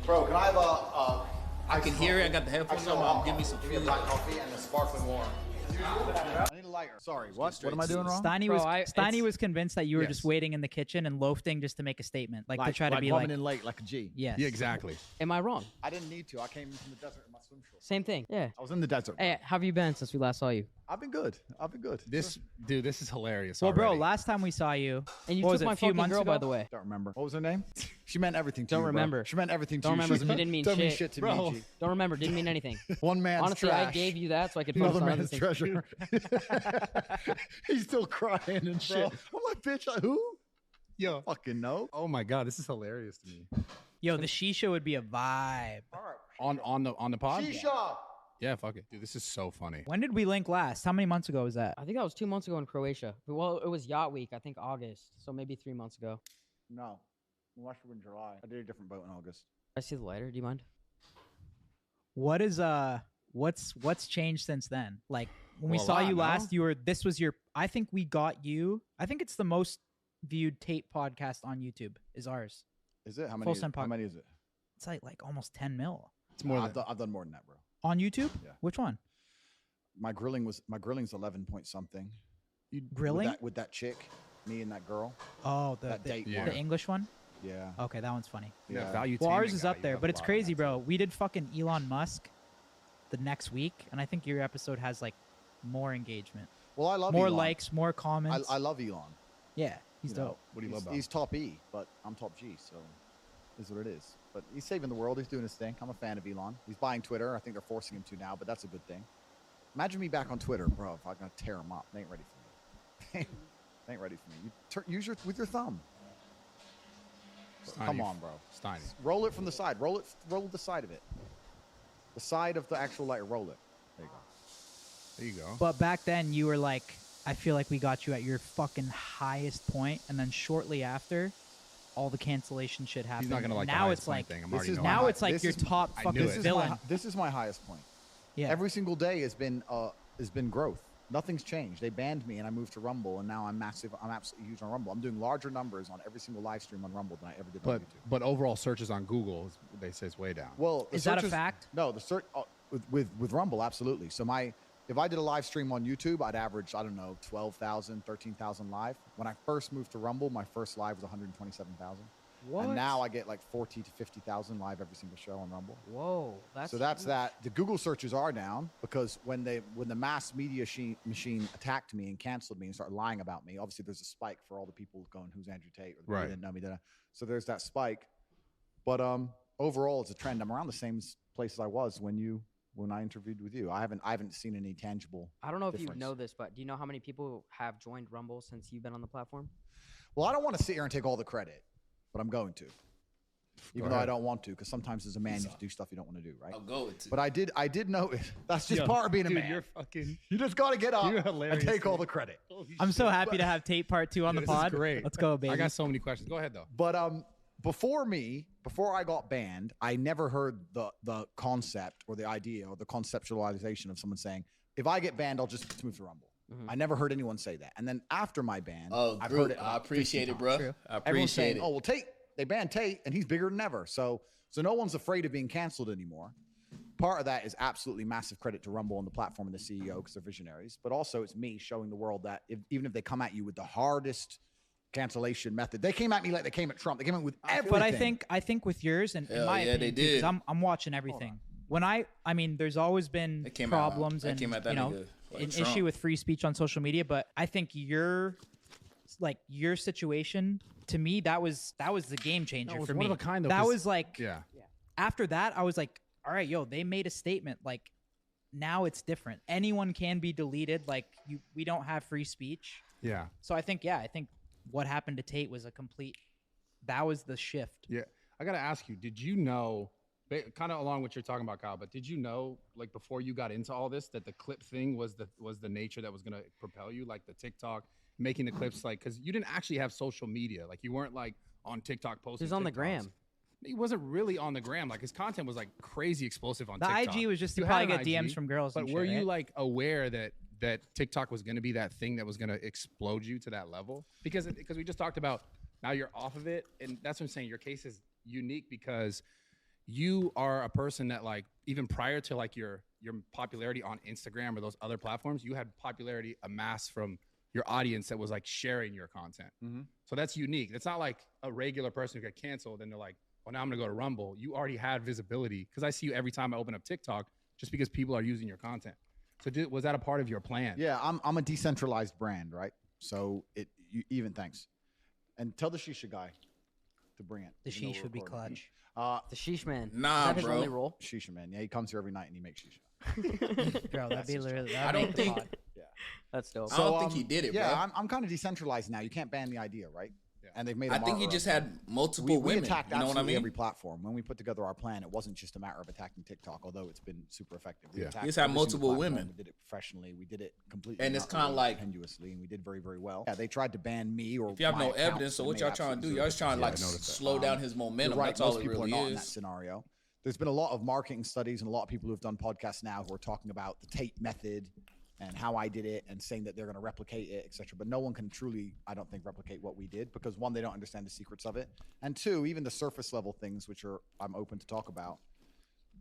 Bro, can I have a I can hear it. I got the headphones on. Mom, give me some food. Black coffee and a sparkling water. I need a lighter. Sorry, what? What am I doing wrong? Steiny was convinced that you were just waiting in the kitchen and loafting just to make a statement, like to try to be coming in late, like a G. Yes. Yeah, exactly. Am I wrong? I didn't need to. I came from the desert in my swim shorts. Same thing. Yeah. I was in the desert. Bro. Hey, how have you been since we last saw you? I've been good. This dude, this is hilarious. Well, bro, already. last time we saw you, And you what took was it, my a few fucking months girl, ago? by the way. Don't remember. What was her name? She meant everything to Don't you, remember. Bro. She meant everything to Don't you. remember She because it didn't mean don't shit. mean shit to Bro. me, G. Don't remember. Didn't mean anything. One man's Honestly, trash. I gave you that so I could focus Another on other man's things. treasure. He's still crying and shit. I'm like, bitch, who? Yo, Fucking no. oh my god, this is hilarious to me. Yo, the shisha would be a vibe. On the pod. Shisha. Yeah, fuck it, dude. This is so funny. When did we link last? How many months ago was that? I think that was 2 months ago in Croatia. Well, it was Yacht Week. I think August. So maybe 3 months ago. No. We watched it in July. I did a different boat in August. I see the lighter. Do you mind? What is what's changed since then? Like when we Well, a saw lot, you no? last, this was your. I think we got you. I think it's the most viewed Tate podcast on YouTube is ours. Is it? How many? Full send How many is it? It's like almost 10 mil It's more I've than done more than that, bro. on YouTube. Yeah. Which one? My grilling's 11 point something. You Grilling? with that chick, me and that girl. Oh, That date Yeah. one. the English one. Yeah. Okay, that one's funny. yeah. Yeah. value. Well, ours taming is guy, up you there, have but a it's lot on crazy, that, bro. too. We did fucking Elon Musk the next week, and I think your episode has like more engagement, Well, I love more Elon. likes, more comments. I love Elon. Yeah, he's You know, dope. What do you love about He's top E, but I'm top G, so is what it is. But he's saving the world. He's doing his thing. I'm a fan of Elon. He's buying Twitter. I think they're forcing him to now, but that's a good thing. Imagine me back on Twitter, bro. If I'm gonna tear him up, they ain't ready for me. They ain't ready for me. You use with your thumb. Steiny, Come on, bro. Steiny. Roll it from the side. Roll the side of it. The side of the actual lighter. Roll it. There you go. There you go. But back then, you were like, I feel like we got you at your fucking highest point, and then shortly after, all the cancellation shit happened. He's not gonna like the now highest it's point like thing. I'm this already is knowing now my- that. it's like this your is- top I fucking knew it. villain. This is my highest point. Yeah. Every single day has been growth. Nothing's changed. They banned me and I moved to Rumble, and now I'm massive. I'm absolutely huge on Rumble. I'm doing larger numbers on every single live stream on Rumble than I ever did on YouTube. But overall searches on Google, they say it's way down. Well, the Is that a searches- fact? No, the search with Rumble, absolutely. So if I did a live stream on YouTube, I'd average, I don't know, 12,000, 13,000 live. When I first moved to Rumble, my first live was 127,000. What? And now I get like 40 to 50,000 live every single show on Rumble. Whoa. That's So that's that. The Google searches are down because when the mass media machine attacked me and canceled me and started lying about me, obviously there's a spike for all the people going, "Who's Andrew Tate?" or the people Right. who didn't know me. So there's that spike. But overall, it's a trend. I'm around the same place as I was when I interviewed with you. I haven't seen any tangible. I don't know if difference. you know this, but do you know how many people have joined Rumble since you've been on the platform? Well, I don't want to sit here and take all the credit, but I'm going to. Even though I don't want to, because sometimes as a man you have to do stuff you don't want to do, right? I'll go with it. But I did know it. That's just Yo, part of being a dude, man. You're fucking. You just got to get up You're and hilarious, take all dude. the credit. I'm so happy to have Tate Part 2 on Dude, the this is pod. great. Let's go, baby. I got so many questions. Go ahead though. But before I got banned, I never heard the concept or the idea or the conceptualization of someone saying, if I get banned, I'll just move to Rumble. I never heard anyone say that. And then after my ban, Oh, I've Drew, heard it. I about appreciate 50 it, bro. True. I Everyone's appreciate saying, it. "Oh, well, Tate, they banned Tate, and he's bigger than ever." So no one's afraid of being canceled anymore. Part of that is absolutely massive credit to Rumble and the platform and the CEO because they're visionaries. But also, it's me showing the world that even if they come at you with the hardest cancellation method, they came at me like they came at Trump. They came at with everything. But I think with yours and in Hell my yeah, they opinion, too, 'cause did. I'm watching everything. When I mean, there's always been They came problems out- they and came at that you know nigga like an Trump. issue with free speech on social media. But I think your situation to me that was the game changer No, it was for one me. of a kind, though, that 'cause- was like Yeah. after that I was like, all right, yo, they made a statement. Like now it's different. Anyone can be deleted. Like we don't have free speech. Yeah. So I think what happened to Tate was that was the shift. Yeah. I gotta ask you, did you know, kind of along what you're talking about, Kyle, but did you know, like before you got into all this, that the clip thing was the nature that was gonna propel you, like the TikTok, making the clips, like, because you didn't actually have social media, like you weren't like on TikTok posting. He's on the TikToks. gram. He wasn't really on the gram. Like his content was like crazy explosive on The TikTok. IG was just to You probably had get an DMs IG, from girls. But and were shit, you right? like aware that TikTok was going to be that thing that was going to explode you to that level? Because we just talked about now you're off of it, and that's what I'm saying. Your case is unique because you are a person that like even prior to like your popularity on Instagram or those other platforms, you had popularity amassed from your audience that was like sharing your content. So that's unique. It's not like a regular person who got canceled and they're like, well, now I'm gonna go to Rumble. You already had visibility because I see you every time I open up TikTok just because people are using your content. So was that a part of your plan? Yeah, I'm a decentralized brand, right? So thanks. And tell the shisha guy to bring it. The sheesh would be clutch. The sheesh man. Nah, Is that his bro. only role? Shisha man. Yeah, he comes here every night and he makes shisha. Bro, that'd be literally. I don't think. That's dope. I don't think he did it, bro. Yeah, I'm kind of decentralized now. You can't ban the idea, right? Yeah. And they've made. I think he just had multiple we women. attacked You know what I absolutely mean? every platform. When we put together our plan, it wasn't just a matter of attacking TikTok, although it's been super effective. We attacked He just had every single multiple platform. women. We did it professionally. We did it completely. And it's not kinda really like- tenuously, and we did very, very well. Yeah, they tried to ban me or If you have my no accounts, evidence, so and what they y'all trying to do? absolutely Y'all just trying to like I noticed that. slow down his momentum. You're right. That's all Most it people really are not in that is. scenario. There's been a lot of marketing studies and a lot of people who have done podcasts now who are talking about the Tate method and how I did it and saying that they're going to replicate it, etc. But no one can truly, I don't think, replicate what we did because one, they don't understand the secrets of it, and two, even the surface level things, which are I'm open to talk about.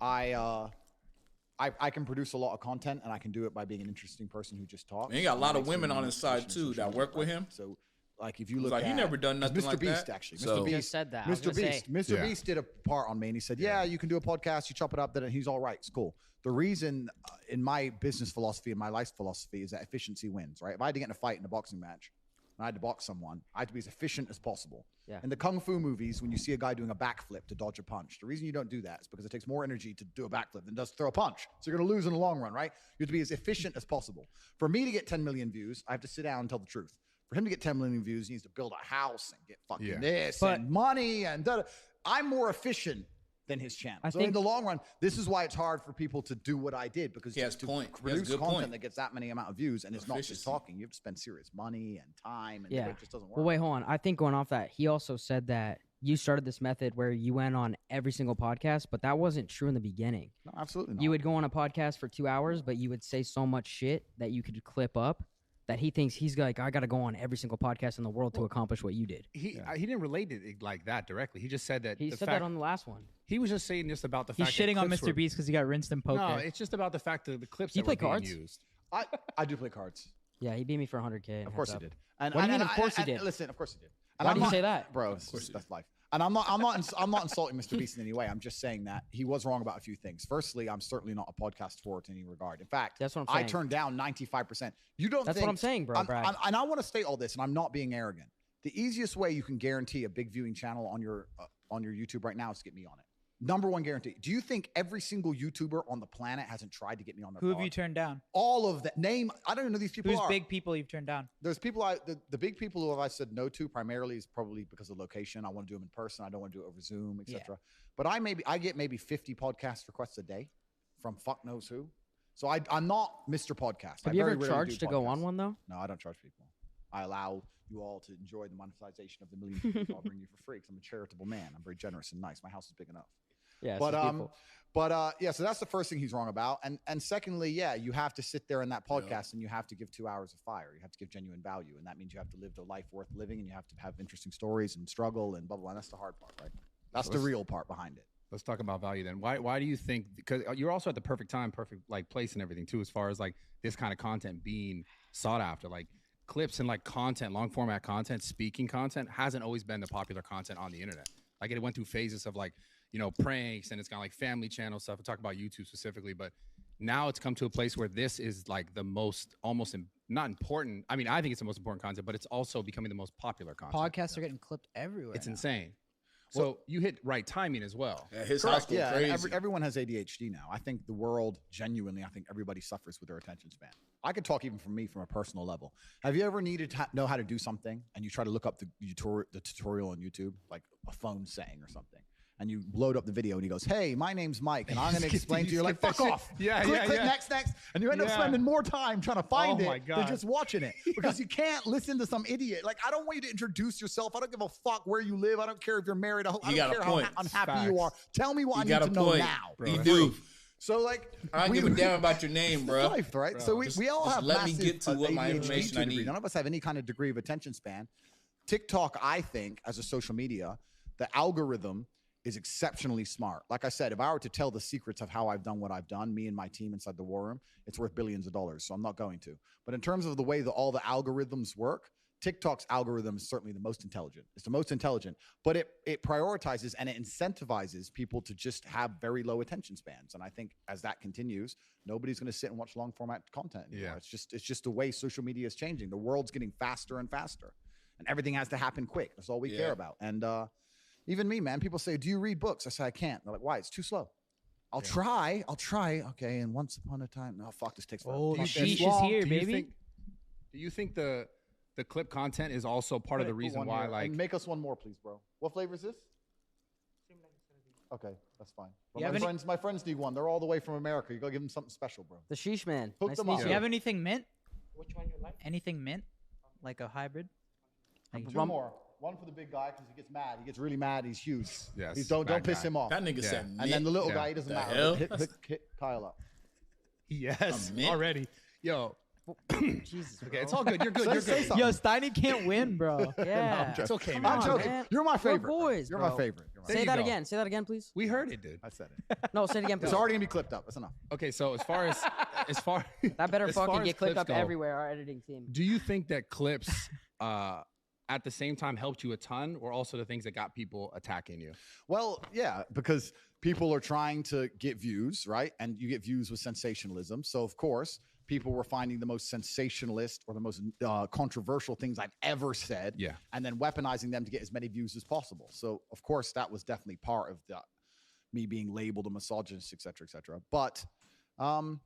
I can produce a lot of content and I can do it by being an interesting person who just talks. And he got a lot of Makes me women on a his side, position in too, that social work with media, him. right? So, like, if you He's look like, at he never done nothing Mr. like Beast, that. actually, So- Mr. Beast Just said that. I was Mr. gonna say- Beast, Mr. Beast did a part on me, and he said, "Yeah, you can do a podcast. You chop it up, then he's all right. It's cool." The reason, in my business philosophy and my life philosophy, is that efficiency wins. Right? If I had to get in a fight in a boxing match, and I had to box someone, I had to be as efficient as possible. Yeah. In the kung fu movies, when you see a guy doing a backflip to dodge a punch, the reason you don't do that is because it takes more energy to do a backflip than it does to throw a punch. So you're going to lose in the long run, right? You have to be as efficient as possible. For me to get 10 million views, I have to sit down and tell the truth. For him to get 10 million views, he needs to build a house and get fucking this But- and money and da-da. I'm more efficient than his channel. I So in think- the long run, this is why it's hard for people to do what I did because He has to point. He has produce good content point. that gets that many amount of views and it's not just Efficiency. talking. You have to spend serious money and time and Yeah. it just doesn't work. Well, wait, hold on. I think going off that, he also said that you started this method where you went on every single podcast, but that wasn't true in the beginning. No, absolutely not. You would go on a podcast for 2 hours, but you would say so much shit that you could clip up that he thinks he's like, I got to go on every single podcast in the world to accomplish what you did. He didn't relate it like that directly. He just said that He the said fact, that on the last one. he was just saying just about the He's fact that shitting on clips Mr. were- Beast because he got rinsed in poker. No, it's just about the fact that the clips Do you that were play cards? being used. I do play cards. Yeah, he beat me for 100K. Of course he did. And, What do you and- mean, of course he and- did? Listen, of course he did. And Why I'm do you not- say that? bro? That's life. And I'm not insulting Mr. Beast in any way. I'm just saying that he was wrong about a few things. Firstly, I'm certainly not a podcast forward in any regard. In fact, That's what I'm I saying. turned down 95%. You don't. That's think, what I'm saying, bro, Brad. and I want to state all this, and I'm not being arrogant. The easiest way you can guarantee a big viewing channel on your YouTube right now is to get me on it. Number one guarantee. Do you think every single YouTuber on the planet hasn't tried to get me on their Who have pod? you turned down? All of that. Name. I don't even know who these people Who's are. big people you've turned down? There's people the big people who I said no to primarily is probably because of location. I want to do them in person. I don't want to do it over Zoom, etc. But I get maybe 50 podcast requests a day from fuck knows who. So I'm not Mr. Podcast. Have I you very ever rarely charged do to go on podcasts. one, though? No, I don't charge people. I allow you all to enjoy the monetization of the millions of people I'll bring you for free because I'm a charitable man. I'm very generous and nice. My house is big enough. Yeah, Yeah, so that's the first thing he's wrong about. And secondly, yeah, you have to sit there in that podcast and you have to give 2 hours of fire. You have to give genuine value. And that means you have to live the life worth living and you have to have interesting stories and struggle and blah, blah, blah. And that's the hard part, right? That's the real part behind it. Let's talk about value then. Why do you think? Because you're also at the perfect time, perfect like place and everything too, as far as like this kind of content being sought after. Like clips and like content, long format content, speaking content hasn't always been the popular content on the internet. Like it went through phases of like, you know, pranks and it's got like family channel stuff. I talk about YouTube specifically, but now it's come to a place where this is like the most not important. I mean, I think it's the most important content, but it's also becoming the most popular content. Podcasts are getting clipped everywhere. It's now. insane. So you hit right timing as well. Yeah, his house go Yeah, and crazy. everyone has ADHD now. I think the world, genuinely, I think everybody suffers with their attention span. I could talk even from me from a personal level. Have you ever needed to know how to do something and you try to look up the tutorial on YouTube, like a phone saying or something? And you load up the video and he goes, hey, my name's Mike and I'm going to explain to you. You're like, fuck off. Click, next. And you end up spending more time trying to find Oh my it than God. just watching it because you can't listen to some idiot. Like, I don't want you to introduce yourself. I don't give a fuck where you live. I don't care if you're married. I don't got a care how point. unhappy you are. Facts. Tell me what I You got need a to know point. now. Bro, You that's do. So like, I don't give a damn about your name, bro. life, right? Bro, So we all just have let me massive, get to what my ADHD information I degree. need. None of us have any kind of degree of attention span. TikTok, I think, as a social media, the algorithm is exceptionally smart. Like I said, if I were to tell the secrets of how I've done what I've done, me and my team inside the war room, it's worth billions of dollars. So I'm not going to. But in terms of the way that all the algorithms work, TikTok's algorithm is certainly the most intelligent. It's the most intelligent, but it prioritizes and it incentivizes people to just have very low attention spans. And I think as that continues, nobody's going to sit and watch long format content anymore. Yeah. It's just the way social media is changing. The world's getting faster and faster, and everything has to happen quick. That's all we care about. And even me, man, people say, do you read books? I say, I can't. They're like, why? It's too slow. I'll try. Okay. And once upon a time, oh, fuck, this takes forever. Oh, the Do you- sheesh is here, do you baby. do you think the clip content is also part of the reason why, like, and make us one more, please, bro. What flavor is this? Okay, that's fine. Well, You have any- my friends need one. They're all the way from America. You gotta give them something special, bro. The sheesh man. Hook Nice them to meet up. Do you. you have anything mint? Which one you like? Anything mint? Like a hybrid? Like Two more. One for the big guy because he gets mad. He gets really mad. He's huge. Yes, Don't bad piss guy. him off. That nigga Yeah. said And then the little Yeah. guy, he doesn't The matter. hell? Hit Kyle up. yes, A mint? already. Yo, Jesus. okay, it's all good. You're good. You're Say good. something. Yo, Steiny can't win, bro. Yeah. It's okay, Come man. I'm on, joking. man. You're my We're favorite. bro. boys, You're bro. my favorite. You're my There Say you that go. again. Say that again, please. We heard it, dude. I said it. No, say it again, please. It's already gonna be clipped up. That's enough. Okay, so as far That better as far fucking as get clipped clips up go, everywhere, our editing team. do you think that clips at the same time helped you a ton, or also the things that got people attacking you? Well, yeah, because people are trying to get views, right? And you get views with sensationalism. So, of course, people were finding the most sensationalist or the most controversial things I've ever said, Yeah. and then weaponizing them to get as many views as possible. So, of course, that was definitely part of me being labeled a misogynist, et cetera, et cetera. But I'm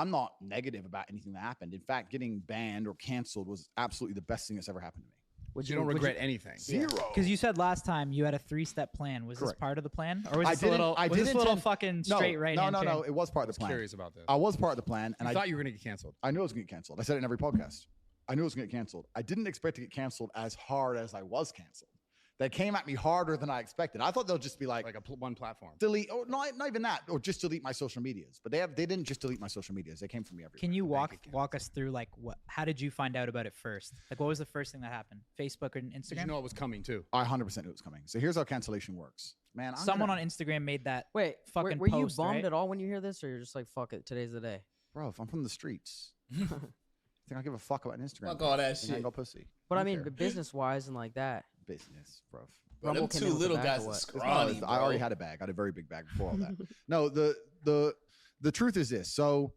not negative about anything that happened. In fact, getting banned or canceled was absolutely the best thing that's ever happened to me. You don't regret anything. Zero. Because you said last time you had a 3-step plan. Was Correct. this part of the plan, or was I this a didn't- little? I Was this didn't a little intend- fucking No, straight right? no. It was part I of was the plan. curious about that. I was part of the plan, and You I thought you were gonna get canceled. I knew it was going to get canceled. I said it in every podcast. I knew it was going to get canceled. I didn't expect to get canceled as hard as I was canceled. They came at me harder than I expected. I thought they'll just be like One platform. delete, or not even that, or just delete my social medias. But they didn't just delete my social medias. They came from me everywhere. Can you bank walk us through like how did you find out about it first? Like what was the first thing that happened? Facebook or Did Instagram? you know it was coming too? I 100% knew it was coming. So here's how cancellation works, man. Someone on Instagram made that. Wait, fucking were you post, bummed right? at all when you hear this, or you're just like, fuck it, today's the day? bro. If I'm from the streets, think I give a fuck about an Instagram? Fuck all that I shit. ain't got pussy. But I Don't mean, care. business wise and like that. Business, bro. Bro, Rumble them came in two with a little bag guys or are what? It's not- scrawny, I already bro. had a bag. I had a very big bag before all that. No, the truth is this. So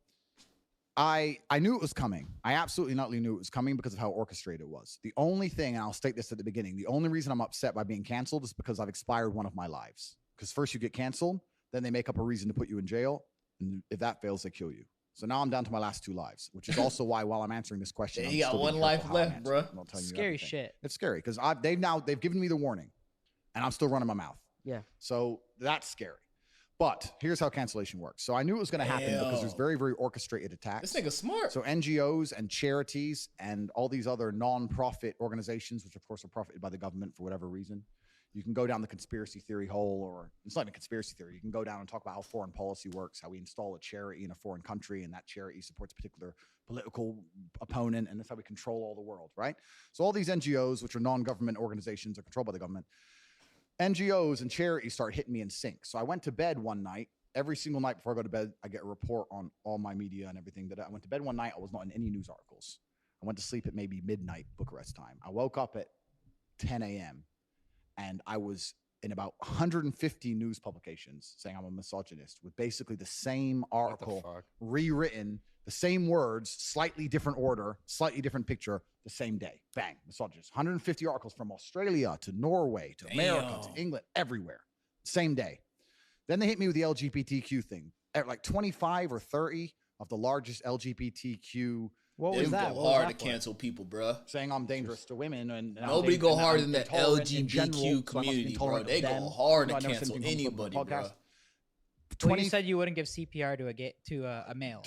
I knew it was coming. I absolutely not knew it was coming because of how orchestrated it was. The only thing, and I'll state this at the beginning, the only reason I'm upset by being canceled is because I've expired one of my lives. Because first you get canceled, then they make up a reason to put you in jail, and if that fails, they kill you. So now I'm down to my last 2 lives, which is also why while I'm answering this question, Yeah, I'm you got still being one life careful how I left, answer bruh. it. I'm not telling you Scary everything. shit. It's scary because they've given me the warning, and I'm still running my mouth. Yeah. So that's scary. But here's how cancellation works. So I knew it was going to happen because there's Damn. very, very orchestrated attacks. This nigga smart. So NGOs and charities and all these other non-profit organizations, which of course are profited by the government for whatever reason, you can go down the conspiracy theory hole, or it's not even conspiracy theory. You can go down and talk about how foreign policy works, how we install a charity in a foreign country, and that charity supports a particular political opponent, and that's how we control all the world, right? So all these NGOs, which are non-government organizations, are controlled by the government. NGOs and charities start hitting me in sync. So I went to bed one night. Every single night before I go to bed, I get a report on all my media and everything. That I went to bed one night. I was not in any news articles. I went to sleep at maybe midnight Bucharest time. I woke up at 10 a.m. and I was in about 150 news publications saying I'm a misogynist with basically the same What the article fuck? rewritten, the same words, slightly different order, slightly different picture, the same day. Bang, misogynist. 150 articles from Australia to Norway to America Damn. to England, everywhere. Same day. Then they hit me with the LGBTQ thing. At like 25 or 30 of the largest LGBTQ What They was that? go What was hard that to for? cancel people, bruh. saying I'm dangerous to women and Nobody go harder than that intolerant in general, LGBTQ so I must be community, bro. intolerant of They go them. hard to I've never said cancel anything homophobic on the anybody, bro. podcast. Well, you said you wouldn't give CPR to a male.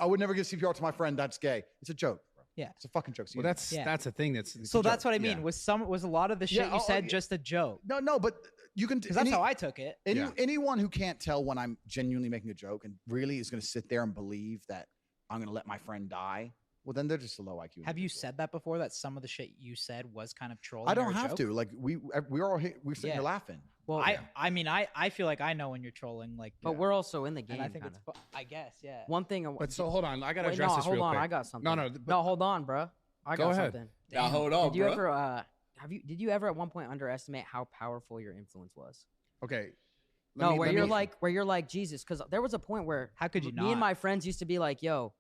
I would never give CPR to my friend. That's gay. It's a joke. Bro. Yeah. It's a fucking joke. Well, Yeah. that's a thing. It's So a that's joke. what I mean. Yeah. Was a lot of the shit Yeah, you said yeah. just a joke? no, but you can. Because that's how I took it. Yeah. Anyone who can't tell when I'm genuinely making a joke and really is going to sit there and believe that I'm going to let my friend die well, then they're just a low IQ. Have you individual. said that before? That some of the shit you said was kind of trolling? I or don't a have joke? to. Like we're all here, we're sitting Yeah. here laughing. Well, I mean, I feel like I know when you're trolling. Like, but we're also in the game. and I think kinda. it's. I guess, yeah. One thing. But so hold on, I gotta Wait, address no, this hold real on. quick. I got something. No, No, hold on, bro. I Go got ahead. something. Now hold on, Did you bro. ever did you ever at one point underestimate how powerful your influence was? Okay. Where you're like Jesus, because there was a point where How could you me not? and my friends used to be like, yo,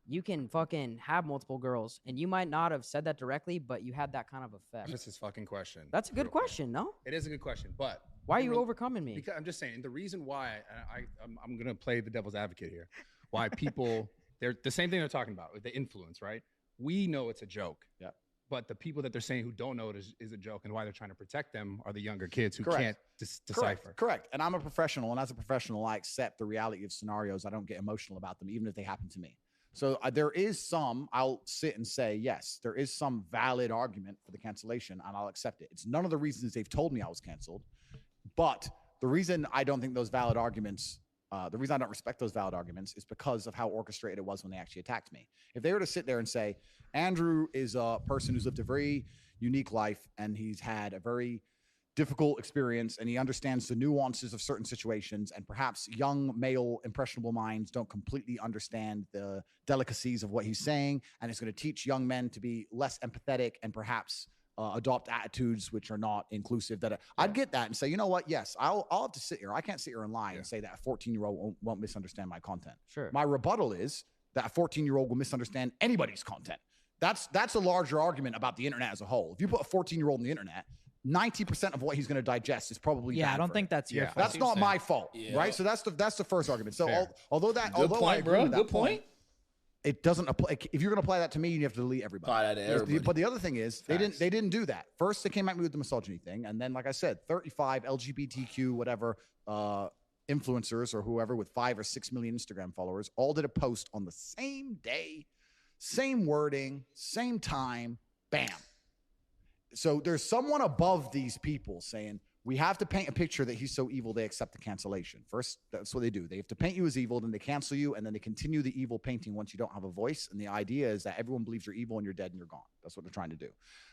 you can fucking have multiple girls, and you might not have said that directly, but you had that kind of effect. That's his fucking question. That's a good real quick. question, no? It is a good question, but Why are in you rel- overcoming me? Because I'm just saying the reason why I'm gonna play the devil's advocate here. Why people they're the same thing they're talking about with the influence, right? We know it's a joke. Yeah. But the people that they're saying who don't know it is a joke, and why they're trying to protect them are the younger kids who Correct. can't decipher. Correct. And I'm a professional, and as a professional, I accept the reality of scenarios. I don't get emotional about them, even if they happen to me. So there is some. I'll sit and say yes, there is some valid argument for the cancellation, and I'll accept it. It's none of the reasons they've told me I was canceled, but the reason I don't think those valid arguments. The reason I don't respect those valid arguments is because of how orchestrated it was when they actually attacked me. If they were to sit there and say, Andrew is a person who's lived a very unique life and he's had a very difficult experience and he understands the nuances of certain situations, and perhaps young male impressionable minds don't completely understand the delicacies of what he's saying, and it's going to teach young men to be less empathetic and perhaps adopt attitudes which are not inclusive. That I'd get that and say, you know what? Yes, I'll have to sit here. I can't sit here and lie and say that a 14-year-old won't misunderstand my content. Sure. My rebuttal is that a 14-year-old will misunderstand anybody's content. That's a larger argument about the internet as a whole. If you put a 14-year-old on the internet, 90% of what he's going to digest is probably Yeah, bad I don't for think him. that's your Yeah. fault. That's not my fault, Yeah. right? So that's the first argument. So Fair. although Good I point, agree bro. with that Good point. it doesn't apply. If you're going to apply that to me, you have to delete everybody. Apply that to everybody. But the other thing is, Facts. they didn't do that. First, they came at me with the misogyny thing, and then, like I said, 35 LGBTQ whatever influencers or whoever with 5 or 6 million Instagram followers all did a post on the same day, same wording, same time, bam. So there's someone above these people saying, we have to paint a picture that he's so evil they accept the cancellation. First, that's what they do. They have to paint you as evil, then they cancel you, and then they continue the evil painting once you don't have a voice. And the idea is that everyone believes you're evil and you're dead and you're gone. That's what they're trying to do.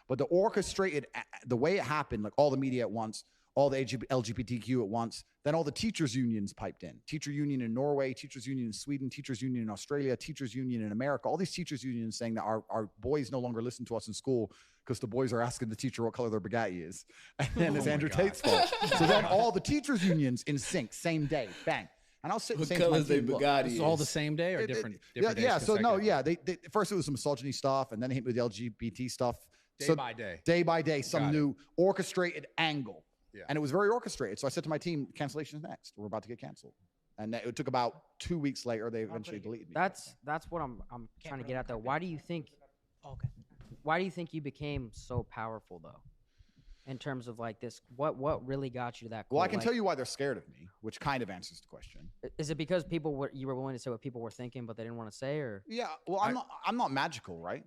But the orchestrated, the way it happened, like all the media at once, all the LGBTQ at once, then all the teachers' unions piped in. Teacher union in Norway, teachers union in Sweden, teachers union in Australia, teachers union in America. All these teachers unions saying that our boys no longer listen to us in school because the boys are asking the teacher what color their Bugatti is. And then it's Andrew Tate's fault. So then all the teachers unions in sync, same day, bang. And I'll sit and What say to my color's they team, look, Bugatti? It's all the is? same day or it- different yeah, days yeah. So no, consecutively? yeah. They first it was some misogyny stuff, and then they hit me with the LGBT stuff. Day by day. Day by day, some Got it. new orchestrated angle. Yeah. And it was very orchestrated. So I said to my team, cancellation is next. We're about to get canceled. And it took about 2 weeks later, they eventually deleted me. That's what I'm trying to get at though. Why do you think Okay. why do you think you became so powerful though? In terms of like this, what really got you to that? Well, I cult? can Like, tell you why they're scared of me, which kind of answers the question. Is it because you were willing to say what people were thinking, but they didn't want to say, or Yeah, well, I'm not magical, right?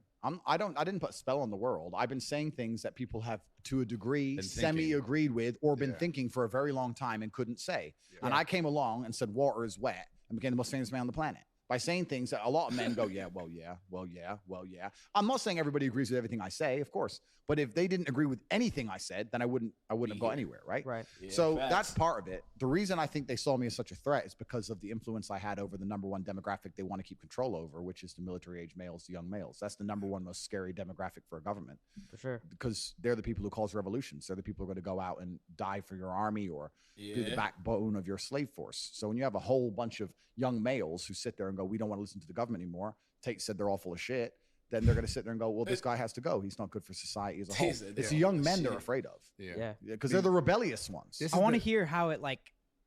I didn't put a spell on the world. I've been saying things that people have to a degree Been thinking. semi-agreed with or been Yeah. thinking for a very long time and couldn't say. Yeah. And I came along and said water is wet and became the most famous man on the planet by saying things that a lot of men go, yeah, well, yeah, well, yeah, well, yeah. I'm not saying everybody agrees with everything I say, of course, but if they didn't agree with anything I said, then I wouldn't have got anywhere, right? right? Yeah, So facts. that's part of it. The reason I think they saw me as such a threat is because of the influence I had over the number one demographic they want to keep control over, which is the military age males, the young males. That's the number one most scary demographic for a government For sure. because they're the people who cause revolutions. They're the people who are going to go out and die for your army or be the Yeah. backbone of your slave force. So when you have a whole bunch of young males who sit there and go, we don't want to listen to the government anymore. Tate said they're all full of shit. Then they're going to sit there and go, well, this guy has to go. He's not good for society as a whole. Tate said It's they're the all young full of men they're shit. afraid of Yeah. because they're the rebellious ones. This I is want to the- hear how it like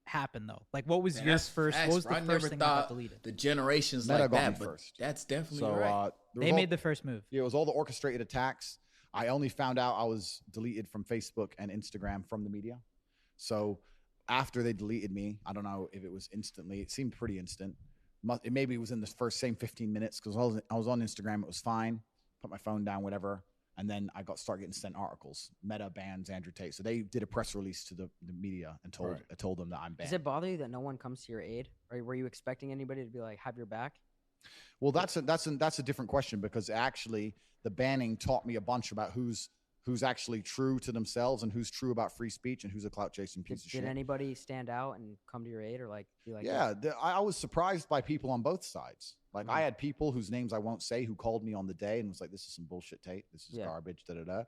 happened though. Like, what was Man, your that's first? facts, What was bro. the I first never thing that got thought deleted? the generations Meta like got that, me but first. that's definitely So right. there They was all- made the first move. Yeah, it was all the orchestrated attacks. I only found out I was deleted from Facebook and Instagram from the media. So after they deleted me, I don't know if it was instantly. It seemed pretty instant. Maybe it was in the first same 15 minutes because I was on Instagram. It was fine. Put my phone down, whatever. And then I started getting sent articles. Meta bans Andrew Tate. So they did a press release to the media and told Right. told them that I'm banned. Does it bother you that no one comes to your aid, or were you expecting anybody to be like have your back? Well, that's a different question, because actually the banning taught me a bunch about who's actually true to themselves and who's true about free speech and who's a clout chasing piece of shit. Did anybody stand out and come to your aid or like be like, Yeah, I was surprised by people on both sides. Like I had people whose names I won't say who called me on the day and was like, "This is some bullshit, Tate. This is garbage." Da da da.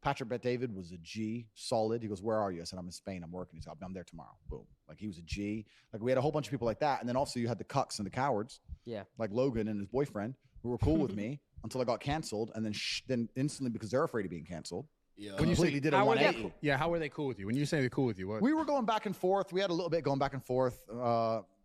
Patrick Bet David was a G, solid. He goes, "Where are you?" I said, "I'm in Spain. I'm working." He's like, "I'm there tomorrow." Boom. Like he was a G. Like we had a whole bunch of people like that, and then also you had the cucks and the cowards. Yeah. Like Logan and his boyfriend, who were cool with me until I got canceled, and then instantly, because they're afraid of being canceled. Yeah. When you completely did a How were 180. yeah, how were they cool with you? When you say they're cool with you, what? We were going back and forth. We had a little bit going back and forth.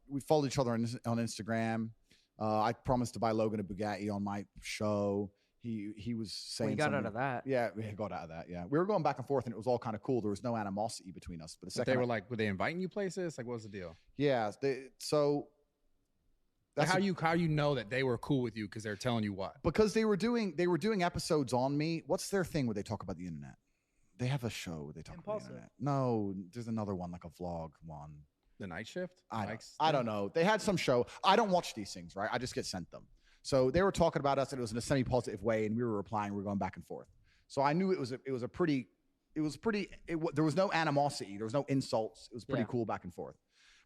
We followed each other on Instagram. I promised to buy Logan a Bugatti on my show. He was saying you got something. out of that. Yeah, we got out of that. Yeah, we were going back and forth, and it was all kind of cool. There was no animosity between us. But the second they were like, were they inviting you places? Like, what was the deal? yeah, so Like how you know that they were cool with you because they're telling you what? because they were doing episodes on me. What's their thing where they talk about the internet? They have a show where they talk about the internet. No, there's another one, like a vlog one. The night shift? I don't know. They had some show. I don't watch these things, right? I just get sent them. So they were talking about us, and it was in a semi-positive way, and we were replying. We were going back and forth. So I knew there was no animosity. There was no insults. It was pretty cool back and forth.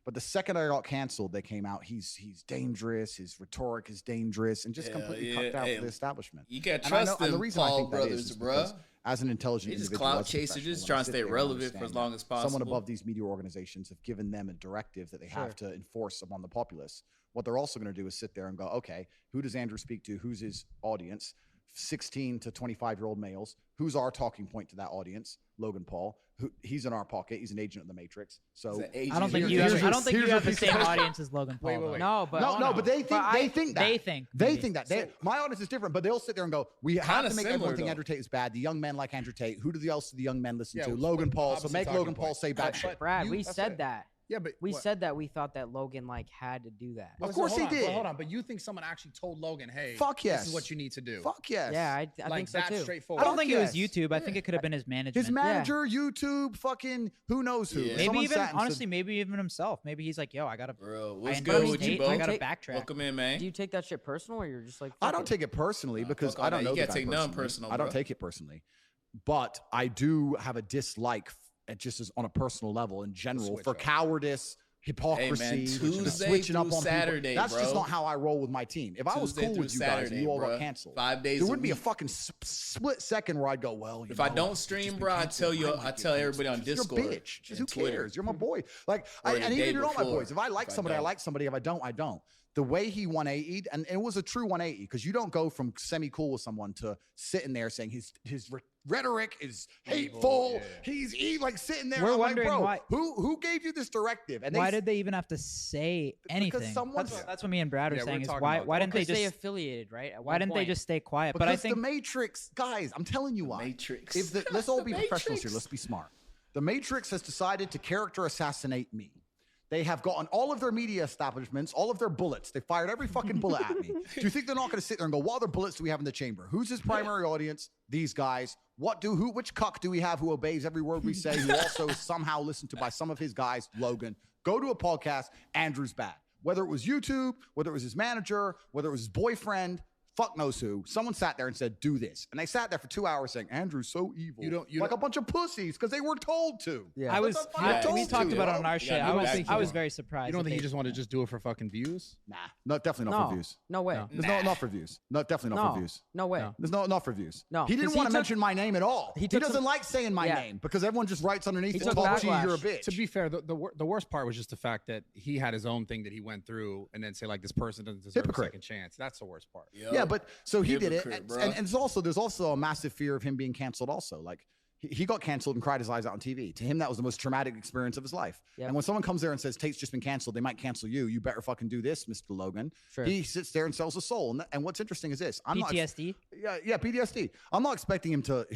But the second I got canceled, they came out. He's dangerous. His rhetoric is dangerous, and just completely cut out the establishment. You can't trust them, and the reason Paul I think brothers, is bro. because as an intelligent They just individual, clout as a chasers, professional, just when I trying to sit stay there and relevant for understand as long that as possible. Someone above these media organizations have given them a directive that they have to enforce upon the populace. What they're also going to do is sit there and go, okay, who does Andrew speak to? Who's his audience? 16 to 25-year-old males. Who's our talking point to that audience? Logan Paul. He's in our pocket. He's an agent of the Matrix. So I don't think you have the same audience as Logan Paul. Wait. No, but but they think that. My audience is different, but they'll sit there and go, we have to make everyone think Andrew Tate is bad. The young men like Andrew Tate. Who do the young men listen to? Logan Paul. So make Logan Paul say bad shit. Brad, we said that. Yeah, but we said that we thought that Logan like had to do that. Of course he did. Hold on, but you think someone actually told Logan, "Hey, fuck yes, this is what you need to do." Fuck yes. Yeah, I think so too. Straightforward. I don't think it was YouTube. I think it could have been his management. His manager, YouTube, fucking who knows who. Yeah. Maybe even honestly, maybe even himself. Maybe he's like, "Yo, I gotta, bro, what's I good with you, bro? I gotta backtrack." Welcome in, man. Do you take that shit personal, or you're just like? I don't take it personally because I don't know. You the can't guy take none personal. I don't take it personally, but I do have a dislike, just as on a personal level in general, for cowardice. Hypocrisy, hey man, Tuesday switching up on Saturday, people. That's bro. just not how I roll with my team. If I was cool with you guys and you all got canceled, 5 days there wouldn't be a fucking split second where I'd go, well, if I don't stream, bro, I tell everybody on Discord. You're a bitch. Just who cares? You're my boy. Like, and even if you're not my boys, if I like somebody, I like somebody. If I don't, I don't. The way he 180'd, and it was a true 180, because you don't go from semi-cool with someone to sitting there saying his rhetoric is hateful. Yeah. He's like sitting there. We're I'm wondering like, bro, why. Who gave you this directive? And why did they even have to say anything? That's what me and Brad are saying. Is why didn't they just stay affiliated, right? Why didn't they just stay quiet? Because but I think the Matrix, guys, I'm telling you why. Matrix. Let's all be professionals here. Let's be smart. The Matrix has decided to character assassinate me. They have gotten all of their media establishments, all of their bullets. They fired every fucking bullet at me. Do you think they're not going to sit there and go, what other bullets do we have in the chamber? Who's his primary audience? These guys. Which cuck do we have who obeys every word we say, who also is somehow listened to by some of his guys? Logan. Go to a podcast. Andrew's bad. Whether it was YouTube, whether it was his manager, whether it was his boyfriend, fuck knows who. Someone sat there and said, do this. And they sat there for 2 hours saying, Andrew's so evil. Like a bunch of pussies because they were told to. Yeah. we talked about it on our shit. I was very surprised. You don't think he just wanted to just do it for fucking views? Nah, definitely not for views. No way. There's not for views. Definitely not for views. No way. There's not for views. No. He didn't want to mention my name at all. He doesn't like saying my Yeah. name because everyone just writes underneath it, took gee, you're a Backlash. bitch. To be fair, the worst part was just the fact that he had his own thing that he went through and then say like this person doesn't deserve a second chance. That's the worst part. Yeah, but so he did it, Hypocrite, and there's also a massive fear of him being canceled. Also, like he got canceled and cried his eyes out on TV. To him, that was the most traumatic experience of his life. Yep. And when someone comes there and says Tate's just been canceled, they might cancel you. You better fucking do this, Mr. Logan. Sure. He sits there and sells a soul. And what's interesting is this: PTSD. PTSD. I'm not expecting him to.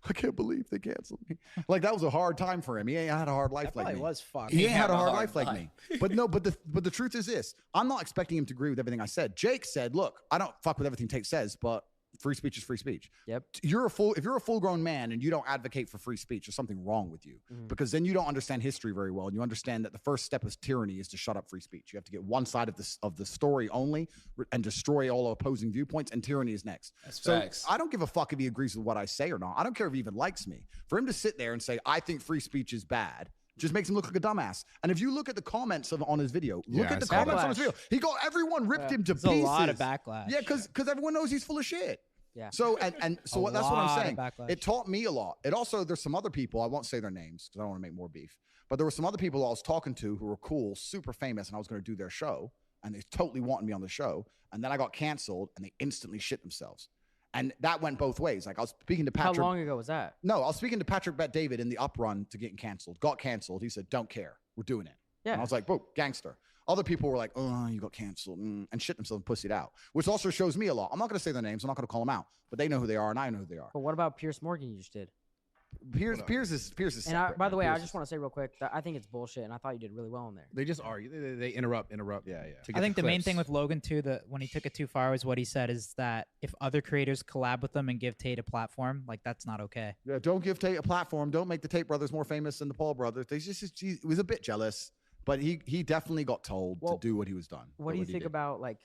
I can't believe they canceled me. Like that was a hard time for him. He ain't had a hard life like me. Was fucked. He ain't had a hard life like me. But the truth is this: I'm not expecting him to agree with everything I said. Jake said, "Look, I don't fuck with everything Tate says, but Free speech is free speech. Yep. If you're a full grown man and you don't advocate for free speech, there's something wrong with you, because then you don't understand history very well. And you understand that the first step of tyranny is to shut up free speech. You have to get one side of the story only and destroy all opposing viewpoints, and tyranny is next. That's so facts. I don't give a fuck if he agrees with what I say or not. I don't care if he even likes me. For him to sit there and say, I think free speech is bad, just makes him look like a dumbass. And if you look at the comments on his video, look at the comments on his video. He got everyone ripped him to There's pieces. a lot of backlash. Yeah, because everyone knows he's full of shit. Yeah. So and so A that's what I'm lot of saying. backlash. It taught me a lot. It also, there's some other people, I won't say their names because I don't want to make more beef, but there were some other people I was talking to who were cool, super famous, and I was going to do their show, and they totally wanted me on the show, and then I got canceled, and they instantly shit themselves. And that went both ways. Like I was speaking to Patrick. How long ago was that? No, I was speaking to Patrick Bet David in the up run to getting canceled. Got canceled. He said, "Don't care. We're doing it." Yeah. And I was like, "Whoa, gangster." Other people were like, "Oh, you got canceled," and shit themselves and pussied out, which also shows me a lot. I'm not going to say their names. I'm not going to call them out, but they know who they are, and I know who they are. But what about Pierce Morgan? You just did. Piers is And separate, by the man. way, I Piers just want to say real quick that I think it's bullshit, and I thought you did really well in there. They just argue. They interrupt. Yeah, yeah. to I get think the main clips. thing with Logan too, that when he took it too far, was what he said is that if other creators collab with them and give Tate a platform, like that's not okay. Yeah, don't give Tate a platform. Don't make the Tate brothers more famous than the Paul brothers. He was a bit jealous, but he definitely got told to do what he was done. What do you think about, like,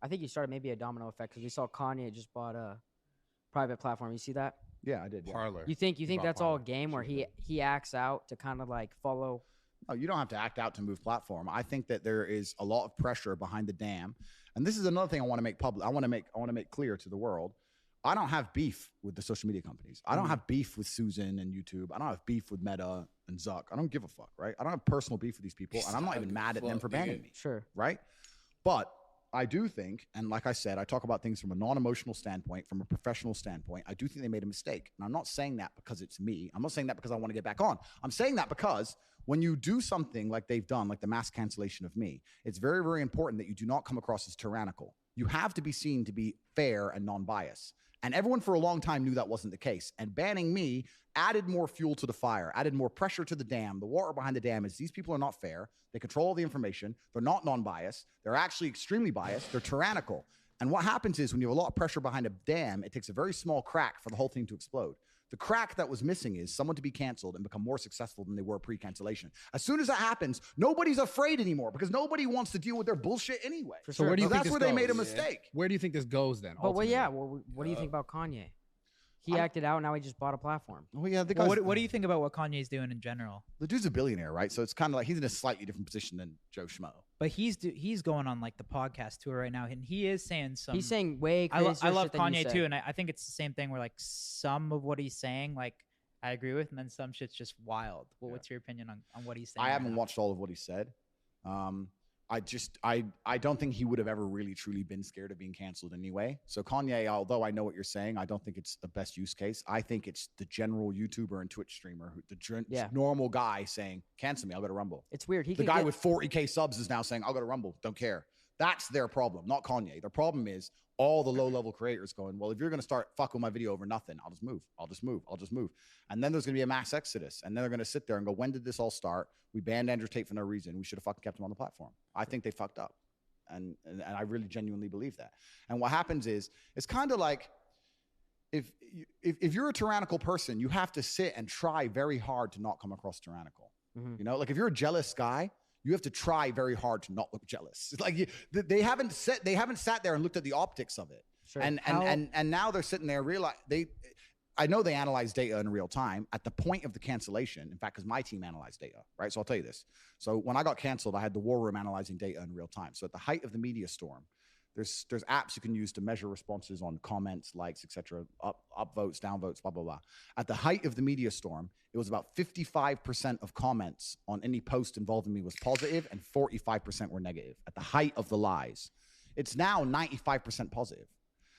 I think you started maybe a domino effect because we saw Kanye just bought a private platform. You see that? Yeah, I did. Yeah. Parlor. You think Bought that's all a Parler. game where he acts out to kind of like follow? No, you don't have to act out to move platform. I think that there is a lot of pressure behind the dam, and this is another thing I want to make public. I want to make clear to the world. I don't have beef with the social media companies. I don't have beef with Susan and YouTube. I don't have beef with Meta and Zuck. I don't give a fuck, right? I don't have personal beef with these people, and I'm not even mad at them for banning me, Sure. right? But I do think, and like I said, I talk about things from a non-emotional standpoint, from a professional standpoint. I do think they made a mistake. And I'm not saying that because it's me. I'm not saying that because I want to get back on. I'm saying that because when you do something like they've done, like the mass cancellation of me, it's very, very important that you do not come across as tyrannical. You have to be seen to be fair and non-biased. And everyone for a long time knew that wasn't the case. And banning me added more fuel to the fire, added more pressure to the dam. The water behind the dam is these people are not fair. They control all the information. They're not non-biased. They're actually extremely biased. They're tyrannical. And what happens is when you have a lot of pressure behind a dam, it takes a very small crack for the whole thing to explode. The crack that was missing is someone to be canceled and become more successful than they were pre-cancellation. As soon as that happens, nobody's afraid anymore because nobody wants to deal with their bullshit anyway. For So sure. where do you think That's this where they made a goes? mistake. Where do you think this goes then? But well, ultimately? yeah. Well, what do you think about Kanye? He acted out. Now he just bought a platform. Oh yeah, the Well, guy's, what do you think about what Kanye's doing in general? the dude's a billionaire, right? So it's kind of like he's in a slightly different position than Joe Schmo. But he's going on like the podcast tour right now, and he is saying some. He's saying way I, crazier I love shit than you Kanye say. too, and I think it's the same thing where like some of what he's saying, like I agree with, and then some shit's just wild. Well, Yeah. what's your opinion on what he's saying? I right haven't now? watched all of what he said. I don't think he would have ever really truly been scared of being canceled anyway. So Kanye, although I know what you're saying, I don't think it's the best use case. I think it's the general YouTuber and Twitch streamer, Yeah. normal guy saying, cancel me, I'll go to Rumble. It's weird. He The could guy get- with 40K subs is now saying, I'll go to Rumble, don't care. That's their problem, not Kanye. Their problem is all the low-level creators going, well, if you're going to start fucking my video over nothing, I'll just move. And then there's going to be a mass exodus. And then they're going to sit there and go, when did this all start? We banned Andrew Tate for no reason. We should have fucking kept him on the platform. I think they fucked up. And I really genuinely believe that. And what happens is, it's kind of like, if you're a tyrannical person, you have to sit and try very hard to not come across tyrannical. Mhm. You know, like if you're a jealous guy, you have to try very hard to not look jealous. It's like they haven't sat there and looked at the optics of it. Sure. And now they're sitting there I know they analyze data in real time at the point of the cancellation. In fact, because my team analyzed data, right? So I'll tell you this. So when I got canceled, I had the war room analyzing data in real time. So at the height of the media storm, there's apps you can use to measure responses on comments, likes, etc., up votes, down votes, blah, blah, blah. At the height of the media storm, it was about 55% of comments on any post involving me was positive and 45% were negative at the height of the lies. It's now 95% positive.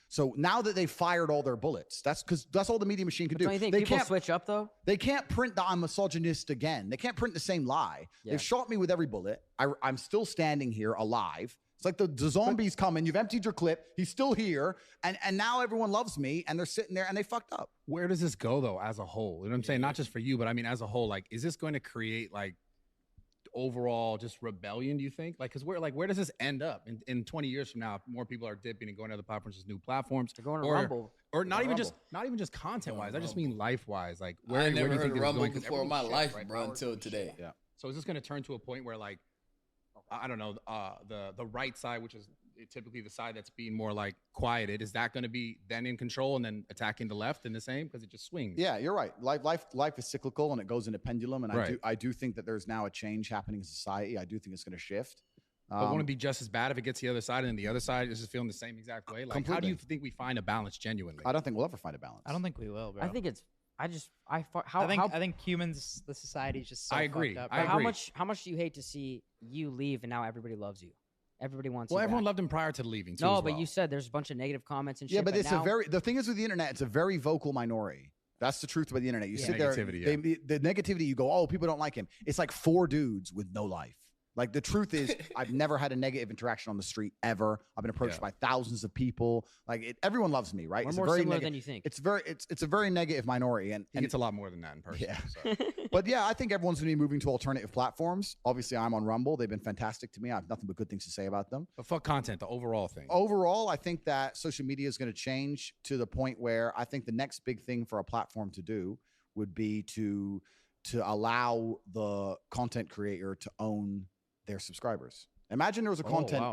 So now that they've fired all their bullets, that's all the media machine can do. Don't you think They people can't switch up though? They can't print the I'm misogynist again. They can't print the same lie. Yeah. They've shot me with every bullet. I'm still standing here alive. It's like the zombies coming. You've emptied your clip. He's still here. And now everyone loves me and they're sitting there and they fucked up. Where does this go though, as a whole? You know what I'm saying? Not just for you, but I mean, as a whole, like, is this going to create like overall just rebellion, do you think? Like, because where does this end up in 20 years from now? If more people are dipping and going to other platforms, just new platforms. They're going to or, Rumble. or not Going even to just not even just content wise. I just Rumble. mean life wise. Like, I where do never you heard think of this is Rumble going? 'Cause before in my everything life, shifts, right? bro, Power until shifts. today. Yeah. So is this going to turn to a point where, like, I don't know, the right side, which is typically the side that's being more like quieted, is that going to be then in control and then attacking the left in the same, because it just swings? Yeah, you're right. Life is cyclical and it goes in a pendulum. And Right. I do think that there's now a change happening in society. I do think it's going to shift. But won't it be just as bad if it gets the other side and then the other side is just feeling the same exact way? Like, how do you think we find a balance genuinely? I don't think we'll ever find a balance. I don't think we will, bro. I think it's. I think humans, the society is just so I agree. fucked up. I bro. agree. How much do you hate to see you leave and now everybody loves you? Everybody wants you. Well, everyone back. loved him prior to leaving. Too, No, as but well. you said there's a bunch of negative comments and shit. Yeah, but it's now, the thing is with the internet, it's a very vocal minority. That's the truth about the internet. You Yeah. sit there, Negativity, the negativity, you go, oh, people don't like him. It's like 4 dudes with no life. Like, the truth is, I've never had a negative interaction on the street ever. I've been approached by thousands of people. Like, everyone loves me, right? we're It's more a very similar neg- than you think. It's a very negative minority, and he gets a lot more than that in person. Yeah. So. But yeah, I think everyone's going to be moving to alternative platforms. Obviously, I'm on Rumble. They've been fantastic to me. I have nothing but good things to say about them. But fuck content, the overall thing. Overall, I think that social media is going to change to the point where I think the next big thing for a platform to do would be to allow the content creator to own their subscribers. Imagine there was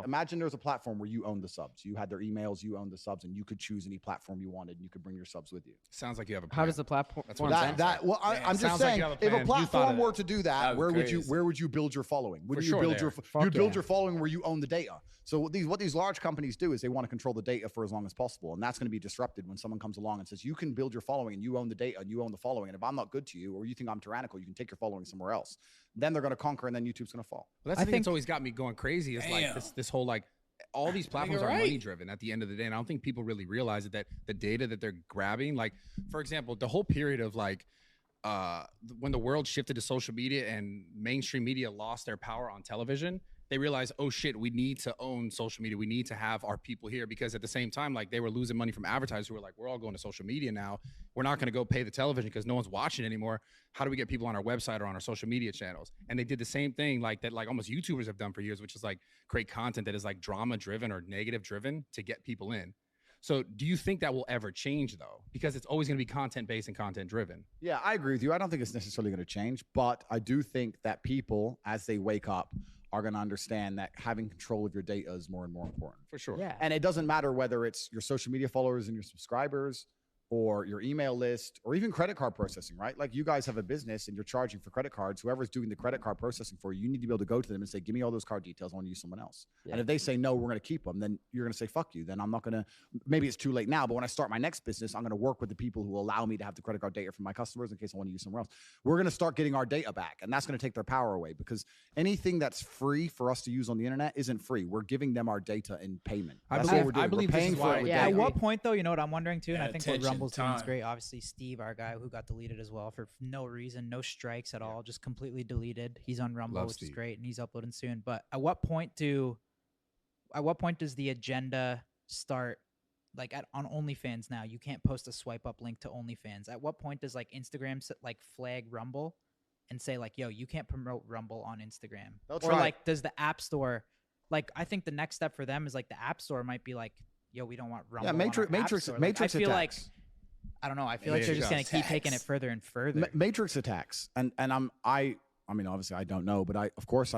imagine there was a platform where you owned the subs. You had their emails, you owned the subs, and you could choose any platform you wanted, and you could bring your subs with you. Sounds like you have a plan. How does the platform? That's what it sounds like. Well, I'm just sounds like saying, you have a if plan. a You thought platform of were that. to do that, That'd be where would you build your following? Would For you sure build there. you build your following where you own the data? So what these large companies do is they want to control the data for as long as possible, and that's going to be disrupted when someone comes along and says you can build your following and you own the data and you own the following, and if I'm not good to you or you think I'm tyrannical, you can take your following somewhere else. Then they're going to conquer, and then YouTube's going to fall. Well, that's the thing that's always got me going crazy is like this whole like all these platforms are money driven at the end of the day. And I don't think people really realize that the data that they're grabbing, like, for example, the whole period of like when the world shifted to social media and mainstream media lost their power on television, they realized, oh shit, we need to own social media. We need to have our people here, because at the same time, like, they were losing money from advertisers who were like, we're all going to social media now. We're not going to go pay the television because no one's watching anymore. How do we get people on our website or on our social media channels? And they did the same thing like that, like almost YouTubers have done for years, which is like create content that is like drama driven or negative driven to get people in. So do you think that will ever change though? Because it's always going to be content based and content driven. Yeah, I agree with you. I don't think it's necessarily going to change, but I do think that people, as they wake up, are going to understand that having control of your data is more and more important. For sure. Yeah. And it doesn't matter whether it's your social media followers and your subscribers or your email list or even credit card processing, right? Like, you guys have a business and you're charging for credit cards. Whoever's doing the credit card processing for you, you need to be able to go to them and say, give me all those card details. I want to use someone else. Yeah. And if they say, no, we're going to keep them, then you're going to say, fuck you. Then I'm not going to, maybe it's too late now, but when I start my next business, I'm going to work with the people who allow me to have the credit card data from my customers in case I want to use somewhere else. We're going to start getting our data back, and that's going to take their power away, because anything that's free for us to use on the internet isn't free. We're giving them our data in payment. That's what we're doing. I believe we're paying this is for why- it with Yeah, At data. what point, though, you know what I'm wondering too, and Yeah, I think what attention, Rumble's doing is time. great. Obviously, Steve, our guy who got deleted as well for no reason, no strikes at all, just completely deleted. He's on Rumble, Love which is Steve. great, and he's uploading soon. But at what point does the agenda start? Like on OnlyFans now, you can't post a swipe up link to OnlyFans. At what point does like Instagram like flag Rumble and say like, yo, you can't promote Rumble on Instagram? They'll Or try. like, does the App Store, like, I think the next step for them is like the App Store might be like, yo, we don't want Rumble. Yeah, on our App Matrix Store. Like, I feel like, attacks. I don't know. I feel Yeah, like they're just gonna Matrix keep taking it attacks. further and further. Matrix attacks, and I mean, obviously I don't know, but I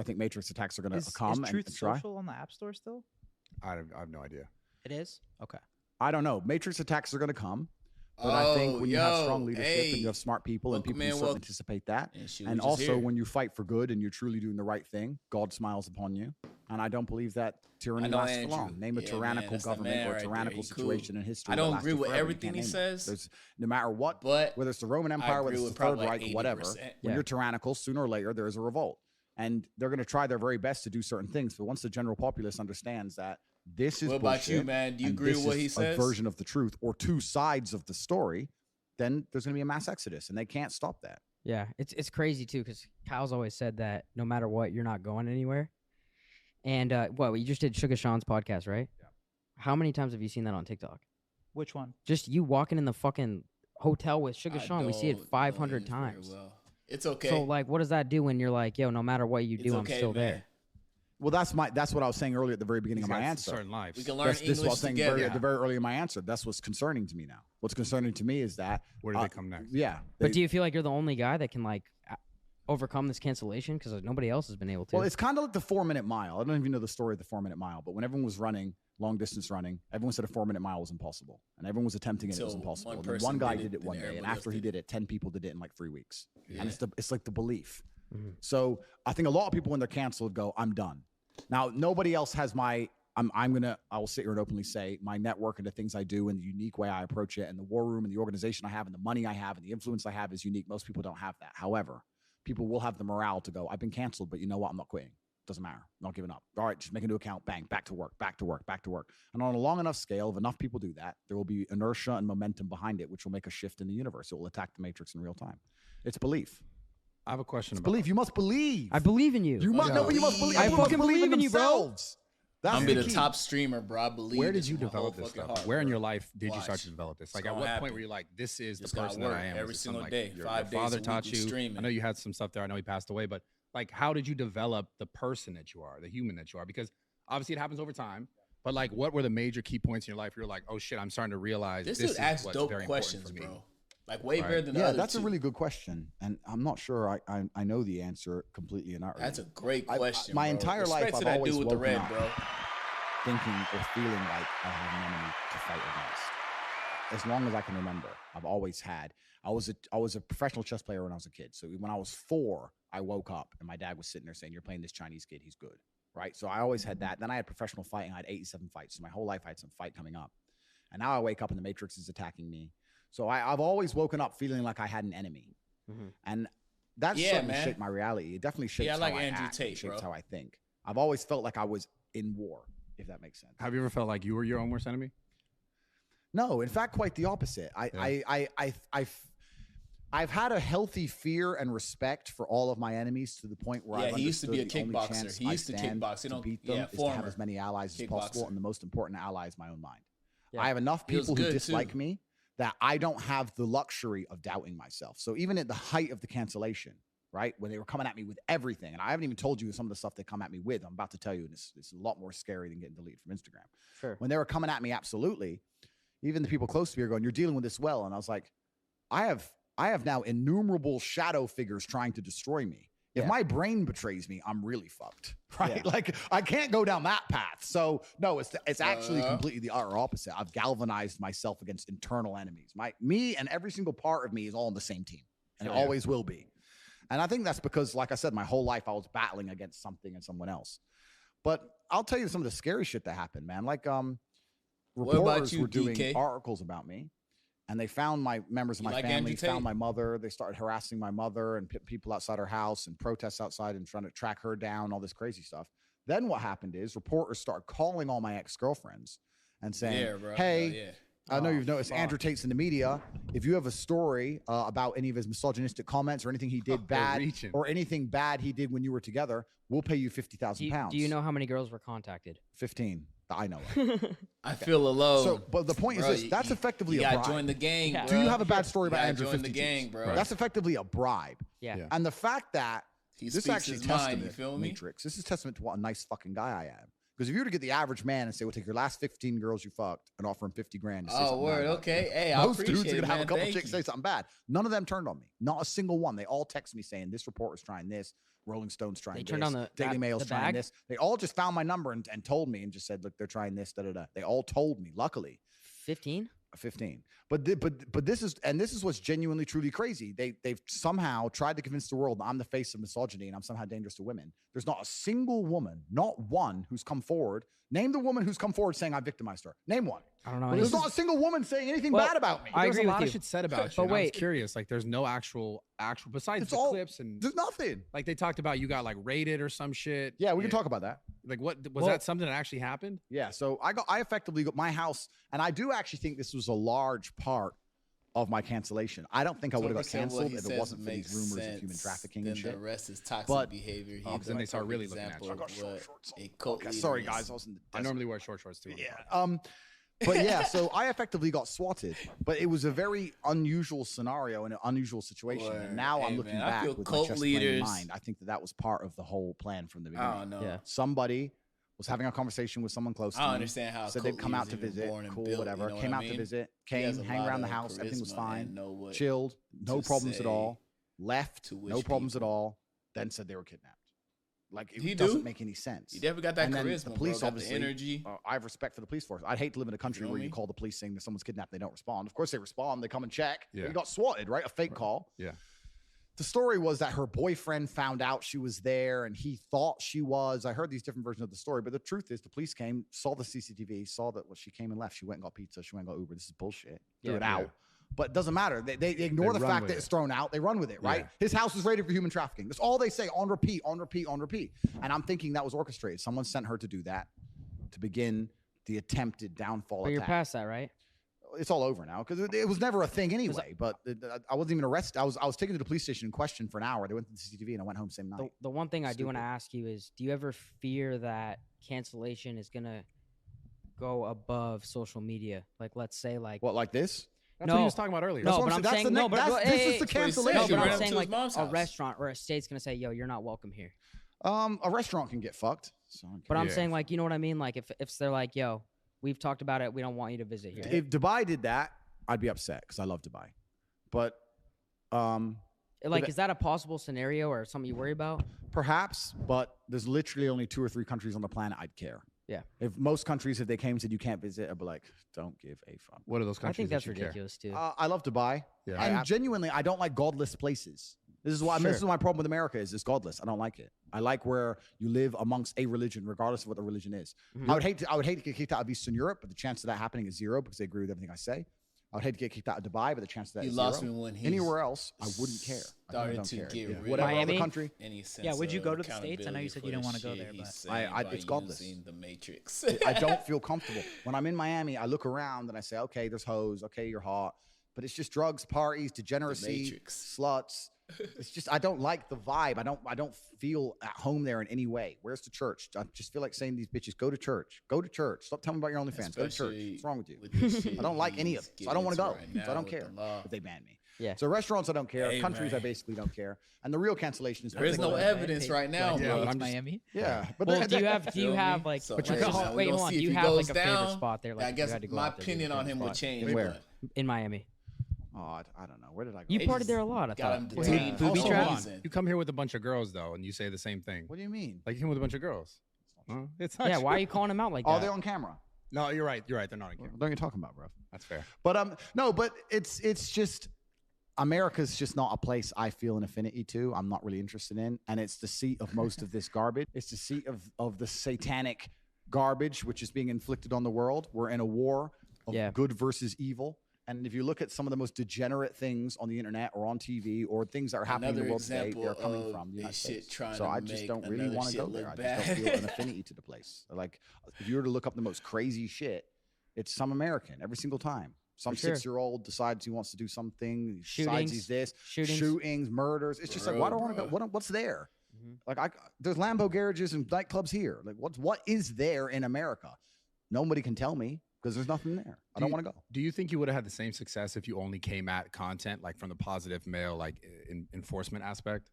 think Matrix attacks are going Is to come Truth and try. Social on the App Store still? I have no idea. It is. Okay. I don't know. Matrix attacks are going to come, but I think when you have strong leadership and you have smart people and Welcome people who in, sort of welcome. anticipate that, And she was and just also here. when you fight for good and you're truly doing the right thing, God smiles upon you. And I don't believe that tyranny I know lasts for Andrew. long. Name a Yeah, tyrannical man, that's the government man or a right there. tyrannical He situation cool. in history. I that don't lasted agree with forever. You everything can't he name it. says, There's no matter what, but whether it's the Roman I Empire, agree whether it's with the Third probably Reich, like whatever. 80%. When Yeah. you're tyrannical, sooner or later there is a revolt, and they're going to try their very best to do certain things. But once the general populace understands that this is What about you, bullshit, man? Do you and agree with this what is he says? a version of the truth or two sides of the story, then there's going to be a mass exodus, and they can't stop that. Yeah, it's crazy too, because Kyle's always said that no matter what, you're not going anywhere. And what you just did Sugar Sean's podcast, right? Yeah. How many times have you seen that on TikTok? Which one? Just you walking in the fucking hotel with Sugar I Sean. We see it don't know 500 him very times. well. It's okay. So like, what does that do when you're like, yo, no matter what you It's do, okay, I'm still man. there? Well, that's what I was saying earlier at the very beginning He's of my got answer. certain lives. We can learn This is what I English was saying together. at the very early in my answer. That's what's concerning to me now. What's concerning to me is that Where do they come next? Yeah, But do you feel like you're the only guy that can like overcome this cancellation? Because nobody else has been able to. well, it's kind of like the 4-minute mile. I don't even know the story of the 4-minute mile, but when everyone was running long distance running, everyone said a 4-minute mile was impossible, and everyone was attempting it. It was Until impossible. one And then person one guy did it, did it then one day, and everybody else after he did did it, 10 people did it in like 3 weeks. Yeah. And it's like the belief. Mhm. So I think a lot of people when they're canceled go, I'm done. Now nobody else has my. I will sit here and openly say my network and the things I do and the unique way I approach it and the war room and the organization I have and the money I have and the influence I have is unique. Most people don't have that. However, people will have the morale to go, I've been canceled, but you know what? I'm not quitting. Doesn't matter. I'm not giving up. All right, just make a new account. Bang, back to work, back to work, back to work. And on a long enough scale, if enough people do that, there will be inertia and momentum behind it, which will make a shift in the universe. It will attack the matrix in real time. It's belief. I have a question It's about belief. You must believe. I believe in you. You must know, but you must believe. I Everyone fucking must believe in you, bro. themselves. That's I'm be the key. top streamer, bro. I believe. where did this you with my whole develop this fucking stuff? heart, Where in bro. your life did you Watch. start to develop this? It's Like, at gonna what happen. point were you like, this is Just the gotta person that work I am? every Is it single something day, your 5 days father a taught week, you. streaming. I know you had some stuff there. I know he passed away, but like, how did you develop the person that you are, the human that you are? Because obviously it happens over time. But like, what were the major key points in your life where you're like, oh shit, I'm starting to realize This this dude is asks what's dope very questions, important for me. bro. Like way Right. better than the Yeah, other that's two. a really good question, and I'm not sure I know the answer completely and utterly. That's a great I- question. my bro. entire Respect life, to I've that always dude with the woken red, up bro. thinking or feeling like I have an enemy to fight against. As long as I can remember, I've always had. I was a professional chess player when I was a kid. So when I was 4, I woke up and my dad was sitting there saying, "You're playing this Chinese kid. He's good." Right. So I always had that. Then I had professional fighting. I had 87 fights. So my whole life I had some fight coming up. And now I wake up and the Matrix is attacking me. So I've always woken up feeling like I had an enemy. Mhm. And that Yeah, certainly man. shaped my reality. It definitely shapes I like how I Andrew act. Tate, It shapes bro. how I think. I've always felt like I was in war, if that makes sense. Have you ever felt like you were your own worst enemy? No, in fact, quite the opposite. I've had a healthy fear and respect for all of my enemies to the point where Yeah, I've he used to be a understood the only kickboxer. chance He I used to stand kickbox. You to know, beat them yeah, is to have former as many allies as possible, kickboxer. and the most important ally is my own mind. Yeah. I have enough He was people who good, dislike too. me that I don't have the luxury of doubting myself. So even at the height of the cancellation, right, when they were coming at me with everything, and I haven't even told you some of the stuff they come at me with. I'm about to tell you, and it's a lot more scary than getting deleted from Instagram. Sure. When they were coming at me, absolutely, even the people close to me are going, "You're dealing with this well," and I was like, I have now innumerable shadow figures trying to destroy me. If Yeah. my brain betrays me, I'm really fucked, right? Yeah. Like I can't go down that path. So no, it's actually Uh. completely the utter opposite. I've galvanized myself against internal enemies. Me and every single part of me is all on the same team, and it Sure. always will be. And I think that's because, like I said, my whole life I was battling against something and someone else. But I'll tell you some of the scary shit that happened, man. Like about reporters you, were doing DK? articles about me. And they found my members of You my like family, Andrew Tate? found my mother. They started harassing my mother and put people outside her house and protests outside and trying to track her down, all this crazy stuff. Then what happened is reporters started calling all my ex-girlfriends and saying, Yeah, bro. "Hey, Yeah. I know Oh, you've noticed fuck. Andrew Tate's in the media. If you have a story about any of his misogynistic comments or anything he did They're bad reaching. or anything bad he did when you were together, we'll pay you 50,000 pounds." Do you know how many girls were contacted? 15 that I know of. I feel alone. So, but the point Bro, is this: that's effectively you a gotta bribe. join the gang, Yeah. bro. Do you have a bad story You about gotta Andrew join the 52? gang, bro. Right. That's effectively a bribe. Yeah. Yeah. And the fact that He this speaks actually his mind, testament, you feel me? Matrix. This is testament to what a nice fucking guy I am. Because if you were to get the average man and say, "We'll take your last 15 girls you fucked and offer him 50 grand," to say Oh, something bad word. about Okay. you, Hey, I most appreciate dudes are it, gonna have man. a couple Thank chicks you. say something bad. None of them turned on me. Not a single one. They all text me saying, "This reporter's trying this. Rolling Stone's trying They this. turned on the Daily that- Mail's the trying bag? this." They all just found my number and told me and just said, "Look, they're trying this." Da da da. They all told me. Luckily. 15? 15. But this is what's genuinely truly crazy. They've somehow tried to convince the world that I'm the face of misogyny and I'm somehow dangerous to women. There's not a single woman, not one, who's come forward. Name the woman who's come forward saying I victimized her. Name one. I don't know. Well, any- there's not a single woman saying anything Well, bad about me. I There's agree a with lot you. of shit said about you. But and I was wait. curious. Like, there's no actual besides It's the all- clips and There's nothing. like they talked about you got like raided or some shit. Yeah, we can talk about that. Like, what was Well- that something that actually happened? Yeah, so I effectively got my house, and I do actually think this was a large part of my cancellation. I don't think I would have got 20% of what canceled he if it says wasn't for these makes rumors of human sense, trafficking then and shit. the rest is toxic But- behavior. He's then they a start really perfect looking at example you. of I got short what shorts on. a cult Okay, sorry leader guys, is. I was in the I desert. normally wear short shorts too. on the Yeah. podcast. But yeah, so I effectively got swatted, but it was a very unusual scenario and an unusual situation. And now I'm looking back with my chest in mind. I think that was part of the whole plan from the beginning. I don't know. Yeah. Somebody was having a conversation with someone close to me. I don't understand how said they'd come out to visit. Cool, whatever. Came out to visit. Came, hang around the house. Everything was fine. Chilled. No problems at all. Left. No problems at all. Then said they were kidnapped. Like, it doesn't make any sense. You definitely got that charisma, the police, bro, obviously, the energy. I have respect for the police force. I'd hate to live in a country where you call the police saying that someone's kidnapped, they don't respond. Of course they respond. They come and check. Yeah. You got swatted, right? A fake call. Yeah. The story was that her boyfriend found out she was there and he thought she was. I heard these different versions of the story, but the truth is the police came, saw the CCTV, saw that she came and left. She went and got pizza. She went and got Uber. This is bullshit. Threw it out. But it doesn't matter. They ignore the fact that it's thrown out. They run with it, right? Yeah. His house was raided for human trafficking. That's all they say on repeat, on repeat, on repeat. And I'm thinking that was orchestrated. Someone sent her to do that to begin the attempted downfall. But you're past that, right? It's all over now because it was never a thing anyway. But I wasn't even arrested. I was taken to the police station in question for an hour. They went to the CCTV and I went home same night. The one thing I do want to ask you is, do you ever fear that cancellation is gonna go above social media? Like, let's say, like what, like this? That's what he was talking about earlier. No, but I'm saying no. But this is the cancellation. No, but I'm saying like a restaurant or a state's gonna say, "Yo, you're not welcome here." A restaurant can get fucked. So but I'm saying, like, you know what I mean? Like, if they're like, "Yo, we've talked about it. We don't want you to visit here." If Dubai did that, I'd be upset because I love Dubai. But like, is that a possible scenario or something you worry about? Perhaps, but there's literally only 2 or 3 countries on the planet I'd care. Yeah. If most countries, if they came and said you can't visit, I'd be like, don't give a fuck. What are those countries? I think that's ridiculous too. I love Dubai. Yeah. And genuinely, I don't like godless places. This is why this is my problem with America is it's godless. I don't like it. I like where you live amongst a religion, regardless of what the religion is. Mm-hmm. I would hate to get kicked out of Eastern Europe, but the chance of that happening is 0 because they agree with everything I say. I would hate to get kicked out of Dubai, but the chance of that is 0. Lost me when he anywhere else, I wouldn't care. Started to get rid of whatever other country. Yeah, would you go to the States? I know you said you didn't want to go there, but it's godless. The Matrix. I don't feel comfortable when I'm in Miami. I look around and I say, okay, there's hoes. Okay, you're hot, but it's just drugs, parties, degeneracy, sluts. It's just I don't like the vibe. I don't feel at home there in any way. Where's the church? I just feel like saying to these bitches, go to church. Go to church. Stop telling me about your OnlyFans. Go to church. What's wrong with you? I don't like any of it. So I don't want to go. So I don't care if they ban me. Yeah. So restaurants, I don't care. Countries, I basically don't care. And the real cancellation is there's no evidence right now, bro. It's Miami. Yeah. But well, do you have like? So wait, hold on. Do you have like a favorite spot there? Like, I guess my opinion on him would change. Where? In Miami. Oh, I don't know. Where did I go? You partied there a lot. I thought. Booby traps. You come here with a bunch of girls though, and you say the same thing. What do you mean? Like you come with a bunch of girls. It's not true. Why are you calling them out like that? Oh, they're on camera. No, you're right. You're right. They're not on camera. What are you talking about, bro? That's fair. But no, but it's just America's just not a place I feel an affinity to. I'm not really interested in, and it's the seat of most of this garbage. It's the seat of the satanic garbage which is being inflicted on the world. We're in a war of good versus evil. And if you look at some of the most degenerate things on the internet or on TV or things that are happening in the world today, they're coming from the United States. So I just don't really want to go there. I just don't feel an affinity to the place. Like, if you were to look up the most crazy shit, it's some American every single time. Some 6-year-old decides he wants to do something. He decides he's this. Shootings, murders. It's just like, why do I want to go? What's there? Mm-hmm. Like, there's Lambo garages and nightclubs here. Like, what is there in America? Nobody can tell me. Because there's nothing there. I don't want to go. Do you think you would have had the same success if you only came at content like from the positive male like enforcement aspect?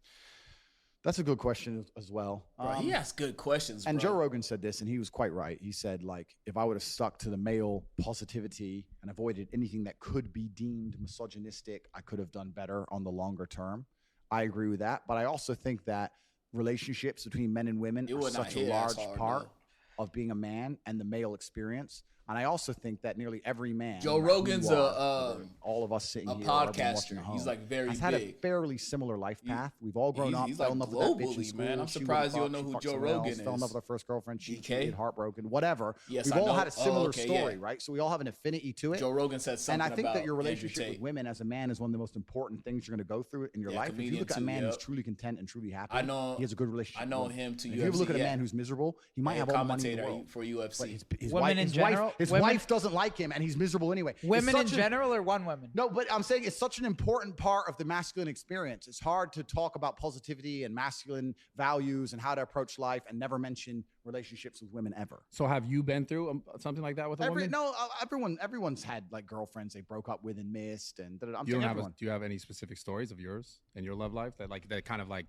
That's a good question as well. Bro, he asks good questions. And Joe Rogan said this, and he was quite right. He said, like, if I would have stuck to the male positivity and avoided anything that could be deemed misogynistic, I could have done better on the longer term. I agree with that. But I also think that relationships between men and women are such a large part of being a man and the male experience. And I also think that nearly every man, Joe Rogan's all of us sitting here, podcaster. He's like very has had a fairly similar life path. We've all grown up, fell in love with that bitch in school. Man, I'm surprised you don't know who Joe Rogan is. Fell in love with her first girlfriend. She was heartbroken. Whatever. Yes, we've all had a similar story, right? So we all have an affinity to it. Joe Rogan said something. And I think that your relationship with women as a man is one of the most important things you're going to go through in your life. If you look at a man who's truly content and truly happy, he has a good relationship. I know him too. If you look at a man who's miserable, he might have all the money in the world for UFC. Women in general, His women- wife doesn't like him, and he's miserable anyway. It's Women in such general or one woman? No, but I'm saying it's such an important part of the masculine experience. It's hard to talk about positivity and masculine values and how to approach life and never mention relationships with women ever. So have you been through something like that with a woman? No, everyone's had like girlfriends they broke up with and missed, and I'm You saying don't have everyone. do you have any specific stories of yours in your love life that kind of like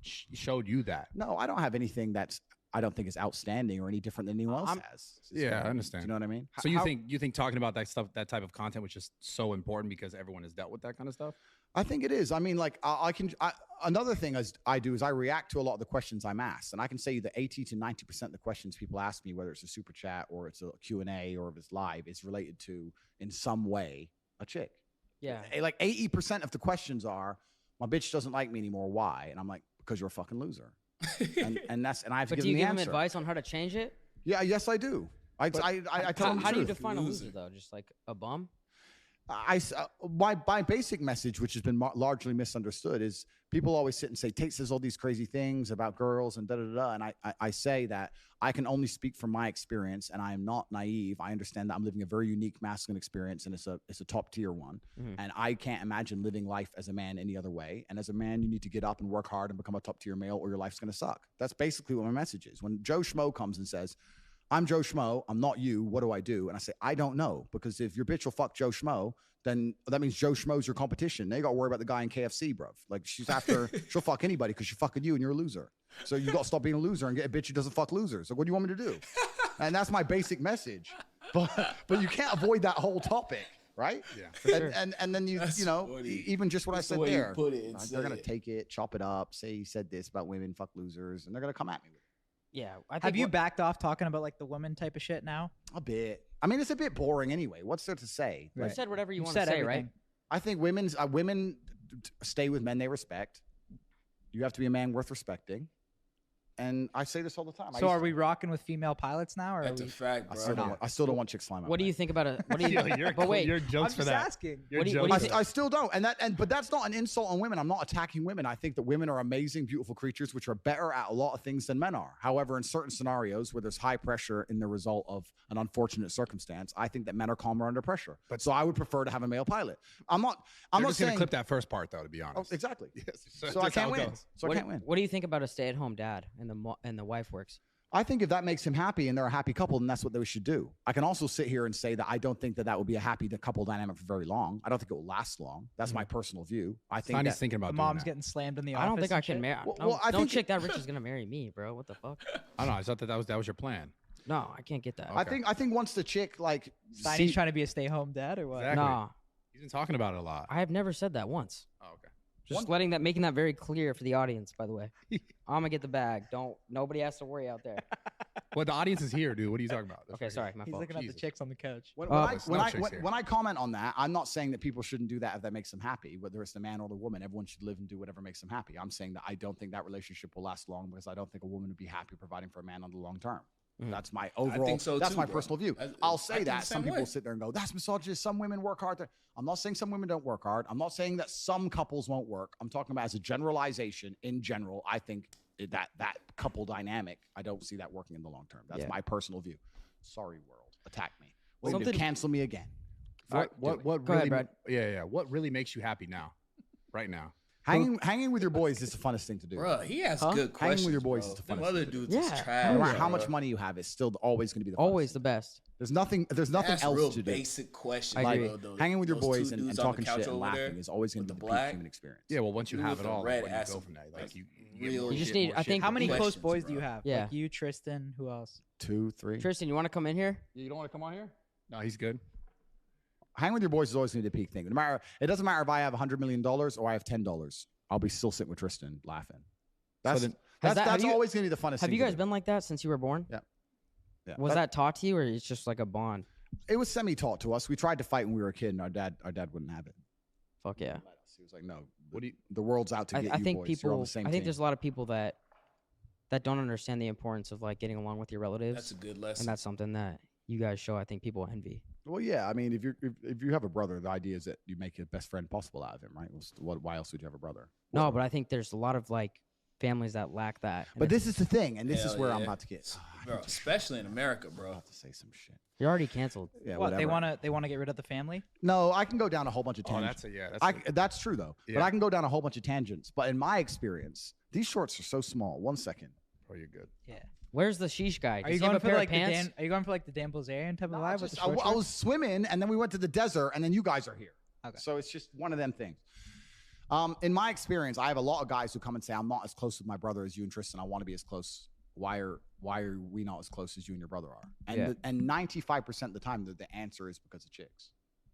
showed you that? No, I don't have anything that's I don't think is outstanding or any different than anyone else has. Yeah, I understand. Do you know what I mean? So you think talking about that stuff, that type of content, was just so important because everyone has dealt with that kind of stuff? I think it is. I mean, like another thing I do is I react to a lot of the questions I'm asked, and I can say that 80 to 90% of the questions people ask me, whether it's a super chat or it's a Q&A or if it's live, is related to in some way a chick. Yeah. Like 80% of the questions are, my bitch doesn't like me anymore. Why? And I'm like, because you're a fucking loser. and I have to But give do you them the give him answer. advice on how to change it? Yeah, yes, I do. I tell them the How do you truth. define a loser though? Just like a bum? My basic message, which has been largely misunderstood, is people always sit and say Tate says all these crazy things about girls and da da da. And I say that I can only speak from my experience, and I am not naive. I understand that I'm living a very unique masculine experience, and it's a top tier one. Mhm. And I can't imagine living life as a man any other way. And as a man, you need to get up and work hard and become a top tier male, or your life's going to suck. That's basically what my message is. When Joe Schmo comes and says, I'm Joe Schmo, I'm not you, what do I do? And I say, I don't know, because if your bitch will fuck Joe Schmo, then that means Joe Schmo's your competition. Now you got to worry about the guy in KFC, bruv. Like she's after, she'll fuck anybody because she's fucking you and you're a loser. So you got to stop being a loser and get a bitch who doesn't fuck losers. So what do you want me to do? And that's my basic message. But you can't avoid that whole topic, right? Yeah. Sure. And then you know, funny. even just what That's I the said way you there, put it and they're say gonna it. take it, chop it up, say he said this about women, fuck losers, and they're gonna come at me with it. Yeah. I think Have you backed off talking about like the woman type of shit now? A bit. I mean, it's a bit boring anyway. What's there to say? You said whatever you You want to said say, right? everything. I think women stay with men they respect. You have to be a man worth respecting. And I say this all the time. So are we rocking with female pilots now, or are That's a we? fact, I bro. still don't want chicks flying. What do you think about it? What do you? You're but wait, your I'm jokes for just that. asking. Your What do you jokes- think- I still don't, but that's not an insult on women. I'm not attacking women. I think that women are amazing, beautiful creatures, which are better at a lot of things than men are. However, in certain scenarios where there's high pressure in the result of an unfortunate circumstance, I think that men are calmer under pressure. But so I would prefer to have a male pilot. I'm not You're just saying gonna clip that first part though, to be Oh, honest. exactly. Yes. So I that's how can't it win. goes. So I can't win. What do you think about a stay-at-home dad and the wife works? I think if that makes him happy and they're a happy couple, then that's what they should do. I can also sit here and say that I don't think that would be a happy couple dynamic for very long. I don't think it will last long. That's my personal view. I think Sonny's that, thinking about The doing mom's that. getting slammed in the office. I don't think I and can shit? marry. Well, I no think- chick that rich is gonna marry me, bro. What the fuck? I don't know. I thought that was your plan. No, I can't get that. Okay. I think once the chick like Steiny's trying to be a stay-home dad, or what? Exactly. Nah, He's been talking about it a lot. I have never said that once. Oh, okay. Just making that very clear for the audience. By the way, I'm gonna get the bag. Nobody has to worry out there. Well, the audience is here, dude. What are you talking about? That's Okay, right sorry, here. my He's fault. looking at the Jesus. chicks on the couch. When, Oh, when, I, chicks here. when I comment on that, I'm not saying that people shouldn't do that if that makes them happy, whether it's the man or the woman. Everyone should live and do whatever makes them happy. I'm saying that I don't think that relationship will last long because I don't think a woman would be happy providing for a man on the long term. Mhm. That's my overall. think so that's too, my bro. personal view. I I'll think say the that some same people way. sit there and go, "That's misogynist." Some women work hard. I'm not saying some women don't work hard. I'm not saying that some couples won't work. I'm talking about as a generalization. In general, I think that couple dynamic, I don't see that working in the long term. That's Yeah. my personal view. Sorry, world, attack me. Wait, Something- cancel me again. What Go really? ahead, Brad. Yeah. What really makes you happy now? Right now. Hanging with your boys is the funnest thing to do. Bro, he has Huh? good questions. Hanging with your boys bro. is the Them funnest other thing to do. dudes is Yeah. trash. No matter how bro. much money you have, it's still always going to be the funnest Always thing. the best. There's nothing That's else real to do. basic questions. I agree. bro, those- Hanging with your those boys two and dudes on the talking couch shit and over laughing there is always going with to the be the peak black. human experience. Yeah. Well, once you Dude have with it the all, red like, where do you ass go of- from that? like, Like you real get more You just shit, need- more I shit, think- How many close questions, boys do bro. you have? Yeah. Like you, Tristan, who else? 2, 3. Tristan, you want to come in here? You don't want to come on here? No, he's good. Hanging with your boys is always going to be the peak thing. No matter, it doesn't matter if I have $100 million or I have $10. I'll be still sitting with Tristan laughing. That's then- Has that- have that's you- always going to be the funnest Have thing. you to guys do. been like that since you were born? Yeah. Yeah. Was that taught to you, or it's just like a bond? It was semi-taught to us. We tried to fight when we were a kid, and our dad wouldn't have it. Fuck yeah. He was like, "No, What do you? the world's out to get I you think boys. You're people. on the same I think team." there's a lot of people that don't understand the importance of like getting along with your relatives, That's a good lesson. and that's something that you guys show. I think people envy. Well, yeah. I mean, if you have a brother, the idea is that you make your best friend possible out of him, right? Why else would you have a brother? No, but I think there's a lot of like families that lack that. And But this is the thing, and this is Hell where I'm yeah. about to get. Bro, especially in America, I'm bro. about to say some shit. you're already canceled. Yeah, What they whatever. want to get rid of the family? No, I can go down a whole bunch of Oh, tangents. That's true though. But Yeah. I can go down a whole bunch of tangents. But in my experience, these shorts are so small. 1 second. Oh, you're good. Yeah. Where's the sheesh guy? Are Does you he have going a for pair like of the pants? Dan? Are you going for like the Dan Bilzerian type of No, vibe with the I short was shorts? swimming, and then we went to the desert, and then you guys are here. Okay. So it's just one of them things. In my experience, I have a lot of guys who come and say, "I'm not as close with my brother as you and Tristan. I want to be as close. Why are we not as close as you and your brother are?" And Yeah. and 95% of the time, the answer is because of chicks.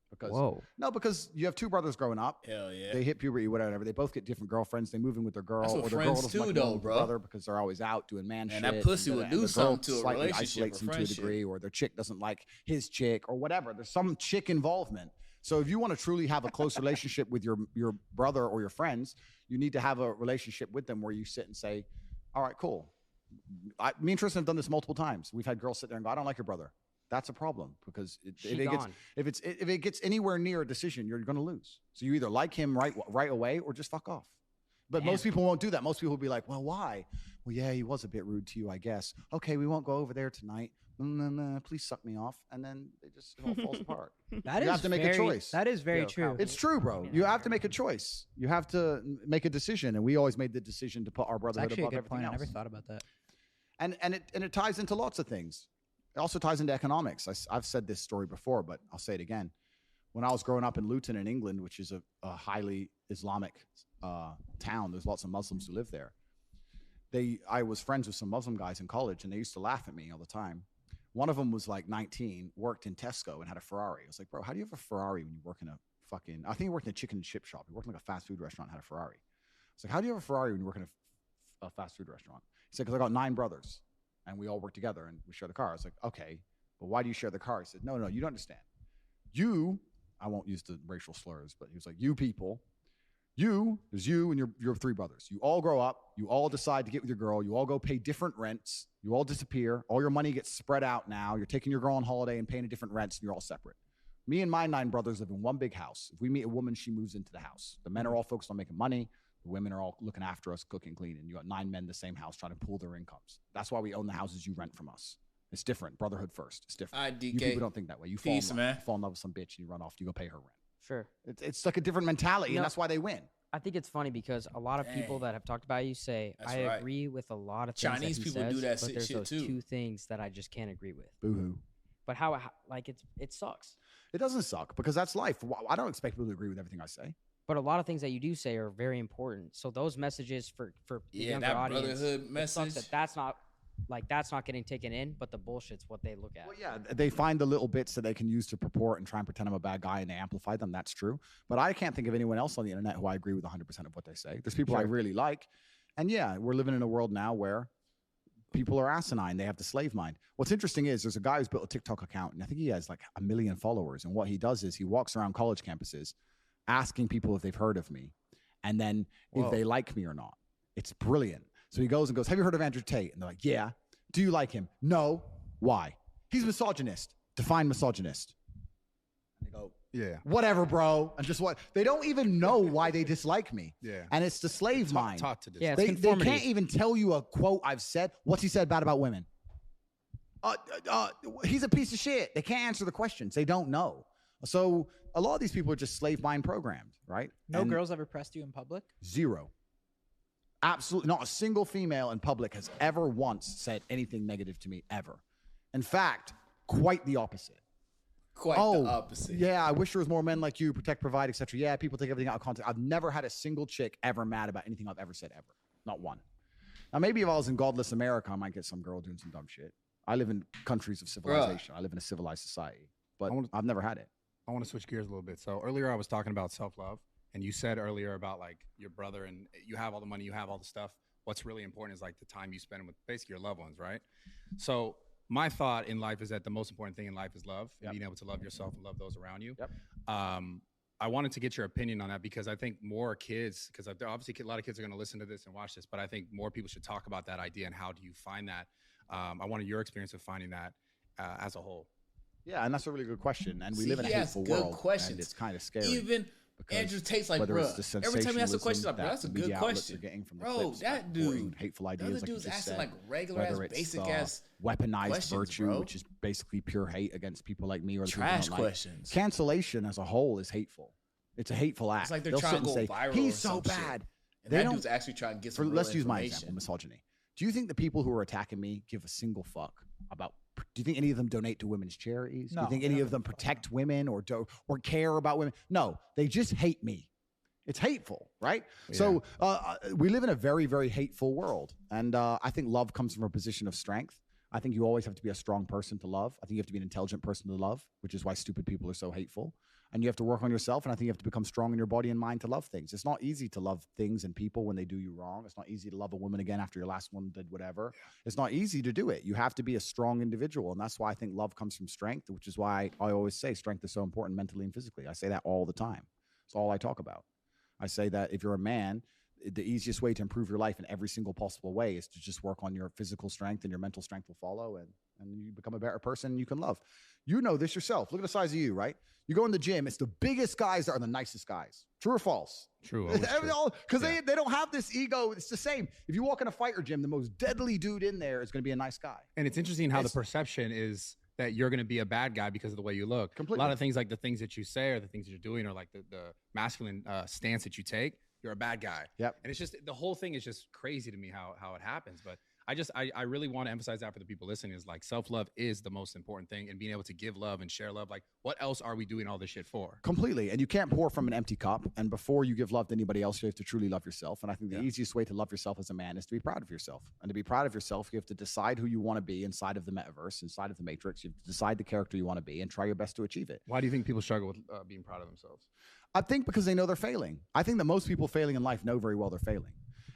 Because Whoa. no, because you have two brothers growing up. Hell yeah. They hit puberty, whatever. They both get different girlfriends. They move in with their girl, That's what or their girl friends doesn't like do, to though, move with their bro. brother because they're always out doing man shit. And that pussy and would the- do and the something girl to a slightly relationship isolates or them to a friendship. degree, or their chick doesn't like his chick, or whatever. There's some chick involvement. So if you want to truly have a close relationship with your brother or your friends, you need to have a relationship with them where you sit and say, "All right, cool." Me and Tristan have done this multiple times. We've had girls sit there and go, "I don't like your brother." That's a problem because if it gets anywhere near a decision, you're going to lose. So you either like him right away or just fuck off. But most people won't do that. Most people will be like, "Well, why?" "Well, yeah, he was a bit rude to you, I guess." "Okay, we won't go over there tonight. Please suck me off." And then it just all falls apart. That You is have to make a choice. That is very Yo, true. Kyle, It's true, bro. You have to make a choice. You have to make a decision. And we always made the decision to put our It's brotherhood actually a above good everything point. I else. never thought about that. And it ties into lots of things. It also ties into economics. I've said this story before, but I'll say it again. When I was growing up in Luton in England, which is a highly Islamic town, there's lots of Muslims who live there. I was friends with some Muslim guys in college, and they used to laugh at me all the time. One of them was like 19, worked in Tesco, and had a Ferrari. I was like, "Bro, how do you have a Ferrari when you work in a fucking?" I think he worked in a chicken and chip shop. He worked in like a fast food restaurant, and had a Ferrari. I was like, "How do you have a Ferrari when you work in a fast food restaurant?" He said, "Because I got 9 brothers, and we all work together, and we share the car." I was like, "Okay, but why do you share the car?" He said, No, you don't understand. I won't use the racial slurs, but he was like, "You people, there's you and your 3 brothers. You all grow up, you all decide to get with your girl, you all go pay different rents, you all disappear, all your money gets spread out now, you're taking your girl on holiday and paying a different rents, and you're all separate. Me and my 9 brothers live in one big house. If we meet a woman, she moves into the house. The men are all focused on making money. The women are all looking after us, cooking, cleaning. You got 9 men in the same house trying to pool their incomes. That's why we own the houses you rent from us. It's different. Brotherhood first. It's different. IDK. You people don't think that way. You Peace, man. fall in love with some bitch and you run off. You go pay her rent. Sure. It's like a different mentality, No. and that's why they win. I think it's funny because a lot of people Dang. that have talked about you say That's I right. agree with a lot of things Chinese that he people do says, that but there's shit those too. 2 things that I just can't agree with. Boo-hoo. But how like it sucks. It doesn't suck because that's life. I don't expect people to agree with everything I say. But a lot of things that you do say are very important. So those messages for the Yeah, younger that audience, brotherhood it sucks message. that's not getting taken in, but the bullshit's what they look at. Well, yeah, they find the little bits that they can use to purport and try and pretend I'm a bad guy, and they amplify them. That's true. But I can't think of anyone else on the internet who I agree with 100% of what they say. There's people I really like. And yeah, we're living in a world now where people are asinine. They have the slave mind. What's interesting is there's a guy who's built a TikTok account, and I think he has like 1 million followers. And what he does is he walks around college campuses asking people if they've heard of me, and then if they like me or not. It's brilliant. So he goes, "Have you heard of Andrew Tate?" And they're like, "Yeah." "Do you like him?" "No." "Why?" "He's a misogynist." "Define misogynist." And they go, Yeah. "Whatever, bro." And just what? They don't even know why they dislike me. Yeah. And it's the slave mind. Taught to this. Yeah, it's They conformity. can't even tell you a quote I've said. What's he said bad about women? He's a piece of shit. They can't answer the questions. They don't know. So a lot of these people are just slave mind programmed, right? No And girls ever pressed you in public? 0. Absolutely not a single female in public has ever once said anything negative to me, ever. In fact, quite the opposite. Quite the opposite. Yeah, I wish there was more men like you, protect, provide, etc. Yeah, people take everything out of context. I've never had a single chick ever mad about anything I've ever said, ever. Not one. Now, maybe if I was in godless America, I might get some girl doing some dumb shit. I live in countries of civilization. I live in a civilized society, but I've never had it. I want to switch gears a little bit. So earlier I was talking about self-love, and you said earlier about like your brother and you have all the money, you have all the stuff. What's really important is like the time you spend with basically your loved ones, right? So my thought in life is that the most important thing in life is love, and being able to love yourself and love those around you. I wanted to get your opinion on that because I think more kids, because obviously a lot of kids are going to listen to this and watch this, but I think more people should talk about that idea and how do you find that? I wanted your experience of finding that as a whole. Yeah, and that's a really good question. And we See, live in a he asks hateful good world, questions. and it's kind of scary. Even because Andrew Tate's like, whether bro. it's the Every time you ask a question, sensationalism like, bro, that's a that good media outlets question. are getting from the Bro, clips, that reporting dude, hateful the ideas, other like you dude's just asking said, like regular ass, whether it's basic ass weaponized questions, virtue, bro. which is basically pure hate against people like me or the people who trash don't like. questions. Cancellation as a whole is hateful. It's a hateful act. It's like they're They'll trying sit to and go say, viral. he's or so some bad. Shit. And They that don't. dude's actually trying to get some. Let's use my information. example, misogyny. Do you think the people who are attacking me give a single fuck about? Do you think any of them donate to women's charities? Do No, you think they any don't of them give a fuck, protect women or care about women? No, they just hate me. It's hateful, right? Yeah. So we live in a very, very hateful world. And I think love comes from a position of strength. I think you always have to be a strong person to love. I think you have to be an intelligent person to love, which is why stupid people are so hateful. And you have to work on yourself. And I think you have to become strong in your body and mind to love things. It's not easy to love things and people when they do you wrong. It's not easy to love a woman again after your last one did whatever. It's not easy to do it. You have to be a strong individual. And that's why I think love comes from strength, which is why I always say strength is so important mentally and physically. I say that all the time. It's all I talk about. I say that if you're a man, the easiest way to improve your life in every single possible way is to just work on your physical strength, and your mental strength will follow, and you become a better person and you can love. You know this yourself. Look at the size of you, right? You go in the gym, it's the biggest guys that are the nicest guys. True or false? True. Because they don't have this ego. It's the same. If you walk in a fighter gym, the most deadly dude in there is going to be a nice guy. And it's interesting how the perception is that you're going to be a bad guy because of the way you look. Completely. A lot of things, like the things that you say or the things that you're doing, or like the masculine stance that you take, you're a bad guy. Yep. And it's just, the whole thing is just crazy to me how it happens. But I really want to emphasize that for the people listening, is like self-love is the most important thing, and being able to give love and share love. Like, what else are we doing all this shit for? Completely. And you can't pour from an empty cup. And before you give love to anybody else, you have to truly love yourself. And I think the easiest way to love yourself as a man is to be proud of yourself. And to be proud of yourself, you have to decide who you want to be inside of the metaverse, inside of the matrix. You have to decide the character you want to be and try your best to achieve it. Why do you think people struggle with being proud of themselves? I think because they know they're failing. I think that most people failing in life know very well they're failing.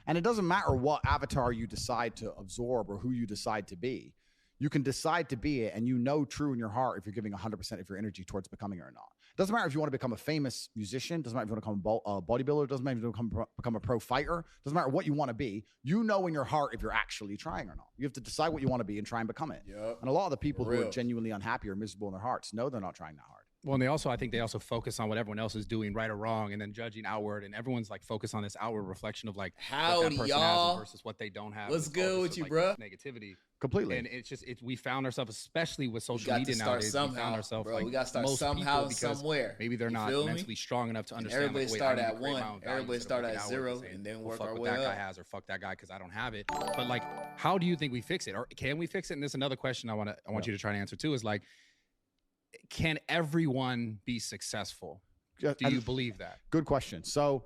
And it doesn't matter what avatar you decide to absorb or who you decide to be. You can decide to be it, and you know true in your heart if you're giving 100% of your energy towards becoming it or not. It doesn't matter if you want to become a famous musician. Doesn't matter if you want to become a bodybuilder. Doesn't matter if you want to become a pro fighter. Doesn't matter what you want to be. You know in your heart if you're actually trying or not. You have to decide what you want to be and try and become it. Yep. And a lot of the people who are genuinely unhappy or miserable in their hearts know they're not trying that hard. Well, and I think they also focus on what everyone else is doing, right or wrong, and then judging outward. And everyone's like focused on this outward reflection of like what that person y'all? has versus what they don't have. What's It's all good just with of, you, like, bro? Negativity. Completely. And it's just, we found ourselves, especially with social got media to start nowadays, somehow, we found ourselves bro. like We got to start most somehow, people, because somewhere. maybe they're You not feel me? mentally strong enough to And understand. everybody like, wait, start I need at to create my one. own values Everybody instead start of at looking zero, outward saying, and then well, work fuck our what way that guy up. has, or fuck that guy because I don't have it. But like, how do you think we fix it? Or can we fix it? And there's another question I want you to try to answer too, is like, can everyone be successful? Do you believe that? Good question. So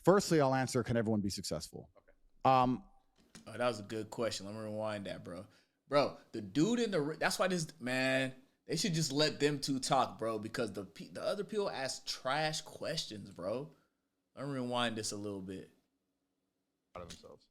firstly, I'll answer, can everyone be successful? Oh, that was a good question. Let me rewind that, bro. Bro, the dude in the... That's why this... Man, they should just let them two talk, bro, because the other people ask trash questions, bro. Let me rewind this a little bit. Out of themselves.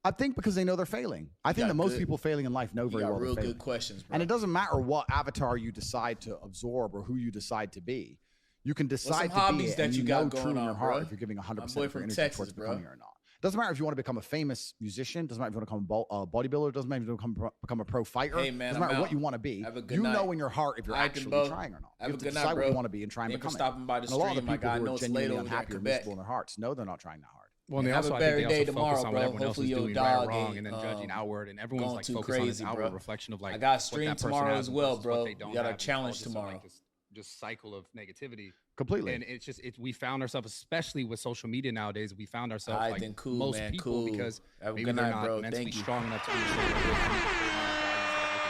I think because they know they're failing. I think that most people failing in life know very well they're failing. Good questions, bro. And it doesn't matter what avatar you decide to absorb or who you decide to be. You can decide to be it, and you know true in your heart if you're giving 100% of your energy towards becoming it or not. Doesn't matter if you want to become a famous musician. Doesn't matter if you want to become a bodybuilder. Doesn't matter if you want to become a pro fighter. Hey, man, doesn't matter what you want to be. You know in your heart if you're actually trying or not. You have to decide what you want to be and try and become it. Stopping by the and a lot of the stream, people who are genuinely unhappy or miserable in their hearts know they're not trying that hard. Well, and they have also, a better day tomorrow, tomorrow, on bro. what everyone else is Hopefully doing your right or dog wrong, ain't, and then judging outward, and everyone's going like too focused on this crazy, outward bro. reflection of like I got a what stream that person tomorrow has as well, versus what bro. they don't You got a have. It's all challenge just a, tomorrow. like, this just cycle of negativity. Completely. And it's just, we found ourselves, especially with social media nowadays, we found ourselves Alright, like then cool, most man, people cool. because Have a maybe good they're night, not bro. mentally Thank you. strong enough to understand what looking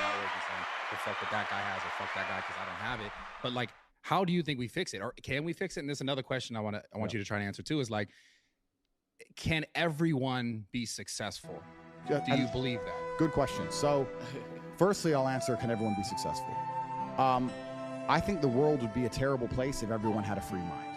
outward and saying, well, fuck what that guy has, or fuck that guy because I don't have it. But like, how do you think we fix it? Or can we fix it? And there's another question I want you to try to answer too, is like, can everyone be successful? Do you believe that? Good question. So firstly, I'll answer, can everyone be successful? I think the world would be a terrible place if everyone had a free mind.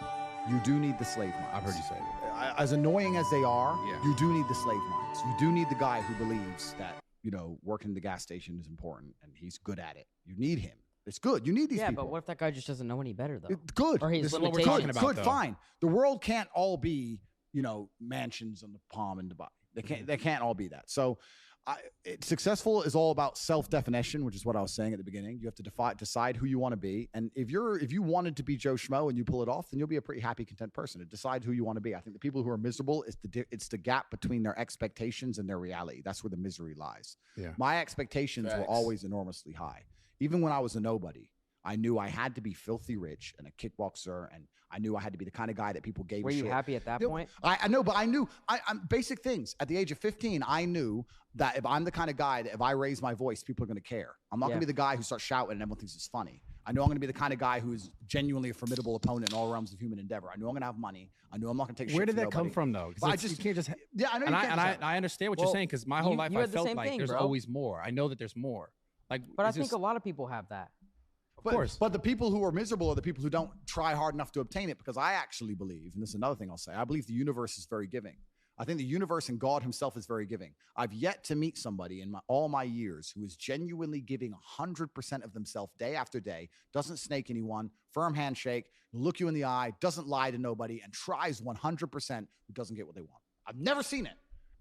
You do need the slave minds. I've heard you say that. As annoying as they are, Yeah. you do need the slave minds. You do need the guy who believes that, you know, working the gas station is important and he's good at it. You need him. It's good. You need these people. Yeah, but what if that guy just doesn't know any better, though? It's good. Or his This is what we're limitations. talking about. Good, though. fine. The world can't all be, you know, mansions on the palm in Dubai. They can't all be that. So Successful is all about self-definition, which is what I was saying at the beginning. You have to decide who you want to be. And if you wanted to be Joe Schmo and you pull it off, then you'll be a pretty happy, content person. To decide who you want to be. I think the people who are miserable, it's the gap between their expectations and their reality. That's where the misery lies. Yeah. My expectations were always enormously high. Even when I was a nobody, I knew I had to be filthy rich and a kickboxer, and I knew I had to be the kind of guy that people gave Were a you shit. happy at that point? I know, but I knew I'm basic things. At the age of 15, I knew that if I'm the kind of guy that if I raise my voice, people are going to care. I'm not going to be the guy who starts shouting and everyone thinks it's funny. I know I'm going to be the kind of guy who is genuinely a formidable opponent in all realms of human endeavor. I know I'm going to have money. I know I'm not going to take shit. Where did from that come nobody. from, though? But You can't just. Yeah, I know. I understand what you're saying, because my whole life you I had the felt same like thing, there's bro. always more. I know that there's more. Like, But I it's think just- a lot of people have that. of course. But the people who are miserable are the people who don't try hard enough to obtain it, because I actually believe, and this is another thing I'll say, I believe the universe is very giving. I think the universe and God himself is very giving. I've yet to meet somebody in all my years who is genuinely giving 100% of themselves day after day, doesn't snake anyone, firm handshake, look you in the eye, doesn't lie to nobody, and tries 100% who doesn't get what they want. I've never seen it.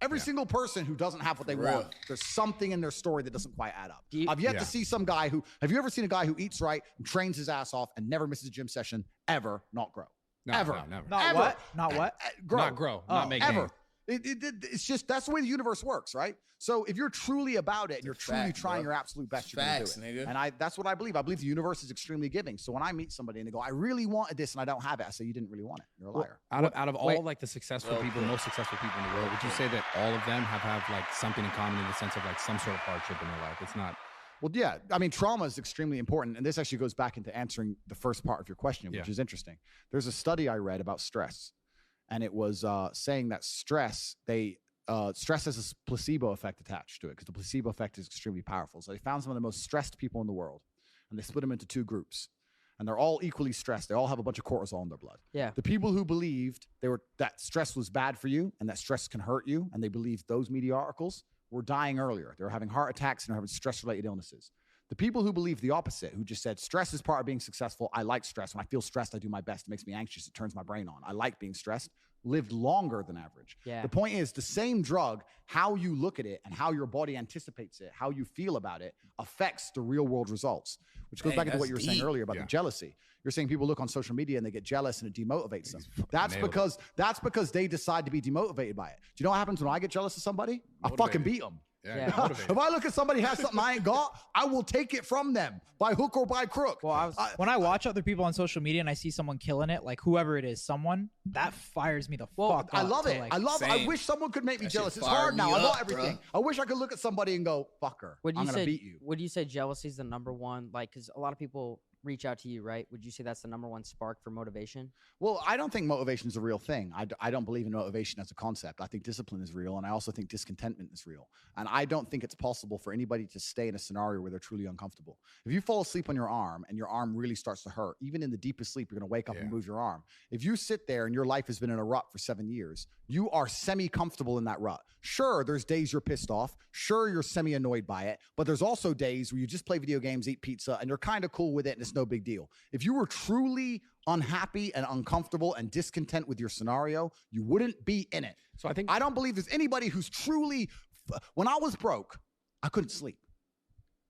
Every single person who doesn't have what they want, there's something in their story that doesn't quite add up. I've yet to see some guy who, have you ever seen a guy who eats right and trains his ass off and never misses a gym session, ever not grow? No, ever. no, never. Not Ever. what? Not what? Grow. Not grow. Not make ever. gains. It's just, that's the way the universe works, right? So if you're truly about it and you're truly fact, trying bro. your absolute best, you're going to Facts, do it. nigga. And that's what I believe. I believe the universe is extremely giving. So when I meet somebody and they go, I really wanted this and I don't have it, I say, you didn't really want it. You're a liar. Out of all like the successful people, most successful people in the world, would you say that all of them have like something in common in the sense of like some sort of hardship in their life? It's not. Well, yeah. I mean, trauma is extremely important. And this actually goes back into answering the first part of your question, which is interesting. There's a study I read about stress. And it was saying that stress has a placebo effect attached to it, because the placebo effect is extremely powerful. So they found some of the most stressed people in the world, and they split them into two groups. And they're all equally stressed. They all have a bunch of cortisol in their blood. Yeah. The people who believed that stress was bad for you and that stress can hurt you, and they believed those media articles, were dying earlier. They were having heart attacks and they were having stress-related illnesses. The people who believe the opposite, who just said, stress is part of being successful. I like stress. When I feel stressed, I do my best. It makes me anxious. It turns my brain on. I like being stressed. Lived longer than average. Yeah. The point is, the same drug, how you look at it and how your body anticipates it, how you feel about it, affects the real world results, which goes Dang, back into what that's you were saying deep. earlier about the jealousy. You're saying people look on social media and they get jealous and it demotivates them. That's nailed because they decide to be demotivated by it. Do you know what happens when I get jealous of somebody? I fucking beat them. Yeah. If I look at somebody who has something I ain't got, I will take it from them by hook or by crook. Well, when I watch other people on social media and I see someone killing it, like whoever it is, someone that fires me the fuck up. I love it. Like, I love it. I Same. wish someone could make me That shit jealous. It's fired hard now. me I got up, everything. bruh. I wish I could look at somebody and go, fuck her. I'm going to beat you. Would you say jealousy is the number one? Like, because a lot of people reach out to you, right? Would you say that's the number one spark for motivation? Well, I don't think motivation is a real thing. I don't believe in motivation as a concept. I think discipline is real, and I also think discontentment is real. And I don't think it's possible for anybody to stay in a scenario where they're truly uncomfortable. If you fall asleep on your arm and your arm really starts to hurt, even in the deepest sleep, you're going to wake up and move your arm. If you sit there and your life has been in a rut for 7 years, you are semi-comfortable in that rut. Sure, there's days you're pissed off. Sure, you're semi-annoyed by it. But there's also days where you just play video games, eat pizza, and you're kind of cool with it, and it's no big deal. If you were truly unhappy and uncomfortable and discontent with your scenario, you wouldn't be in it. So I don't believe there's anybody who's truly, when I was broke, I couldn't sleep.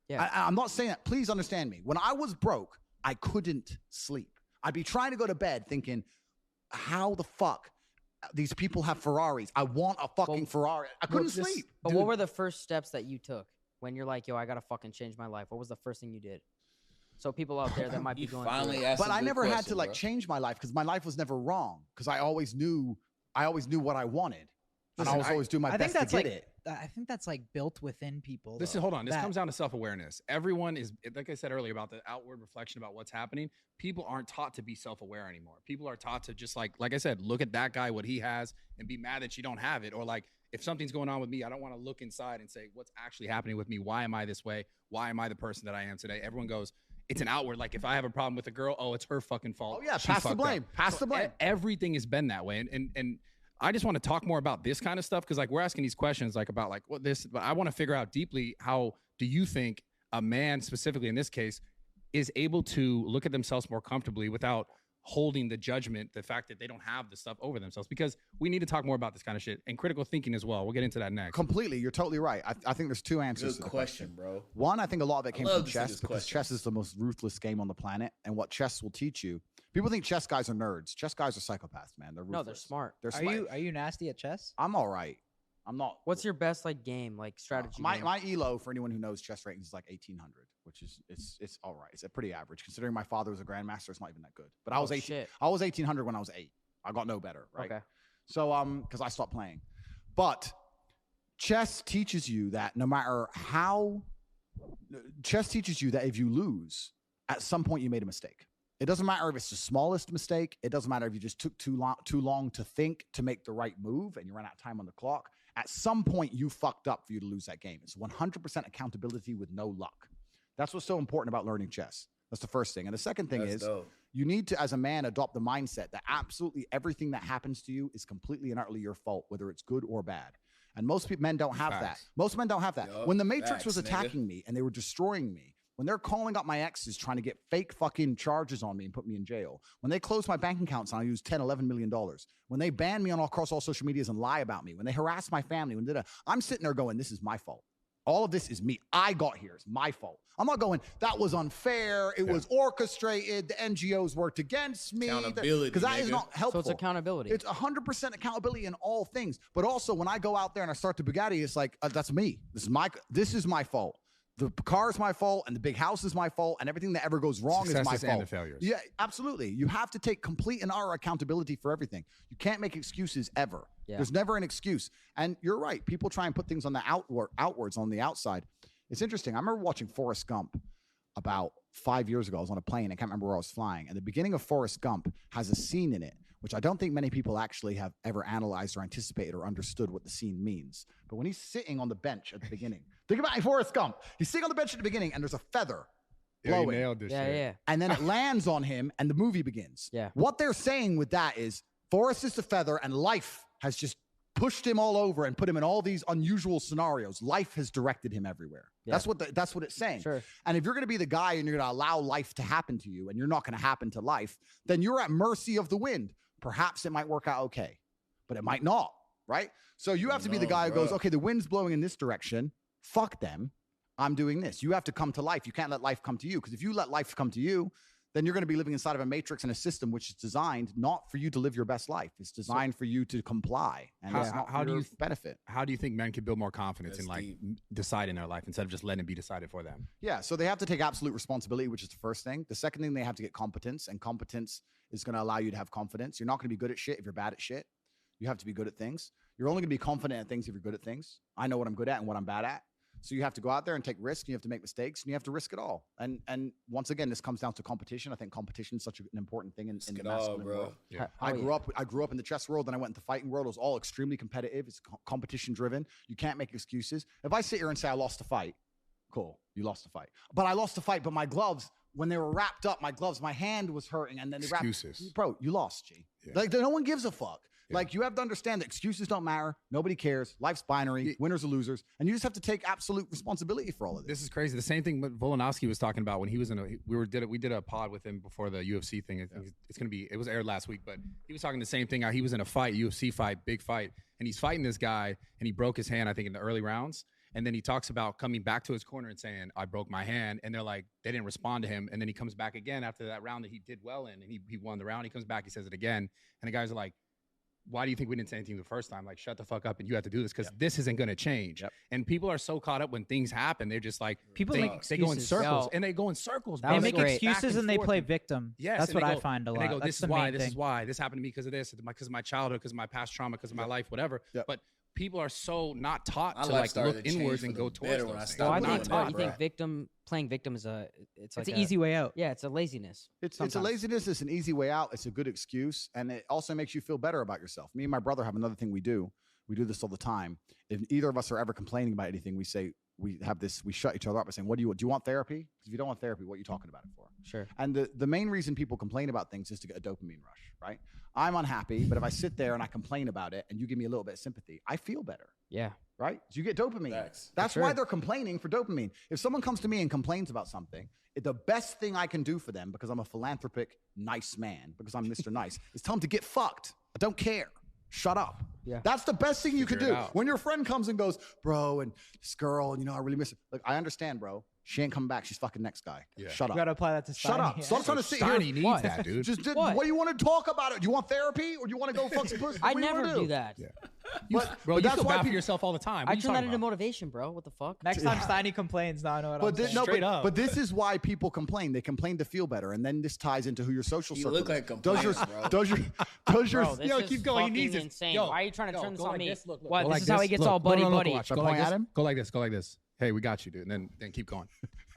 Yeah. I'm not saying that. Please understand me. When I was broke, I couldn't sleep. I'd be trying to go to bed thinking, how the fuck these people have Ferraris? I want a fucking Ferrari. I couldn't sleep. But what were the first steps that you took when you're like, yo, I got to fucking change my life? What was the first thing you did? So people out there that might be You going finally through it. asked But a I good never had question, to like bro. change my life because my life was never wrong, because I always knew what I wanted. And I Listen, was always doing my I think best to that's get like it. I think that's like built within people. This is though, hold on. This that- comes down to self-awareness. Everyone is, like I said earlier, about the outward reflection about what's happening. People aren't taught to be self-aware anymore. People are taught to just like I said, look at that guy, what he has, and be mad that you don't have it. Or like, if something's going on with me, I don't want to look inside and say, what's actually happening with me? Why am I this way? Why am I the person that I am today? Everyone goes, it's an outward. Like if I have a problem with a girl, oh, it's her fucking fault. Oh yeah, She pass the fucked blame. up. Pass the blame. Everything has been that way. And I just want to talk more about this kind of stuff, because like we're asking these questions like about like what this, but I want to figure out deeply, how do you think a man specifically in this case is able to look at themselves more comfortably without holding the judgment, the fact that they don't have the stuff over themselves, because we need to talk more about this kind of shit and critical thinking as well. We'll get into that next. Completely. You're totally right. I think there's two answers Good to the question, bro. One, I think a lot of it came love from to see chess this because question. chess is the most ruthless game on the planet. And what chess will teach you, people think chess guys are nerds. Chess guys are psychopaths, man. They're ruthless. No, they're smart. They're Are smart. you nasty at chess? I'm all right. I'm not. What's your best like game, like strategy? My game? elo, for anyone who knows chess rating, is like 1800, which is it's all right. It's a pretty average considering my father was a grandmaster. It's not even that good. But I was 18. Shit. I was 1800 when I was 8. I got no better, right? Okay. So because I stopped playing. But chess teaches you that no matter how, chess teaches you that if you lose, at some point you made a mistake. It doesn't matter if it's the smallest mistake. It doesn't matter if you just took too long to think to make the right move and you ran out of time on the clock. At some point, you fucked up for you to lose that game. It's 100% accountability with no luck. That's what's so important about learning chess. That's the first thing. And the second thing is you need to, as a man, adopt the mindset that absolutely everything that happens to you is completely and utterly your fault, whether it's good or bad. And most men don't have that. Most men don't have that. Yup, When the Matrix was facts, attacking me and they were destroying me, when they're calling up my exes trying to get fake fucking charges on me and put me in jail, when they close my bank accounts and I use $10, $11 million, when they ban me across all social medias and lie about me, when they harass my family, I'm sitting there going, this is my fault. All of this is me. I got here. It's my fault. I'm not going, that was unfair. It was orchestrated. The NGOs worked against me. Accountability, because that is not helpful. So it's accountability. It's 100% accountability in all things. But also when I go out there and I start the Bugatti, it's like, that's me. This is my fault. The car is my fault, and the big house is my fault, and everything that ever goes wrong is my fault. And the failures. Yeah, absolutely. You have to take complete and utter accountability for everything. You can't make excuses ever. Yeah. There's never an excuse. And you're right. People try and put things on the outwards on the outside. It's interesting. I remember watching Forrest Gump about 5 years ago. I was on a plane. I can't remember where I was flying. And the beginning of Forrest Gump has a scene in it, which I don't think many people actually have ever analyzed or anticipated or understood what the scene means. But when he's sitting on the bench at the beginning, think about Forrest Gump. He's sitting on the bench at the beginning and there's a feather Yeah, you blowing. nailed this Yeah, shit. yeah. And then it lands on him and the movie begins. Yeah. What they're saying with that is Forrest is the feather and life has just pushed him all over and put him in all these unusual scenarios. Life has directed him everywhere. Yeah. That's what it's saying. Sure. And if you're going to be the guy and you're going to allow life to happen to you and you're not going to happen to life, then you're at mercy of the wind. Perhaps it might work out okay, but it might not, right? So you have to be the guy who goes, okay, the wind's blowing in this direction. Fuck them. I'm doing this. You have to come to life. You can't let life come to you, because if you let life come to you, then you're going to be living inside of a matrix and a system which is designed not for you to live your best life. It's designed for you to comply, and it's not how for do your you benefit. How do you think men can build more confidence That's in like deep. deciding their life instead of just letting it be decided for them? Yeah, so they have to take absolute responsibility, which is the first thing. The second thing, they have to get competence, and competence is going to allow you to have confidence. You're not going to be good at shit if you're bad at shit. You have to be good at things. You're only going to be confident at things if you're good at things. I know what I'm good at and what I'm bad at. So you have to go out there and take risks. And you have to make mistakes, and you have to risk it all. And once again, this comes down to competition. I think competition is such an important thing in the masculine world. Yeah. I grew up in the chess world, and I went into the fighting world. It was all extremely competitive. It's competition driven. You can't make excuses. If I sit here and say I lost a fight, cool, you lost the fight. But I lost the fight, but my gloves, when they were wrapped up, my hand was hurting, and then they Excuses. Bro, you lost, G. Yeah. Like, no one gives a fuck. Yeah. Like, you have to understand that excuses don't matter. Nobody cares. Life's binary. Winners or losers. And you just have to take absolute responsibility for all of this. This is crazy. The same thing Volkanovski was talking about when he was we did a pod with him before the UFC thing. It was aired last week, but he was talking the same thing. How he was in a fight, UFC fight, big fight, and he's fighting this guy, and he broke his hand, I think, in the early rounds. And then he talks about coming back to his corner and saying, I broke my hand. And they're like, they didn't respond to him. And then he comes back again after that round that he did well in, and he won the round. He comes back, he says it again. And the guys are like, why do you think we didn't say anything the first time? Like, shut the fuck up and you have to do this, because this isn't going to change. Yep. And people are so caught up when things happen. They're just like, People they make go in excuses. circles. Yo. And they go in circles. That bro. They was make great. excuses and they play victim. Yes, That's and what they I go- find a lot. And they go, That's this the is why, main this thing. is why, this happened to me because of this, because of my childhood, because of my past trauma, because of my life, whatever. Yep. But people are so not taught My to life like started look to change inwards for and the go towards better those when I things. stopped Well, I doing think that, you bro. think playing victim is it's like It's an easy way out. Yeah, it's a laziness. It's a laziness. It's an easy way out. It's a good excuse. And it also makes you feel better about yourself. Me and my brother have another thing we do. we do this all the time. If either of us are ever complaining about anything, we say, we shut each other up by saying, do you want therapy? Because if you don't want therapy, what are you talking about it for? Sure. And the main reason people complain about things is to get a dopamine rush, right? I'm unhappy, but if I sit there and I complain about it and you give me a little bit of sympathy, I feel better. Yeah. Right? So you get dopamine. Facts. That's why they're complaining for dopamine. If someone comes to me and complains about something, the best thing I can do for them, because I'm a philanthropic, nice man, because I'm Mr. Nice, is tell them to get fucked. I don't care. Shut up. Yeah. That's the best thing you could do. out. When your friend comes and goes, bro, and this girl, and I really miss her. Look, I understand, bro. She ain't coming back. She's fucking next guy. Yeah. Shut You up. gotta apply that to Shut Steiny, up. yeah. Stop trying to sit Steiny here. needs What? that, dude. Just What? what do you want to talk about it? Do you want therapy or do you want to go fuck some pussy? I What do you wanna never do that. Yeah. But, Bro, but you that's feel why bad for people, yourself all the time. What I are you turn that talking into about? motivation, bro. What the fuck? Next time Steiny complains, now I know what I'm saying. Straight up. But this is why people complain. They complain to feel better, and then this ties into who your social You circle look is. like does your complaints, bro. does your Bro, this Yo, is keep going. He fucking needs it. insane. Yo, Why are you trying to yo, turn this go on like me? this. Look, What? go This like is how he gets all buddy buddy. Watch. Should I Go like point at this. him? Go like this. Go like this. Hey, we got you, dude. And then keep going.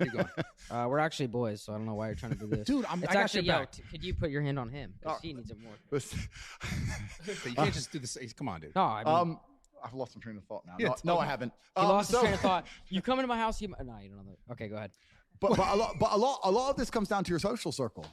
Keep going. We're actually boys, so I don't know why you're trying to do this. Dude, it's I got actually, your yo, back. could you put your hand on him? 'Cause Oh. he needs it more. But you can't just do this. Come on, dude. No, I mean, I've lost my train of thought now. Yeah, No, I haven't. he lost his so- train of thought. You come into my house, no, you don't know that. Okay, go ahead. But a lot of this comes down to your social circle,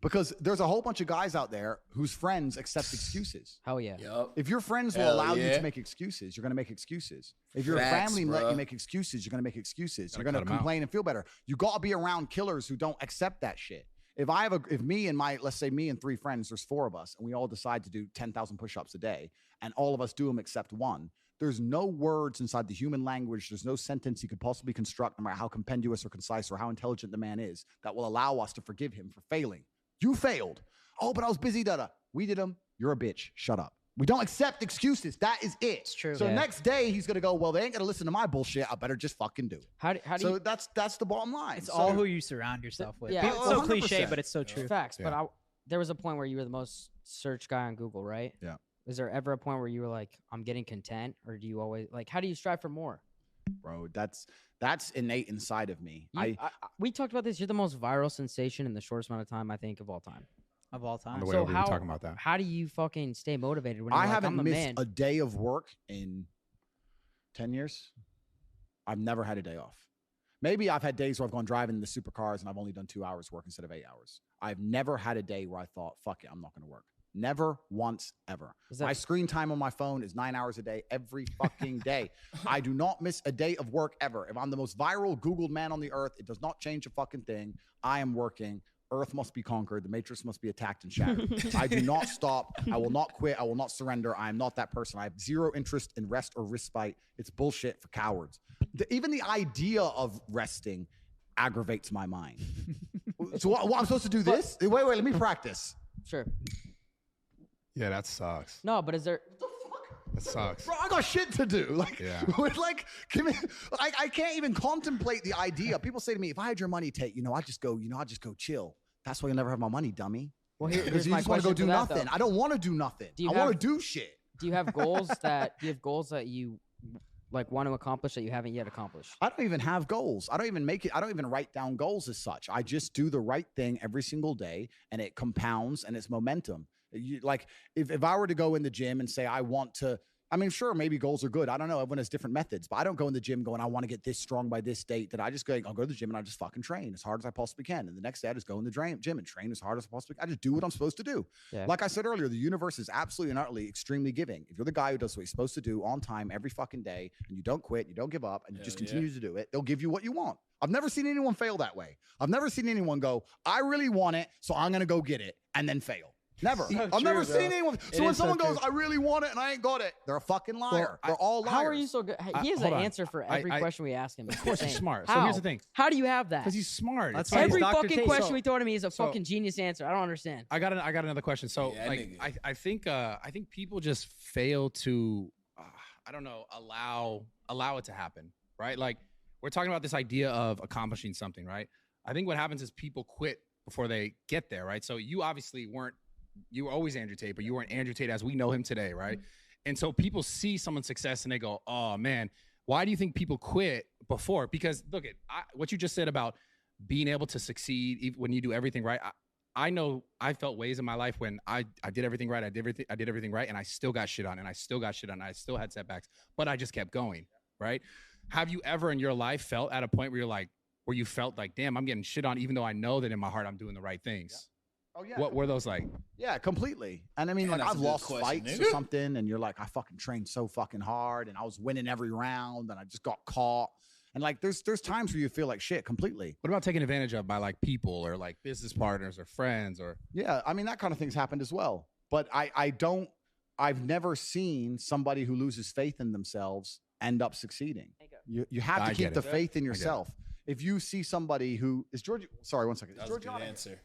because there's a whole bunch of guys out there whose friends accept excuses. Hell yeah. Yup. If your friends will Hell allow you yeah. to make excuses, you're going to make excuses. If your Facts, family let bruh. you make excuses, you're going to make excuses. Gotta You're going cut to 'em out. complain and feel better. You got to be around killers who don't accept that shit. If me and let's say me and 3 friends, there's 4 of us, and we all decide to do 10,000 push-ups a day, and all of us do them except one, there's no words inside the human language. There's no sentence you could possibly construct, no matter how compendious or concise or how intelligent the man is, that will allow us to forgive him for failing. You failed. Oh, but I was busy, da-da. We did them. You're a bitch. Shut up. We don't accept excuses. That is it. It's true. So Yeah. next day he's gonna go, well, they ain't gonna listen to my bullshit. I better just fucking do it. How do So you? that's the bottom line. It's So- all who you surround yourself with. Yeah. It's so 100%. cliche, but it's so true. Facts, but Yeah. there was a point where you were the most searched guy on Google, right? Yeah. Was there ever a point where you were like, I'm getting content, or do you always like? How do you strive for more? bro. That's innate inside of me. We talked about this. You're the most viral sensation in the shortest amount of time, I think, of all time. Of all On time. the way So over, we were how- talking about that. How do you fucking stay motivated when you're I like, haven't I'm the missed man? a day of work in 10 years. I've never had a day off. Maybe I've had days where I've gone driving in the supercars and I've only done 2 hours work instead of 8 hours. I've never had a day where I thought, fuck it, I'm not going to work. Never once ever. Is that- My screen time on my phone is 9 hours a day, every fucking day. I do not miss a day of work ever. If I'm the most viral Googled man on the earth, it does not change a fucking thing. I am working. Earth must be conquered. The matrix must be attacked and shattered. I do not stop. I will not quit. I will not surrender. I am not that person. I have zero interest in rest or respite. It's bullshit for cowards. Even the idea of resting aggravates my mind. So what I'm supposed to do this? Wait, let me practice. Sure. Yeah, that sucks. No, but is there? That sucks. Bro, I got shit to do. Like, Yeah. like, I can't even contemplate the idea. People say to me, if I had your money, Tate, I'd just go chill. That's why you'll never have my money, dummy. Well, Because here's you my just want to question go do for that, nothing. though. I don't want to do nothing. Do you I want have- to do shit. Do you have goals that you like want to accomplish that you haven't yet accomplished? I don't even have goals. I don't even make it. I don't even write down goals as such. I just do the right thing every single day, and it compounds and it's momentum. Like if I were to go in the gym and say I want to, I mean, sure, maybe goals are good. I don't know. Everyone has different methods, but I don't go in the gym going, I want to get this strong by this date. That I just go, I'll go to the gym and I just fucking train as hard as I possibly can. And the next day I just go in the gym and train as hard as I possibly can. I just do what I'm supposed to do. Yeah. Like I said earlier, the universe is absolutely and utterly extremely giving. If you're the guy who does what he's supposed to do on time every fucking day, and you don't quit, you don't give up, and you just continue to do it, they'll give you what you want. I've never seen anyone fail that way. I've never seen anyone go, I really want it, so I'm going to go get it, and then fail. Never. I've never seen anyone. So when someone goes, I really want it and I ain't got it, they're a fucking liar. They're all liars. How are you so good? He has an hold on. answer for every question we ask him. Of course he's smart. So How? here's the thing. How do you have that? Because he's smart. That's It's why like- he's Every Dr. fucking Tate. question So- we throw to me is a so- fucking genius answer. I don't understand. I got another question. So Yeah, like nigga. I think people just fail to I don't know, allow it to happen, right? Like we're talking about this idea of accomplishing something, right? I think what happens is people quit before they get there, right? So you obviously you were always Andrew Tate, but you weren't Andrew Tate as we know him today, right? And so people see someone's success and they go, oh man, why do you think people quit before? Because look at what you just said about being able to succeed when you do everything right. I know I felt ways in my life when I did everything right. I did everything right, and I still got shit on, and I still got shit on. I still had setbacks, but I just kept going, right? Have you ever in your life felt at a point where you felt like, damn, I'm getting shit on, even though I know that in my heart I'm doing the right things? Oh yeah. What were those like? Yeah, completely. And I mean, Man, like that's I've a good lost question, fights or nigga. something, and you're like, I fucking trained so fucking hard, and I was winning every round, and I just got caught. And like, there's times where you feel like shit completely. What about taking advantage of by like people or like business partners or friends or? Yeah, I mean that kind of thing's happened as well. But I've never seen somebody who loses faith in themselves end up succeeding. You have to I keep get the it. faith in I get it. yourself. If you see somebody who is George, sorry, one second. Is That was a George good on it? answer.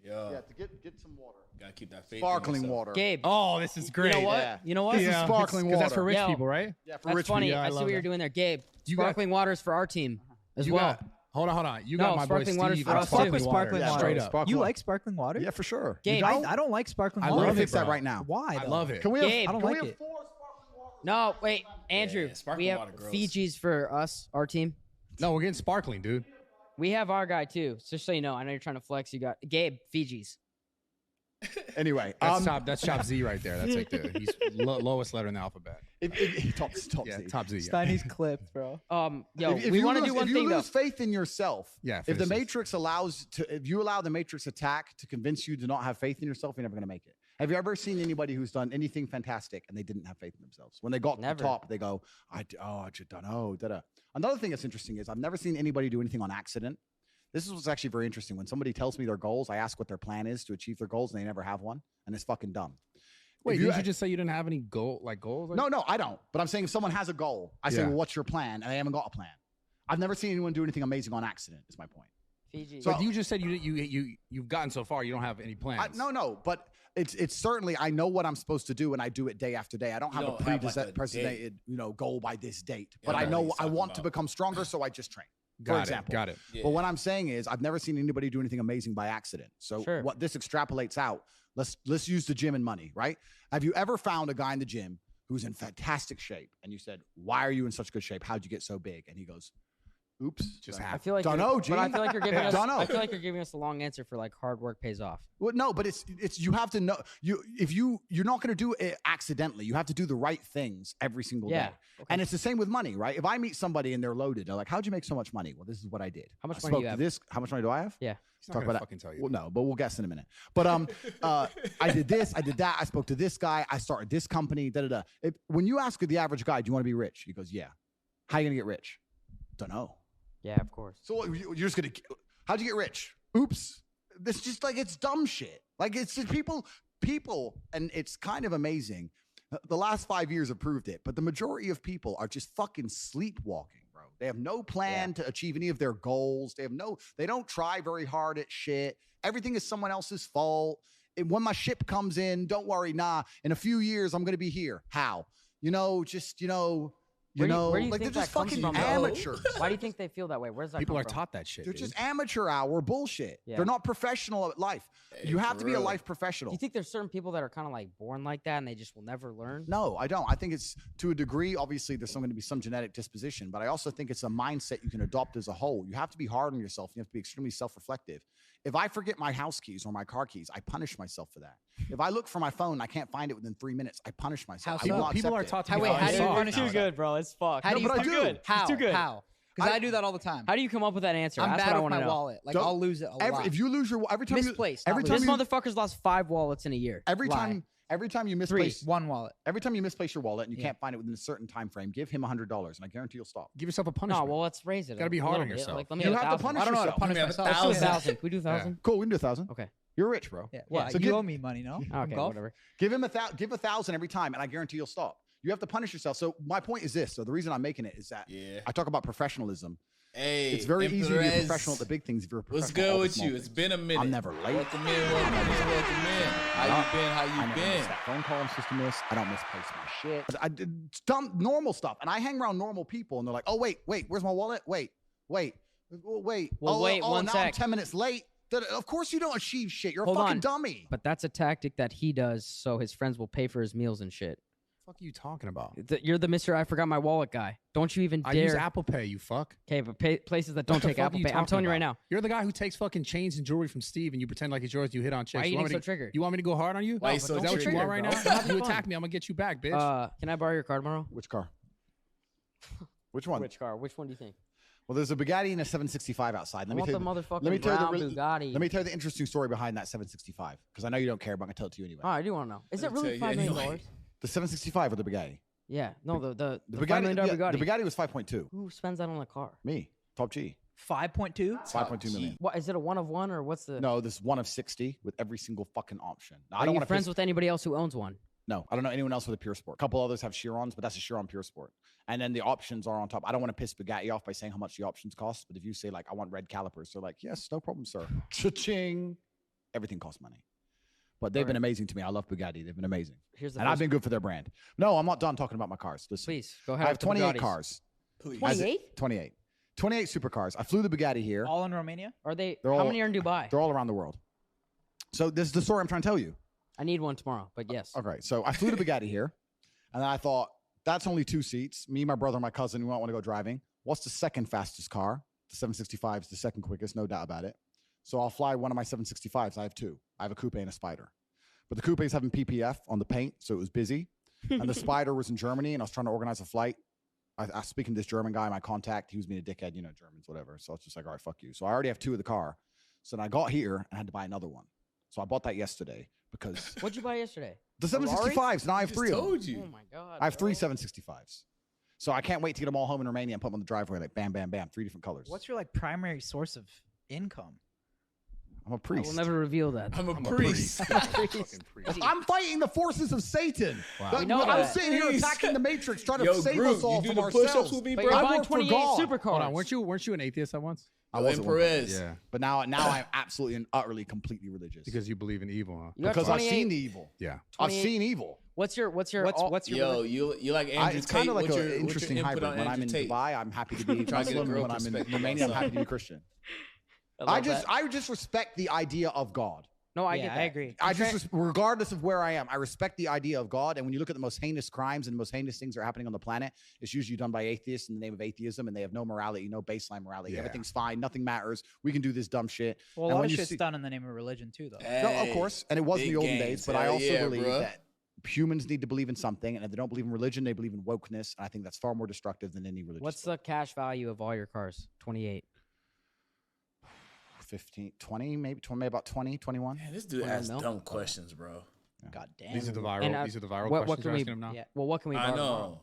Yo, Yeah, to get some water. gotta keep that faith. in Sparkling yourself. water. Gabe. Oh, this is great. You know what? Yeah. You know what? This is sparkling Because that's water. for rich Yo. people, right? Yeah, for That's rich funny. people. Yeah, I I see love what you're that. doing there, Gabe. You got- Sparkling waters for our team as You well. got- hold on. You No, got my boy sparkling water's Steve. for on us, too. Fuck sparkling with sparkling Yeah, water. Straight up. sparkling You water. like sparkling water? Yeah, for sure. Gabe, I don't like sparkling I water. We're love gonna it, fix that bro. right now. Why? I though? love it. Can we have? Gabe, I don't can we like have it. 4 sparkling waters? No, wait, Andrew. Yeah, sparkling we have water gross. Fiji's for us, our team. No, we're getting sparkling, dude. We have our guy too. Just so you know, I know you're trying to flex. You got Gabe, Fiji's. Anyway, That's top Z right there. That's like he's lowest letter in the alphabet. top Yeah, Z. top Z. Yeah. Steiny's clipped, bro. Yo, If we you want to lose- do one if thing you though. lose faith in yourself, Yeah, if the finish this. Matrix if you allow the Matrix attack to convince you to not have faith in yourself, you're never going to make it. Have you ever seen anybody who's done anything fantastic and they didn't have faith in themselves? When they got to Never. the top, they go, I just don't know. Da-da. Another thing that's interesting is I've never seen anybody do anything on accident. This is what's actually very interesting. When somebody tells me their goals, I ask what their plan is to achieve their goals, and they never have one, and it's fucking dumb. Wait, If didn't you just say you didn't have any goals? No, I don't. But I'm saying if someone has a goal, I say, Yeah. well, what's your plan? And they haven't got a plan. I've never seen anyone do anything amazing on accident, is my point. Fiji. So- But you just said you've gotten so far. You don't have any plans. No, but it's certainly I know what I'm supposed to do, and I do it day after day. I don't have You a don't have, like, a predesignated, goal by this date. Yeah, But I I know know what I he's want talking to about. become stronger, so I just train. Got example. Got it. Yeah. But what I'm saying is I've never seen anybody do anything amazing by accident. So Sure. what this extrapolates out, let's use the gym and money, right? Have you ever found a guy in the gym who's in fantastic shape and you said, "Why are you in such good shape? How'd you get so big?" And he goes, "Oops, Just I happened. feel like Don't you're- know, G. but I feel like you're giving us. Don't know. I feel like you're giving us a long answer for like hard work pays off. Well, no, but it's you have to know you're not going to do it accidentally. You have to do the right things every single Yeah. day. And it's the same with money, right? If I meet somebody and they're loaded, they're like, "How'd you make so much money?" Well, this is what I did. How much I money do spoke you to have? this. How much money do I have? Yeah. He's not Talk gonna about fucking tell you. Well, no, but we'll guess in a minute. But I did this, I did that. I spoke to this guy. I started this company. Da da da. When you ask the average guy, "Do you want to be rich?" He goes, "Yeah." How you gonna get rich? Don't know. Yeah, of course. So you're just gonna? How'd you get rich? Oops. This just like it's dumb shit. Like it's just people, and it's kind of amazing. The last 5 years have proved it, but the majority of people are just fucking sleepwalking, bro. They have no plan to achieve any of their goals. They don't try very hard at shit. Everything is someone else's fault. And when my ship comes in, don't worry. Nah, in a few years, I'm going to be here. How? Where do you like they're think just that comes fucking from, though? amateurs. Why do you think they feel that way? Where's that People come are from? taught that shit. They're dude. just amateur hour bullshit. Yeah. They're not professional at life. Hey, You have for to be a real. life Do professional. you think there's certain people that are kind of like born like that and they just will never learn? No, I don't. I think it's to a degree. Obviously, there's going to be some genetic disposition, but I also think it's a mindset you can adopt as a whole. You have to be hard on yourself. You have to be extremely self-reflective. If I forget my house keys or my car keys, I punish myself for that. If I look for my phone and I can't find it within 3 minutes, I punish myself. How I will so? not People accept are it. taught to How- be wait, how do you soft punish now. yourself? good, bro. It's fuck. How No, do you but I too do. good? How? How? How? Because I- I do that all the time. How do you come up with that answer? I'm That's bad what I with want my to know. wallet. Like Don't- I'll lose it a lot. If you lose your every time Misplaced, every not time This you, motherfucker's lost 5 wallets in a year. every Lie. time you 3, misplace 1 wallet. every time you misplace your wallet and you Yeah. can't find it within a certain time frame, give him $100 and I guarantee you'll stop. Give yourself a No, punishment. well, let's raise it. Gotta be a hard little on bit. yourself. Like, let me You get have to 1,000. punish I don't know how to yourself. punish Let me have myself. Let's do 1,000. 1,000. Can we do 1,000? Cool, we can do 1,000. Okay. You're rich, bro. Yeah. Well, So you give- owe me money, no? From Okay, golf? whatever. Give 1,000 every time, and I guarantee you'll stop. You have to punish yourself. So my point is this. So the reason I'm making it is that Yeah. I talk about professionalism. Hey, It's very easy to be a Empress. professional at the big things if you're a professional. What's at good all the with small you? It's things. been a minute. I'm never late. Welcome in, welcome in. How you been? How I you never miss been? that phone call I'm supposed to miss. I don't misplace my shit. I did dumb normal stuff, and I hang around normal people, and they're like, "Oh wait, where's my wallet? Wait. Well, oh, wait, oh, one now I'm sec. 10 minutes late." Of course you don't achieve shit. You're Hold a fucking on. dummy. But that's a tactic that he does so his friends will pay for his meals and shit. fuck are you talking about? You're the Mr. I forgot my wallet guy. Don't you even I dare. use Apple Pay, you fuck. Okay, but places that don't What the take fuck Apple are you Pay. I'm talking telling you right about? now. You're the guy who takes fucking chains and jewelry from Steve and you pretend like it's yours. You hit on chicks. Why are you want getting me so triggered? You want me to go hard on you? Why you Is so that what you triggered, want right bro? now? You attack me, I'm gonna get you back, bitch. Can I borrow your card, Maro? Which car? Which one? Which car? Which one do you think? Well, there's a Bugatti and a 765 outside. I want the motherfucking let me tell you brown the really- Bugatti. Let me tell you the interesting story behind that 765 because I know you don't care, but I'm gonna tell it to you anyway. Oh, I do want to know. Is it Let me really tell you $5 million? anyway. The 765 or the Bugatti? Yeah. No, the $5 Bugatti, million Bugatti. The Bugatti was 5.2. Who spends that on a car? Me, top G, 5.2. 5.2 million. What is it? A 1 of 1 or what's the? No, this one of 60 with every single fucking option. Now, I Are don't you want to friends with anybody else who owns one? No, I don't know anyone else with a Pure Sport. A couple others have Chirons, but that's a Chiron Pure Sport. And then the options are on top. I don't want to piss Bugatti off by saying how much the options cost, but if you say like I want red calipers, they're like, yes, no problem, sir. Cha-ching. Everything costs money. But they've been amazing to me. I love Bugatti. They've been amazing. Here's the And I've been good for their brand. No, I'm not done talking about my cars. Listen, Please go ahead. I have with the 28 Bugattis. cars. Please. 28? 28. 28 supercars. I flew the Bugatti here. All in Romania. Are they? They're How all- many are in Dubai? They're all around the world. So this is the story I'm trying to tell you. I need one tomorrow. But yes. Okay, so I flew the Bugatti here, and then I thought, that's only 2 seats. Me, my brother, and my cousin, we don't want to go driving. What's the second fastest car? The 765 is the second quickest, no doubt about it. So I'll fly one of my 765s. I have 2. I have a coupe and a Spider. But the coupe is having PPF on the paint, so it was busy. And the Spider was in Germany, and I was trying to organize a flight. I was speaking to this German guy, my contact. He was being a dickhead, you know, Germans, whatever. So I was just like, all right, fuck you. So I already have 2 of the car. So then I got here and I had to buy another one. So I bought that yesterday because What'd you buy yesterday? the Ferrari? 765s, now I have Just 3 of them. told you. Oh my god. I have 3 bro. 765s. So I can't wait to get them all home in Romania and put them on the driveway, like bam, bam, bam, 3 different colors. What's your like primary source of income? I'm a I priest. will never reveal that. I'm a I'm priest. Fucking priest. I'm fighting the forces of Satan. Wow. We know I'm that. sitting here Please. attacking the Matrix, trying to Yo, save Groot, us all you do from the ourselves. push-ups with me, But bro? you're I buying work for 28 God. supercars. Hold on, weren't you an atheist at once? I Yo, wasn't one. Perez. Yeah, But now I'm absolutely and utterly, completely religious. because you believe in evil, huh? You got Because I've 28 seen the evil. Yeah. I've 28 seen evil. What's your What's all- your Yo, religion? you like Andrew It's Tate? kind of like What's an your interesting input hybrid. on When I'm Andrew in Tate? Dubai, I'm happy to be Trying to get a Muslim. girl When I'm in perspective Romania, I'm on happy to be Christian. love I that. just respect the idea of God. No, I Yeah, get that. I agree. Regardless of where I am, I respect the idea of God. And when you look at the most heinous crimes and the most heinous things that are happening on the planet, it's usually done by atheists in the name of atheism, and they have no morality, no baseline morality. Yeah. Everything's fine, nothing matters. We can do this dumb shit. Well, a And lot when of you shit's see- done in the name of religion too, though. No, of course, and it was in big the olden gains. days. But I Hell also yeah, believe bruh. that humans need to believe in something, and if they don't believe in religion, they believe in wokeness. And I think that's far more destructive than any religion. What's the cash value of all your cars? 28. 15, 20, maybe about 20, 21? Man, this dude One asks mil? dumb questions, bro. God damn. These are the viral. And, these are the viral what questions can you're we- asking him now. Yeah. Well, what can we I borrow know. tomorrow?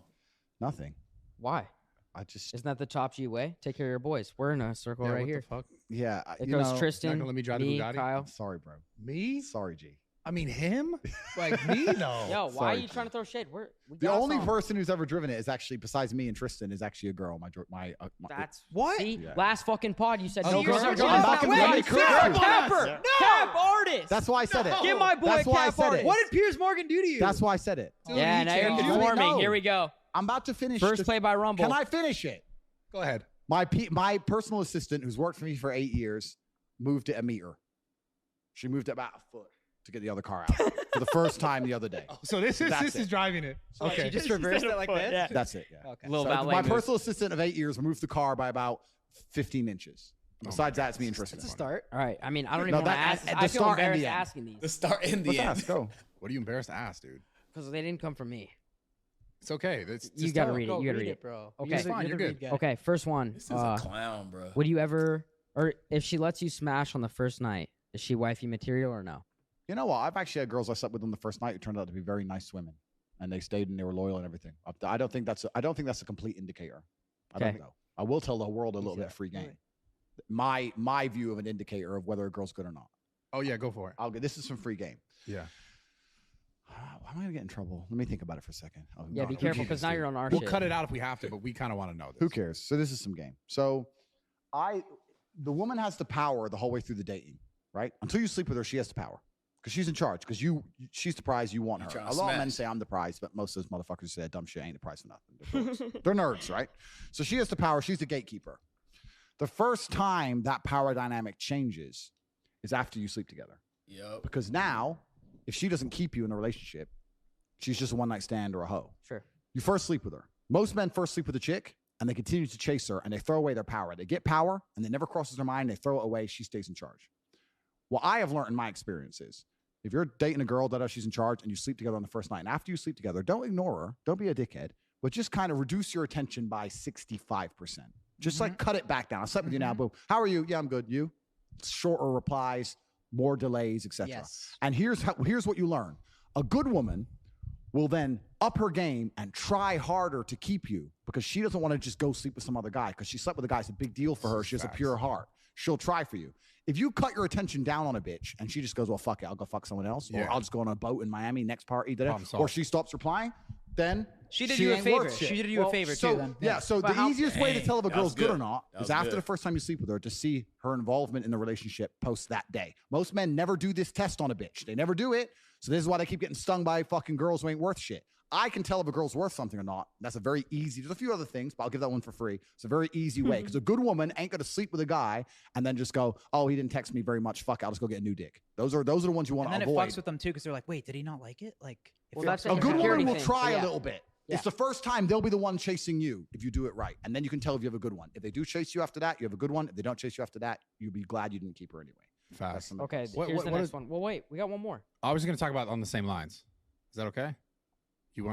Nothing. Why? I just Isn't that the top G way? Take care of your boys. We're in a circle Yeah, right what here. the fuck? yeah. It you goes know, Tristan, gonna let me drive the me, Bugatti? Kyle. I'm sorry, bro. Me? Sorry, G. I mean him? Like me? No. Yo, why Sorry, are you G. trying to throw shade? We The got only some. person who's ever driven it is actually, besides me and Tristan, is actually a girl. My That's What? See, Yeah. last fucking pod you said Oh, no girls girls are are driving. driving. I'm not gonna let me correct you. Capper, cap artist. That's why I said it. Give my boy That's a why I cap said it. artist. What did Piers Morgan do to you? That's why I said it. Dude, Yeah, he now you're changed it. conforming. No. Here we go. I'm about to finish. First this- play by Rumble. Can I finish it? Go ahead. My personal assistant, who's worked for me for 8 years, moved it a meter. She moved it about a foot to get the other car out for the first time the other day. So this That's is it. driving it. So, like, Okay. she just reversed it like this. Yeah. That's it. Yeah. Okay. Little So valet my move. personal assistant of 8 years moved the car by about 15 inches. Oh Besides my that, it's me and Tristan. That's a start. All right. I mean, I don't No, even want to that- ask. at I the feel start and embarrassed the end. asking The these start and the Let's end. ask. Go. What are you embarrassed to ask, dude? because they didn't come from me. It's okay. That's You just gotta tell. read it. Go You gotta read read it, it. bro. Okay. It's fine, you're good. Okay, first one. This is a clown, bro. Would you ever, or if she lets you smash on the first night, is she wifey material or no? You know what? I've actually had girls I slept with on the first night who turned out to be very nice women, and they stayed and they were loyal and everything. I don't think that's a complete indicator. I don't Okay. know. I will tell the world a little Easy. bit of free game. My view of an indicator of whether a girl's good or not. Oh yeah, go for it. This is some free game. Yeah. Why am I gonna get in trouble? Let me think about it for a second. Oh, Yeah, no, be no, careful who because cares, now dude? you're on our We'll shit. cut it out if we have to, but we kind of want to know this. Who cares? So this is some game. So the woman has the power the whole way through the dating, right? Until you sleep with her, she has the power because she's in charge. Because she's the prize, you want You her. tryna A lot of men smash. say I'm the prize, but most of those motherfuckers say that dumb shit ain't the prize for nothing. They're fools. They're nerds, right? So she has the power. She's the gatekeeper. The first time that power dynamic changes is after you sleep together. Yep. Because now, if she doesn't keep you in a relationship, She's just a one night stand or a hoe. Sure. You first sleep with her. Most men first sleep with a chick and they continue to chase her and they throw away their power. They get power and it never crosses their mind. They throw it away. She stays in charge. What I have learned in my experience is if you're dating a girl that she's in charge and you sleep together on the first night, and after you sleep together, don't ignore her. Don't be a dickhead, but just kind of reduce your attention by 65%. Just like cut it back down. I slept with you now, boom. How are you? Yeah, I'm good. You? Shorter replies, more delays, etc. Yes. And here's what you learn. A good woman will then up her game and try harder to keep you because she doesn't want to just go sleep with some other guy because she slept with a guy. It's a big deal for her. She has a pure heart. She'll try for you. If you cut your attention down on a bitch and she just goes, well, fuck it, I'll go fuck someone else, or I'll just go on a boat in Miami, next party, or she stops replying, then she did you a favor. She did you a favor too, then. Yeah, so the easiest way to tell if a girl's good or not is after good. the first time you sleep with her to see her involvement in the relationship post that day. Most men never do this test on a bitch. They never do it. So this is why they keep getting stung by fucking girls who ain't worth shit. I can tell if a girl's worth something or not. That's a very easy, there's a few other things, but I'll give that one for free. It's a very easy way because a good woman ain't going to sleep with a guy and then just go, oh, he didn't text me very much. Fuck, I'll just go get a new dick. Those are the ones you want to And then avoid. it fucks with them too because they're like, wait, did he not like it? Like, Well, that's a good woman will try thing, a little bit. Yeah. It's the first time they'll be the one chasing you if you do it right. And then you can tell if you have a good one. If they do chase you after that, you have a good one. If they don't chase you after that, you'll be glad you didn't keep her anyway. Fast. Okay, What- here's what- the what next is- one. Well, wait, we got one more. I was going to talk about on the same lines. Is that okay? Is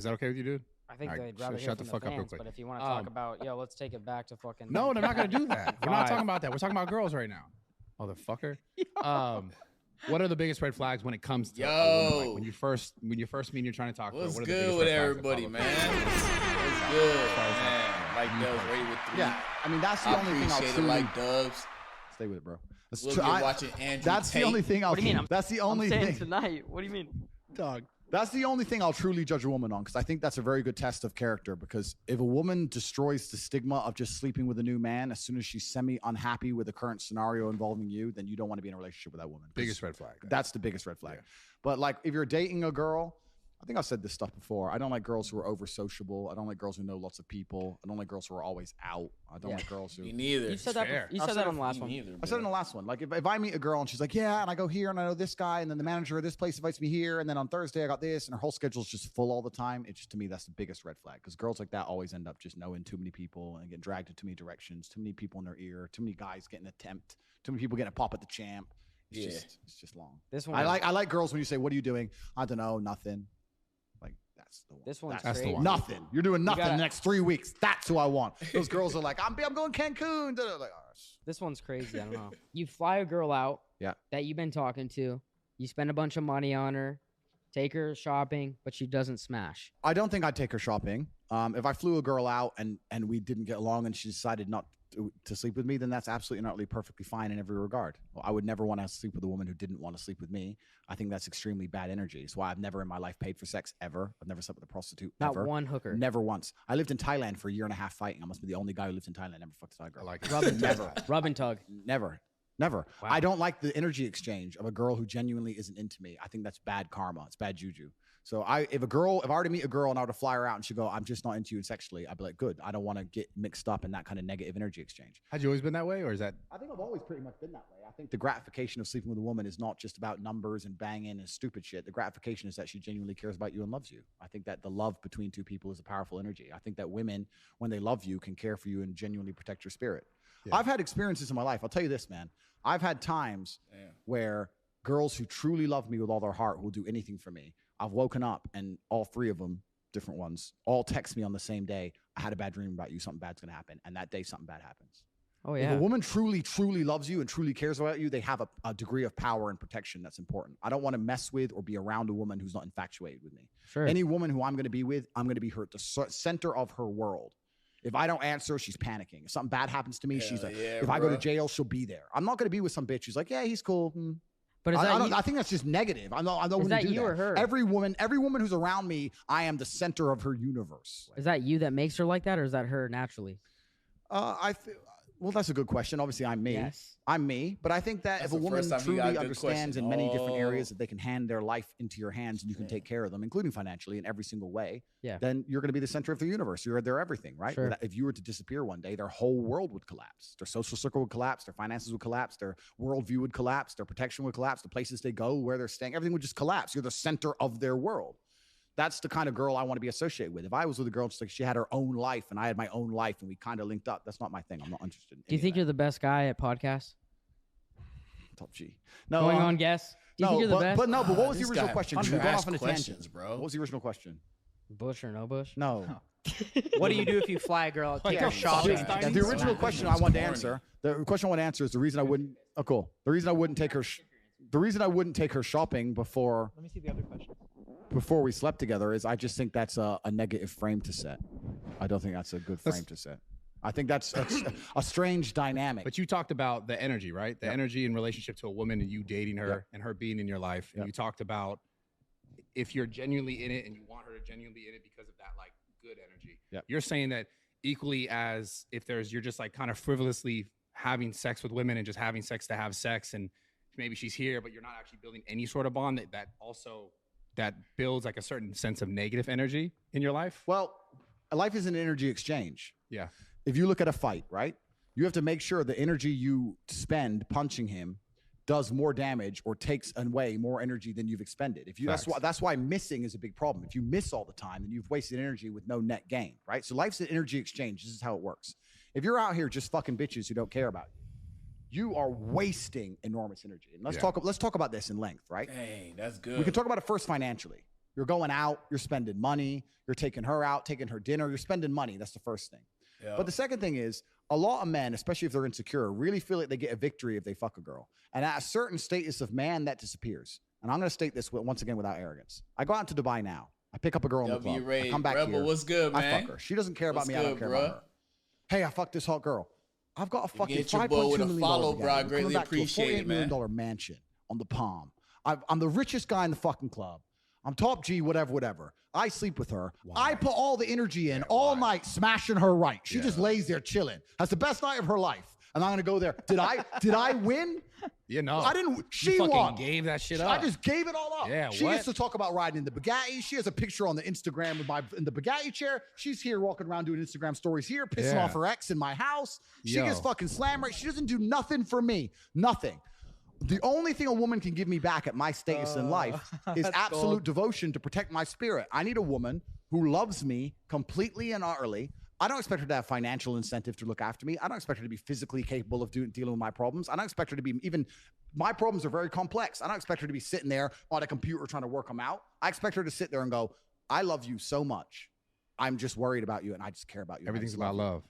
that okay with you, dude? I think All right, they'd rather hear shut from the fuck up real fans, quick. but if you want to talk about, let's take it back to fucking. No, I'm not going to do that. We're not Five. talking about that. We're talking about girls right now. Motherfucker. What are the biggest red flags when it comes to a woman? Like when you first meet and you're trying to talk to her? What's What are the good biggest with red flags everybody, that man? follow? What's good, man? Like Dubs, ready with 3. Yeah, I mean, that's the I only thing I'll appreciate it, truly... like Dubs. Stay with it, bro. That's Look, true. you're watching Andrew That's Tate. the only thing I'll... What do you mean? That's the only thing. tonight. What do you mean? Dog. That's the only thing I'll truly judge a woman on because I think that's a very good test of character because if a woman destroys the stigma of just sleeping with a new man as soon as she's semi-unhappy with the current scenario involving you, then you don't want to be in a relationship with that woman. Biggest red flag. That's the biggest red flag. Yeah. But like if you're dating a girl, I think I've said this stuff before. I don't like girls who are over sociable. I don't like girls who know lots of people. I don't like girls who are always out. I don't like girls who... Me neither. You said that. fair. You I said that on the last me one. neither, I said it in bro. the last one. Like if I meet a girl and she's like, yeah, and I go here and I know this guy, and then the manager of this place invites me here, and then on Thursday I got this, and her whole schedule's just full all the time. It's just, to me, that's the biggest red flag because girls like that always end up just knowing too many people and getting dragged in too many directions, too many people in their ear, too many guys getting a tempt, too many people getting a pop at the champ. It's just long. This one. I like girls when you say, what are you doing? I don't know, nothing. Like that's the one. This one's That's great. the one. Nothing. You're doing nothing gotta- the next 3 weeks. That's who I want. Those girls are like, I'm going Cancun. Like, oh, This one's crazy. I don't know. You fly a girl out. Yeah. That you've been talking to. You spend a bunch of money on her. Take her shopping, but she doesn't smash. I don't think I'd take her shopping. If I flew a girl out and we didn't get along and she decided not to sleep with me, then that's absolutely not really perfectly fine in every regard. Well, I would never want to sleep with a woman who didn't want to sleep with me. I think that's extremely bad energy. It's why I've never in my life paid for sex ever. I've never slept with a prostitute Not ever. one hooker. Never once. I lived in Thailand for a year and a half fighting. I must be the only guy who lived in Thailand never fucked a Thai girl. I like it. Rub and Never. tug. Rub and tug. Never. Wow. I don't like the energy exchange of a girl who genuinely isn't into me. I think that's bad karma. It's bad juju. So if I were to meet a girl and I were to fly her out and she'd go, I'm just not into you sexually, I'd be like, good. I don't want to get mixed up in that kind of negative energy exchange. Had you always been that way, or is that? I think I've always pretty much been that way. I think the gratification of sleeping with a woman is not just about numbers and banging and stupid shit. The gratification is that she genuinely cares about you and loves you. I think that the love between two people is a powerful energy. I think that women, when they love you, can care for you and genuinely protect your spirit. Yeah. I've had experiences in my life. I'll tell you this, man. I've had times where girls who truly love me with all their heart will do anything for me. I've woken up and all 3 of them, different ones, all text me on the same day. I had a bad dream about you. Something bad's going to happen. And that day, something bad happens. Oh If yeah. a woman truly, truly loves you and truly cares about you, they have a degree of power and protection that's important. I don't want to mess with or be around a woman who's not infatuated with me. Sure. Any woman who I'm going to be with, I'm going to be her at the center of her world. If I don't answer, she's panicking. If something bad happens to me, she's like, if I go to jail, she'll be there. I'm not going to be with some bitch who's like, yeah, he's cool. But is that you? I think that's just negative. I don't Is that do you that. or her? Every woman who's around me, I am the center of her universe. Is that you that makes her like that, or is that her naturally? Well, that's a good question. Obviously, I'm me. Yes. I'm me. But I think that That's if a the woman first time you truly got a good understands question. in many different Oh. areas that they can hand their life into your hands and you can take care of them, including financially in every single way, Yeah. then you're going to be the center of the universe. You're their everything, right? Sure. If you were to disappear one day, their whole world would collapse. Their social circle would collapse. Their finances would collapse. Their worldview would collapse. Their protection would collapse. The places they go, where they're staying, everything would just collapse. You're the center of their world. That's the kind of girl I want to be associated with. If I was with a girl, just like she had her own life and I had my own life and we kind of linked up, that's not my thing. I'm not interested in Do you think you're the best guy at podcasts? Top G? No, Going on guess. Do you think you're the best? But what was the This original guy question? You're going off on a questions, tangent, bro. What was the original question? Bush or no Bush? No. What do you do if you fly a girl out to Like your a shopping? fucking Yeah, the original question I wanted to answer. The question I want to answer is the reason I wouldn't. Oh, cool. The reason I wouldn't take her. The reason I wouldn't take her shopping before Let me see the other question. we slept together is I just think that's a negative frame to set. I don't think that's a good frame to set. I think that's a strange dynamic. But you talked about the energy, right? The Yep. energy in relationship to a woman and you dating her Yep. and her being in your life. And Yep. you talked about if you're genuinely in it and you want her to genuinely in it because of that like good energy. Yep. You're saying that equally as if you're just like kind of frivolously having sex with women and just having sex to have sex, and maybe she's here, but you're not actually building any sort of bond that builds like a certain sense of negative energy in your life. Well, life is an energy exchange. Yeah. If you look at a fight, right? You have to make sure the energy you spend punching him does more damage or takes away more energy than you've expended. If you that's why missing is a big problem. If you miss all the time, then you've wasted energy with no net gain, right? So life's an energy exchange. This is how it works. If you're out here just fucking bitches who don't care about you, you are wasting enormous energy. And let's talk about this in length, right? Dang, that's good. We can talk about it first financially. You're going out, you're spending money, you're taking her out, taking her dinner, you're spending money. That's the first thing. Yep. But the second thing is a lot of men, especially if they're insecure, really feel like they get a victory if they fuck a girl. And at a certain status of man, that disappears. And I'm going to state this once again without arrogance. I go out to Dubai now. I pick up a girl in the club. I come back Rebel, here. what's good, man? I fuck her. She doesn't care about What's me. I don't good, care bro? about her. Hey, I fucked this hot girl. I've got a fucking get your boy $5.2 with a million follow, bro. I Bugatti. greatly Coming back to a appreciate it, $48 million man. mansion on the Palm. I'm the richest guy in the fucking club. I'm top G, whatever. I sleep with her. I put all the energy in all night, smashing her right. She just lays there chilling. Has the best night of her life. And I'm gonna go there. Did I win? You know. I didn't. She you fucking won. gave that shit up. I just gave it all up. Yeah, she what? used to talk about riding in the Bugatti. She has a picture on the Instagram of in the Bugatti chair. She's here walking around doing Instagram stories here, pissing off her ex in my house. She gets fucking slammed. She doesn't do nothing for me. Nothing. The only thing a woman can give me back at my status in life is absolute devotion to protect my spirit. I need a woman who loves me completely and utterly. I don't expect her to have financial incentive to look after me. I don't expect her to be physically capable of dealing with my problems. I don't expect her to be my problems are very complex. I don't expect her to be sitting there on a computer trying to work them out. I expect her to sit there and go, I love you so much. I'm just worried about you and I just care about you. Everything's about love.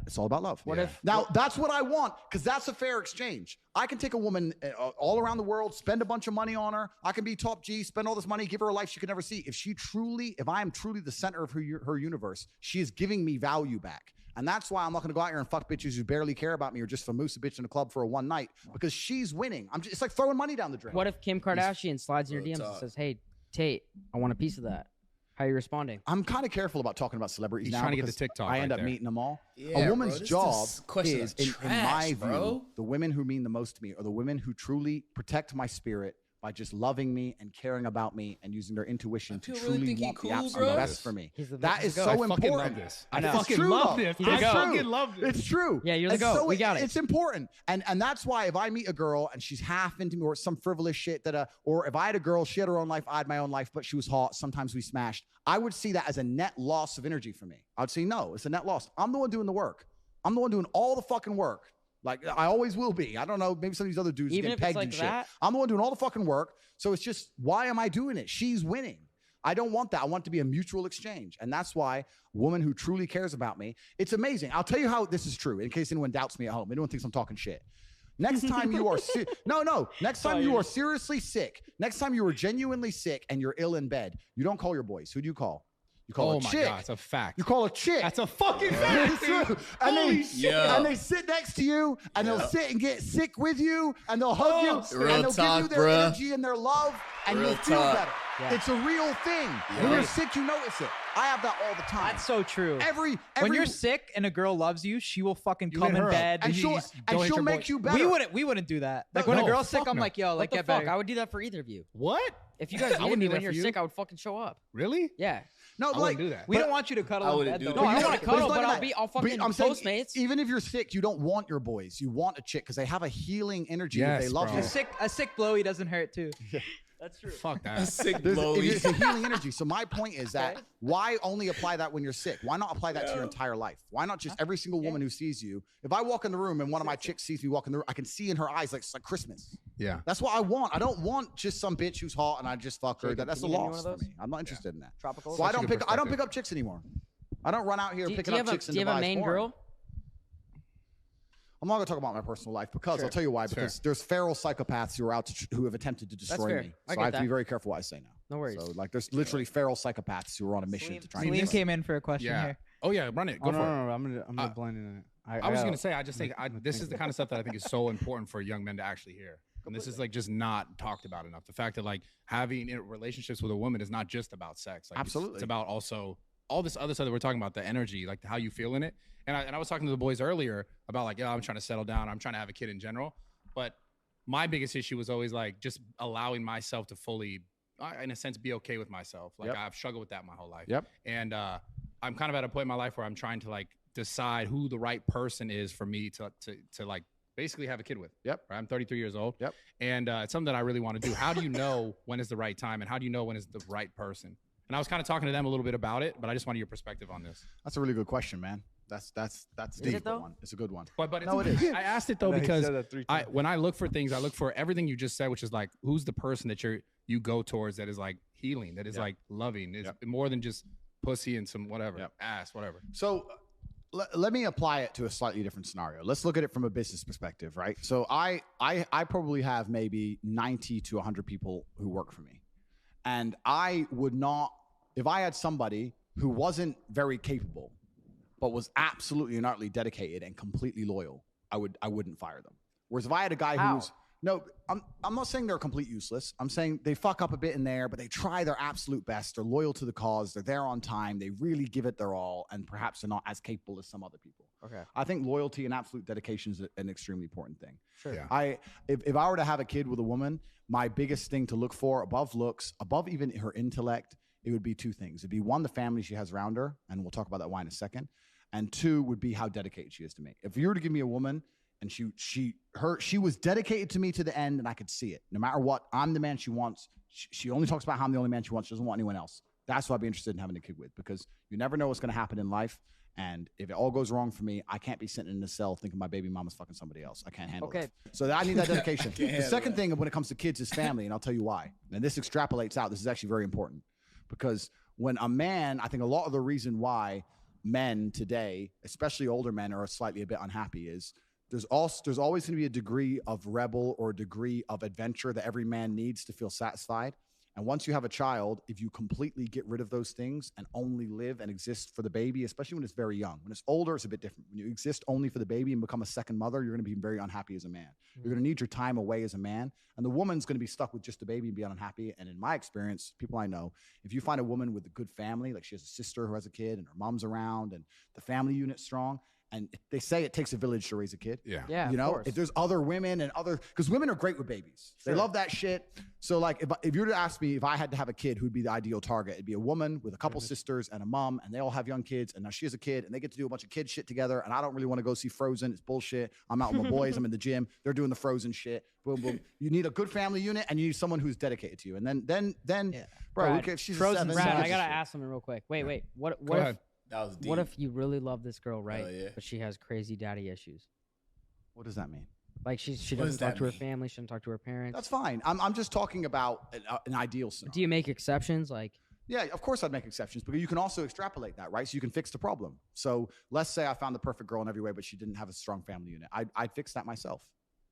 It's all about love. What if Now, that's what I want because that's a fair exchange. I can take a woman all around the world, spend a bunch of money on her. I can be top G, spend all this money, give her a life she could never see. If I am truly the center of her universe, she is giving me value back. And that's why I'm not going to go out here and fuck bitches who barely care about me or just famoosa bitch in a club for a one night because she's winning. It's like throwing money down the drain. What if Kim Kardashian slides in your DMs and says, "Hey, Tate, I want a piece of that"? How are you responding? I'm kind of careful about talking about celebrities He's now. trying to get because the TikTok I end right up there. meeting them all. Yeah, a woman's bro, this job is question is, of in trash, my bro. view, the women who mean the most to me are the women who truly protect my spirit by just loving me and caring about me and using their intuition to people really truly think he want cool, the absolute bro? best for me. He's the That is goat. so I important. fucking love this. I know. I fucking It's true, love though. this. He's the I goat. fucking love this. It's true. Yeah, you're the And goat. We got it. It's important. And that's why if I meet a girl and she's half into me or some frivolous shit or if I had a girl, she had her own life, I had my own life, but she was hot, sometimes we smashed, I would see that as a net loss of energy for me. I would say, no, it's a net loss. I'm the one doing the work. I'm the one doing all the fucking work. Like I always will be. I don't know. Maybe some of these other dudes Even get if it's pegged like and shit. that? I'm the one doing all the fucking work. So it's just, why am I doing it? She's winning. I don't want that. I want it to be a mutual exchange. And that's why a woman who truly cares about me, it's amazing. I'll tell you how this is true in case anyone doubts me at home. Anyone thinks I'm talking shit. Next time you are next time you are seriously sick, next time you are genuinely sick and you're ill in bed, you don't call your boys. Who do you call? You call Oh a my chick. God, it's a fact. You call a chick. That's a fucking fact. It's true. And they sit next to you and they'll sit and get sick with you and they'll hug you Real and they'll talk, give you their bruh. energy and their love and Real you'll feel talk. better. Yeah. It's a real thing. When you're sick, you notice it. I have that all the time. That's so true. Every When you're sick and a girl loves you, she will fucking You come hit in her up. bed. and she'll make you better. We wouldn't do that. Like No, when a no, girl's sick, fuck I'm no. like, yo, What like the get fuck? better. I would do that for either of you. What? If you guys I needed wouldn't me do when that you're for you. sick, I would fucking show up. Really? Yeah. No, I wouldn't do that. We don't want you to cuddle I in wouldn't bed, do though. that. No, I But want you to gotta- cuddle, But but it's not I'll fucking I'm saying, Postmates. even if you're sick, you don't want your boys. You want a chick because they have a healing energy that they Yes, love bro. you. A sick blowy doesn't hurt too. That's true. Fuck that. That's sick, There's, Blowy. it's a healing energy. So my point is that why only apply that when you're sick? Why not apply that to your entire life? Why not just every single woman who sees you? If I walk in the room and one of my chicks sees me walk in the room, I can see in her eyes like it's like Christmas. Yeah. That's what I want. I don't want just some bitch who's hot and I just fuck her. Jacob, That's a can you give me one loss of for those? me. I'm not interested in that. Tropical. So I Such a don't good pick perspective. up chicks anymore. I don't run out here picking up chicks in Do you have a Dubai's main porn. girl? I'm not going to talk about my personal life because I'll tell you why. It's Because there's feral psychopaths who are out to who have attempted to destroy fair. me. I So get I have to be that. very careful what I say now. No worries. So like, there's literally feral psychopaths who are on a mission to try and. Salim came in for a question Yeah. here. Oh yeah, run it. Go Oh, no, for it. no, no, I'm gonna blend in it. I was gonna say, I just think this is the kind of stuff that I think is so important for young men to actually hear. And this is like just not talked about enough. The fact that like having relationships with a woman is not just about sex. Like, Absolutely. it's about also all this other stuff that we're talking about, the energy, like how you feel in it. And I was talking to the boys earlier about like, I'm trying to settle down. I'm trying to have a kid in general. But my biggest issue was always like just allowing myself to fully, in a sense, be okay with myself. Like Yep. I've struggled with that my whole life. Yep. And I'm kind of at a point in my life where I'm trying to like decide who the right person is for me to like basically have a kid with. Yep. Right? I'm 33 years old. Yep. And it's something that I really want to do. How do you know when is the right time, and how do you know when is the right person? And I was kind of talking to them a little bit about it, but I just wanted your perspective on this. That's a really good question, man. That's deep. it though? One. It's a good one. But it's No, it is. I asked it though No, he because said that 3 I times. when I look for things, I look for everything you just said, which is like who's the person that you go towards that is like healing, that is like loving, is more than just pussy and some whatever ass, whatever. So let me apply it to a slightly different scenario. Let's look at it from a business perspective, right? So I probably have maybe 90 to 100 people who work for me. And I would not, if I had somebody who wasn't very capable, but was absolutely and utterly dedicated and completely loyal, I wouldn't fire them. Whereas if I had a guy How? who's I'm not saying they're complete useless. I'm saying they fuck up a bit in there, but they try their absolute best. They're loyal to the cause. They're there on time. They really give it their all, and perhaps they're not as capable as some other people. Okay. I think loyalty and absolute dedication is an extremely important thing. Sure. Yeah. If I were to have a kid with a woman, my biggest thing to look for above looks, above even her intellect, it would be two things. It'd be one, the family she has around her, and we'll talk about that why in a second. And two would be how dedicated she is to me. If you were to give me a woman and she was dedicated to me to the end, and I could see it. No matter what, I'm the man she wants. She only talks about how I'm the only man she wants. She doesn't want anyone else. That's what I'd be interested in having a kid with, because you never know what's going to happen in life. And if it all goes wrong for me, I can't be sitting in a cell thinking my baby mama's fucking somebody else. I can't handle it. So I need that dedication. The second thing when it comes to kids is family, and I'll tell you why. And this extrapolates out. This is actually very important, because when a man, I think a lot of the reason why men today, especially older men, are slightly a bit unhappy is there's always going to be a degree of rebel or a degree of adventure that every man needs to feel satisfied. And once you have a child, if you completely get rid of those things and only live and exist for the baby, especially when it's very young, when it's older, it's a bit different. When you exist only for the baby and become a second mother, you're going to be very unhappy as a man. You're going to need your time away as a man. And the woman's going to be stuck with just the baby and be unhappy. And in my experience, people I know, if you find a woman with a good family, like she has a sister who has a kid and her mom's around and the family unit's strong, and they say it takes a village to raise a kid. Yeah. Yeah. You of know, course. if there's other women and because women are great with babies. They love that shit. So like, if you were to ask me if I had to have a kid, who'd be the ideal target? It'd be a woman with a couple sisters and a mom, and they all have young kids. And now she has a kid, and they get to do a bunch of kid shit together. And I don't really want to go see Frozen. It's bullshit. I'm out with my boys. I'm in the gym. They're doing the Frozen shit. Boom, boom. You need a good family unit, and you need someone who's dedicated to you. And then, bro, Brad, if she's Frozen a 7, Brad, who I gives a gotta shit? ask something real quick. Wait. What Go if ahead. That was deep. what if you really love this girl, right? yeah. But she has crazy daddy issues. What does that mean? Like she does doesn't talk that to her mean? family. She doesn't talk to her parents. That's fine. I'm just talking about an ideal scenario. Do you make exceptions? Like Yeah, of course I'd make exceptions, but you can also extrapolate that, right? So you can fix the problem. So let's say I found the perfect girl in every way, but she didn't have a strong family unit. I'd fix that myself.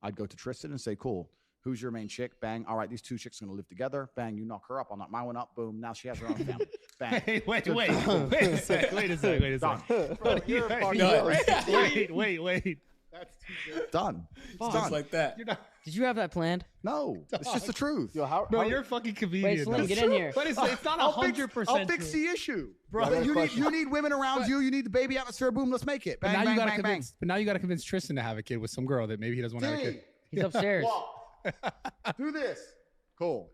I'd go to Tristan and say, cool, who's your main chick? Bang. All right, these two chicks are going to live together. Bang, you knock her up. I'll knock my one up. Boom. Now she has her own family. Bang. Hey, wait a second. Done. Wait. That's too good. Done. It's Just done. like that. did you have that planned? No, it's just the truth. Yo, how, No, how- you're a fucking Wait, comedian. Slim, though. get in here. But it's not I'll fix- 100%. I'll fix true. the issue. Bro, I got a You question. need women around you. You need the baby atmosphere. Boom, let's make it. But Bang, now bang, you gotta bang, convince. But now you gotta convince Tristan to have a kid with some girl that maybe he doesn't want to have a bang. kid. He's upstairs. Walk. Do this. Cool.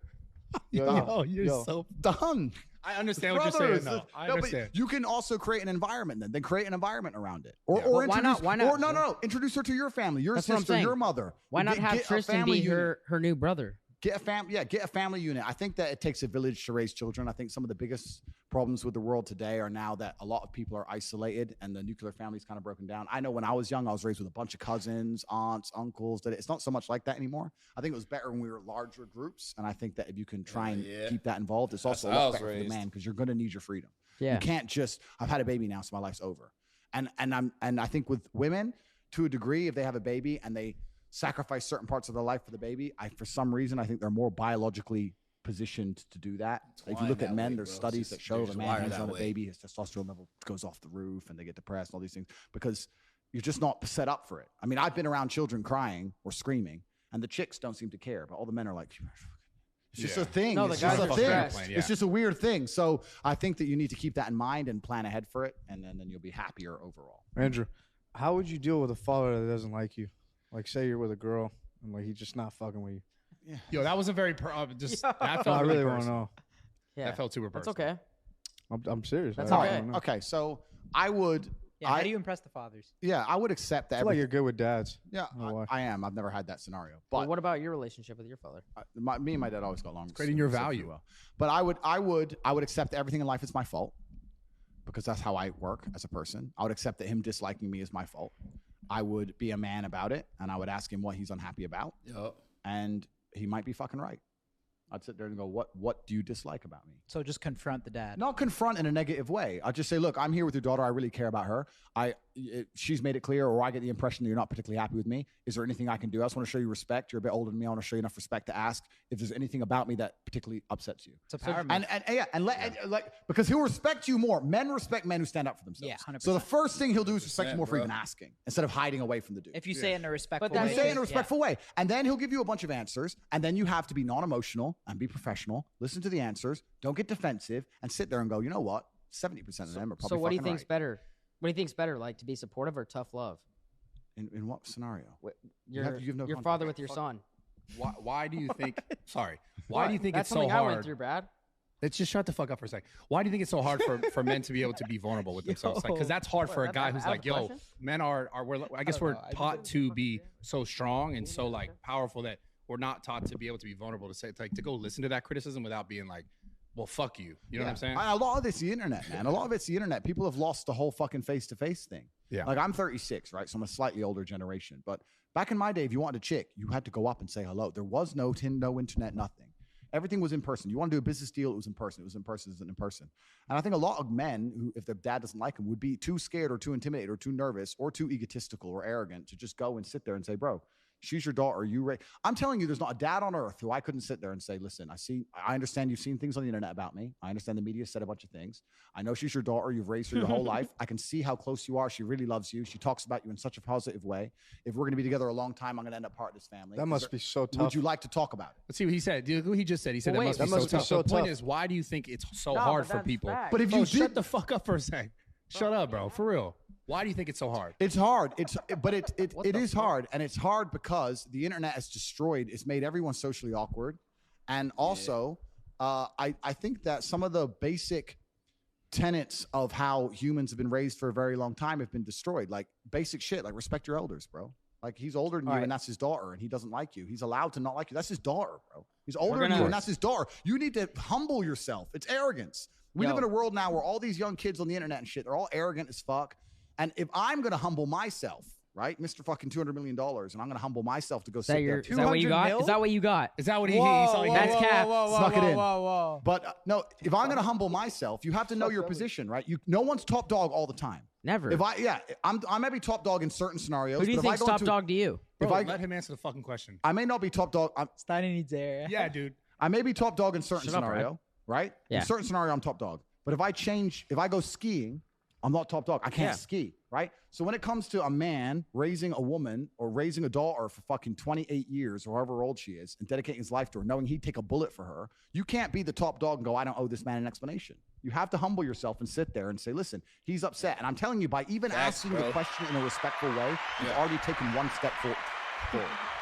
Yo, you're Yo. so. Done. I understand what you're Brothers. saying. though. I No, but understand. you can also create an environment then create an environment around it. Or, Yeah. or But why not? introduce, Why not? Or no. Introduce her to your family, your That's what I'm sister, saying. your mother. Why not Get have a Tristan family be unit. her new brother? Get a family unit. I think that it takes a village to raise children. I think some of the biggest problems with the world today are now that a lot of people are isolated and the nuclear family is kind of broken down. I know when I was young, I was raised with a bunch of cousins, aunts, uncles. That it's not so much like that anymore. I think it was better when we were larger groups. And I think that if you can try and keep that involved, it's also a lot better for the man because you're going to need your freedom. Yeah. You can't just, I've had a baby now, so my life's over. And I think with women, to a degree, if they have a baby and they sacrifice certain parts of their life for the baby, for some reason, I think they're more biologically positioned to do that. If you look at men, there's studies that show if a man has on a baby, his testosterone level goes off the roof and they get depressed and all these things because you're just not set up for it. I mean, I've been around children crying or screaming and the chicks don't seem to care, but all the men are like, it's just a thing. No, it's just a thing. It's just a weird thing. So I think that you need to keep that in mind and plan ahead for it, and then you'll be happier overall. Andrew, how would you deal with a father that doesn't like you? Like, say you're with a girl and like he's just not fucking with you. Yeah. Yo, that was a very that felt I really want to know. Yeah, that felt super personal. That's okay. I'm serious. That's okay. Okay, so I would. Yeah, how do you impress the fathers? Yeah, I would accept that. I feel like you're good with dads. Yeah, I am. I've never had that scenario. But well, what about your relationship with your father? Me and my dad always got along. Creating your value. Well. But I would accept that everything in life is my fault because that's how I work as a person. I would accept that him disliking me is my fault. I would be a man about it, and I would ask him what he's unhappy about. Yep. And he might be fucking right. I'd sit there and go, what do you dislike about me? So just confront the dad. Not confront in a negative way. I'll just say, look, I'm here with your daughter. I really care about her. She's made it clear, or I get the impression that you're not particularly happy with me. Is there anything I can do? I just want to show you respect. You're a bit older than me. I want to show you enough respect to ask if there's anything about me that particularly upsets you. It's a power move. Because he'll respect you more. Men respect men who stand up for themselves. Yeah, 100%. So the first thing he'll do is respect you more for even asking instead of hiding away from the dude. If you say it in a respectful way. But you say it in a respectful way. And then he'll give you a bunch of answers. And then you have to be non-emotional and be professional. Listen to the answers. Don't get defensive and sit there and go, you know what? 70% of them are probably So what do you fucking think's right. better? What do you think's better, like to be supportive or tough love? In what scenario? Your context. father with your son. Why do you think? Sorry. Why do you think That's it's so something hard? I went through, Brad. Let's just shut the fuck up for a second. Why do you think it's so hard for men to be able to be vulnerable with themselves? Like, because that's hard for a guy who's like, yo, men are I guess we're taught to be so strong and so like powerful that we're not taught to be able to be vulnerable to say to go listen to that criticism without being like, well, fuck you. You know what I'm saying? A lot of it's the internet, man. A lot of it's the internet. People have lost the whole fucking face-to-face thing. Yeah. Like I'm 36, right? So I'm a slightly older generation. But back in my day, if you wanted a chick, you had to go up and say hello. There was no internet, nothing. Everything was in person. You want to do a business deal, it was in person. It was in person, it was in person. And I think a lot of men who, if their dad doesn't like them, would be too scared or too intimidated or too nervous or too egotistical or arrogant to just go and sit there and say, bro, she's your daughter. I'm telling you, there's not a dad on earth who I couldn't sit there and say, listen, I understand you've seen things on the internet about me. I understand the media said a bunch of things. I know she's your daughter. You've raised her your whole life. I can see how close you are. She really loves you. She talks about you in such a positive way. If we're going to be together a long time, I'm going to end up part of this family. That must be so tough. Would you like to talk about it? Let's see what he said. He just said. He said that must be so tough. The point is, why do you think it's so hard for people? But if you shut the fuck up for a sec. Shut up, bro. For real. Why do you think it's so hard? It's hard. It is hard, and it's hard because the internet has destroyed. It's made everyone socially awkward, and also, I think that some of the basic tenets of how humans have been raised for a very long time have been destroyed. Like basic shit, like respect your elders, bro. Like he's older than you, and that's his daughter, and he doesn't like you. He's allowed to not like you. That's his daughter, bro. He's older than you, and that's his daughter. You need to humble yourself. It's arrogance. We live in a world now where all these young kids on the internet and shit, they're all arrogant as fuck. And if I'm going to humble myself, right, Mr. fucking $200 million, and I'm going to humble myself to go sit there. Is that what you got? Is that what you got? Is that what he saw? That's cap. Snuck it in. But no, if I'm going to humble myself, you have to know your position, right? No one's top dog all the time. Never. I may be top dog in certain scenarios. Who do you think's top dog to you? Bro, let him answer the fucking question. I may not be top dog. Steiny needs air. Yeah, dude. I may be top dog in certain scenario, right? Yeah. In certain scenario, I'm top dog. But if I go skiing, I'm not top dog. I can't ski, right? So when it comes to a man raising a woman or raising a daughter for fucking 28 years or however old she is and dedicating his life to her, knowing he'd take a bullet for her, you can't be the top dog and go, I don't owe this man an explanation. You have to humble yourself and sit there and say, listen, he's upset. And I'm telling you, by even asking the question in a respectful way, you've already taken one step forward.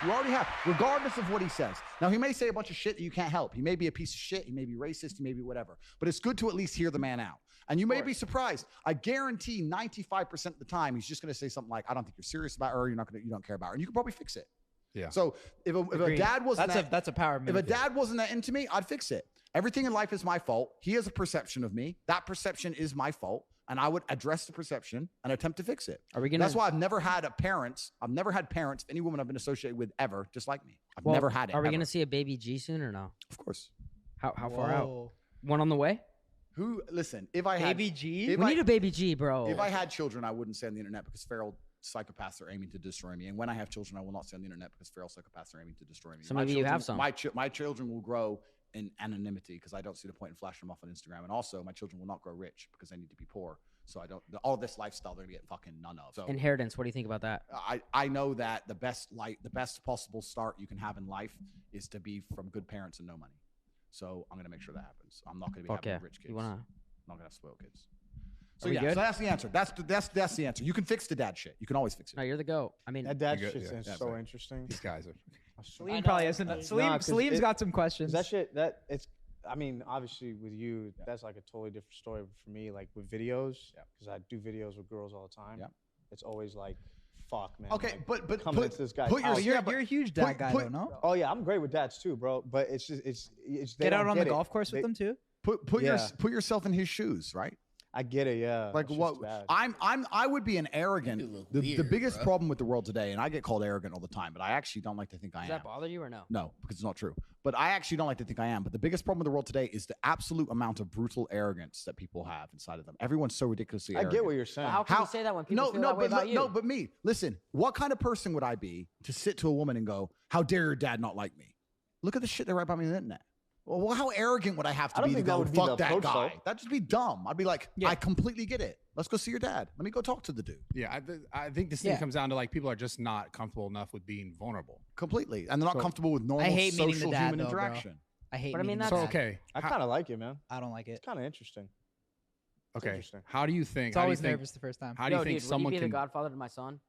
You already have, regardless of what he says. Now, he may say a bunch of shit that you can't help. He may be a piece of shit. He may be racist. He may be whatever. But it's good to at least hear the man out. And you may be surprised. I guarantee 95% of the time, he's just going to say something like, I don't think you're serious about her. You don't care about her. And you can probably fix it. Yeah. So if a Agreed. dad wasn't That's a power move. if a dad wasn't that into me, I'd fix it. Everything in life is my fault. He has a perception of me. That perception is my fault. And I would address the perception and attempt to fix it. Are we gonna? That's why I've never had parents. I've never had parents, any woman I've been associated with ever, just like me. I've never had it. Are we ever. gonna see a baby G soon or no? Of course. How far out? Whoa. One on the way. Who? Listen, if I had Baby G? if We I- need a baby G, bro. If I had children, I wouldn't say on the internet because feral psychopaths are aiming to destroy me. And when I have children, I will not say on the internet because feral psychopaths are aiming to destroy me. So My maybe you children- have some. My children will grow in anonymity because I don't see the point in flashing them off on Instagram. And also, my children will not grow rich because they need to be poor. So I don't. All this lifestyle they're gonna get fucking none of. So Inheritance. What do you think about that? I know that the best possible start you can have in life is to be from good parents and no money. So I'm gonna make sure that happens. I'm not gonna be having rich kids. You wanna? I'm not gonna have spoiled kids. So we yeah, good? so that's the answer. That's the answer. You can fix the dad shit. You can always fix it. No, you're the goat. I mean, That dad You're good, shit yeah. is Yeah, so sorry. interesting. These guys are. Salim probably hasn't. Nah, Salim, 'cause Salim's it- got some questions. That shit, that it's. I mean, obviously with you, that's like a totally different story. But for me, like with videos, Yeah. because I do videos with girls all the time. Yeah. It's always like, fuck, man. Okay, like, but coming put, into this guy's put your, house. You're, yeah, but you're a huge dad put- guy, put- though, no? Oh yeah, I'm great with dads too, bro. But it's just it's they Get out don't on the get it. golf course with They- them too. put Yeah. yourself in his shoes, right? I get it, yeah. Like That shit's what bad. I would be an arrogant. You look The weird, biggest bro. problem with the world today, and I get called arrogant all the time, but I actually don't like to think I does am. that bother you or no? No, because it's not true. But I actually don't like to think I am. But the biggest problem with the world today is the absolute amount of brutal arrogance that people have inside of them. Everyone's so ridiculously I arrogant. get what you're saying. How can you say that when people feel that way about you? No, but me. Listen, what kind of person would I be to sit to a woman and go, "How dare your dad not like me?" Look at the shit they write about me on the internet. Well, how arrogant would I have I to don't be to think that go, would be the fuck that approach, guy? though. That'd just be dumb. I'd be like, Yeah. I completely get it. Let's go see your dad. Let me go talk to the dude. Yeah, I think this thing Yeah. comes down to like people are just not comfortable enough with being vulnerable. Completely. And they're not So- comfortable with normal hate meeting the social dad, human though, bro. interaction. I hate. But I mean, meeting that's- the So dad. okay, I kind of like it, man. I don't like it. It's kind of interesting. okay. interesting. How do you think? It's how do you always think? nervous the first time. How do you Yo, think dude, someone would you be can? the godfather to my son?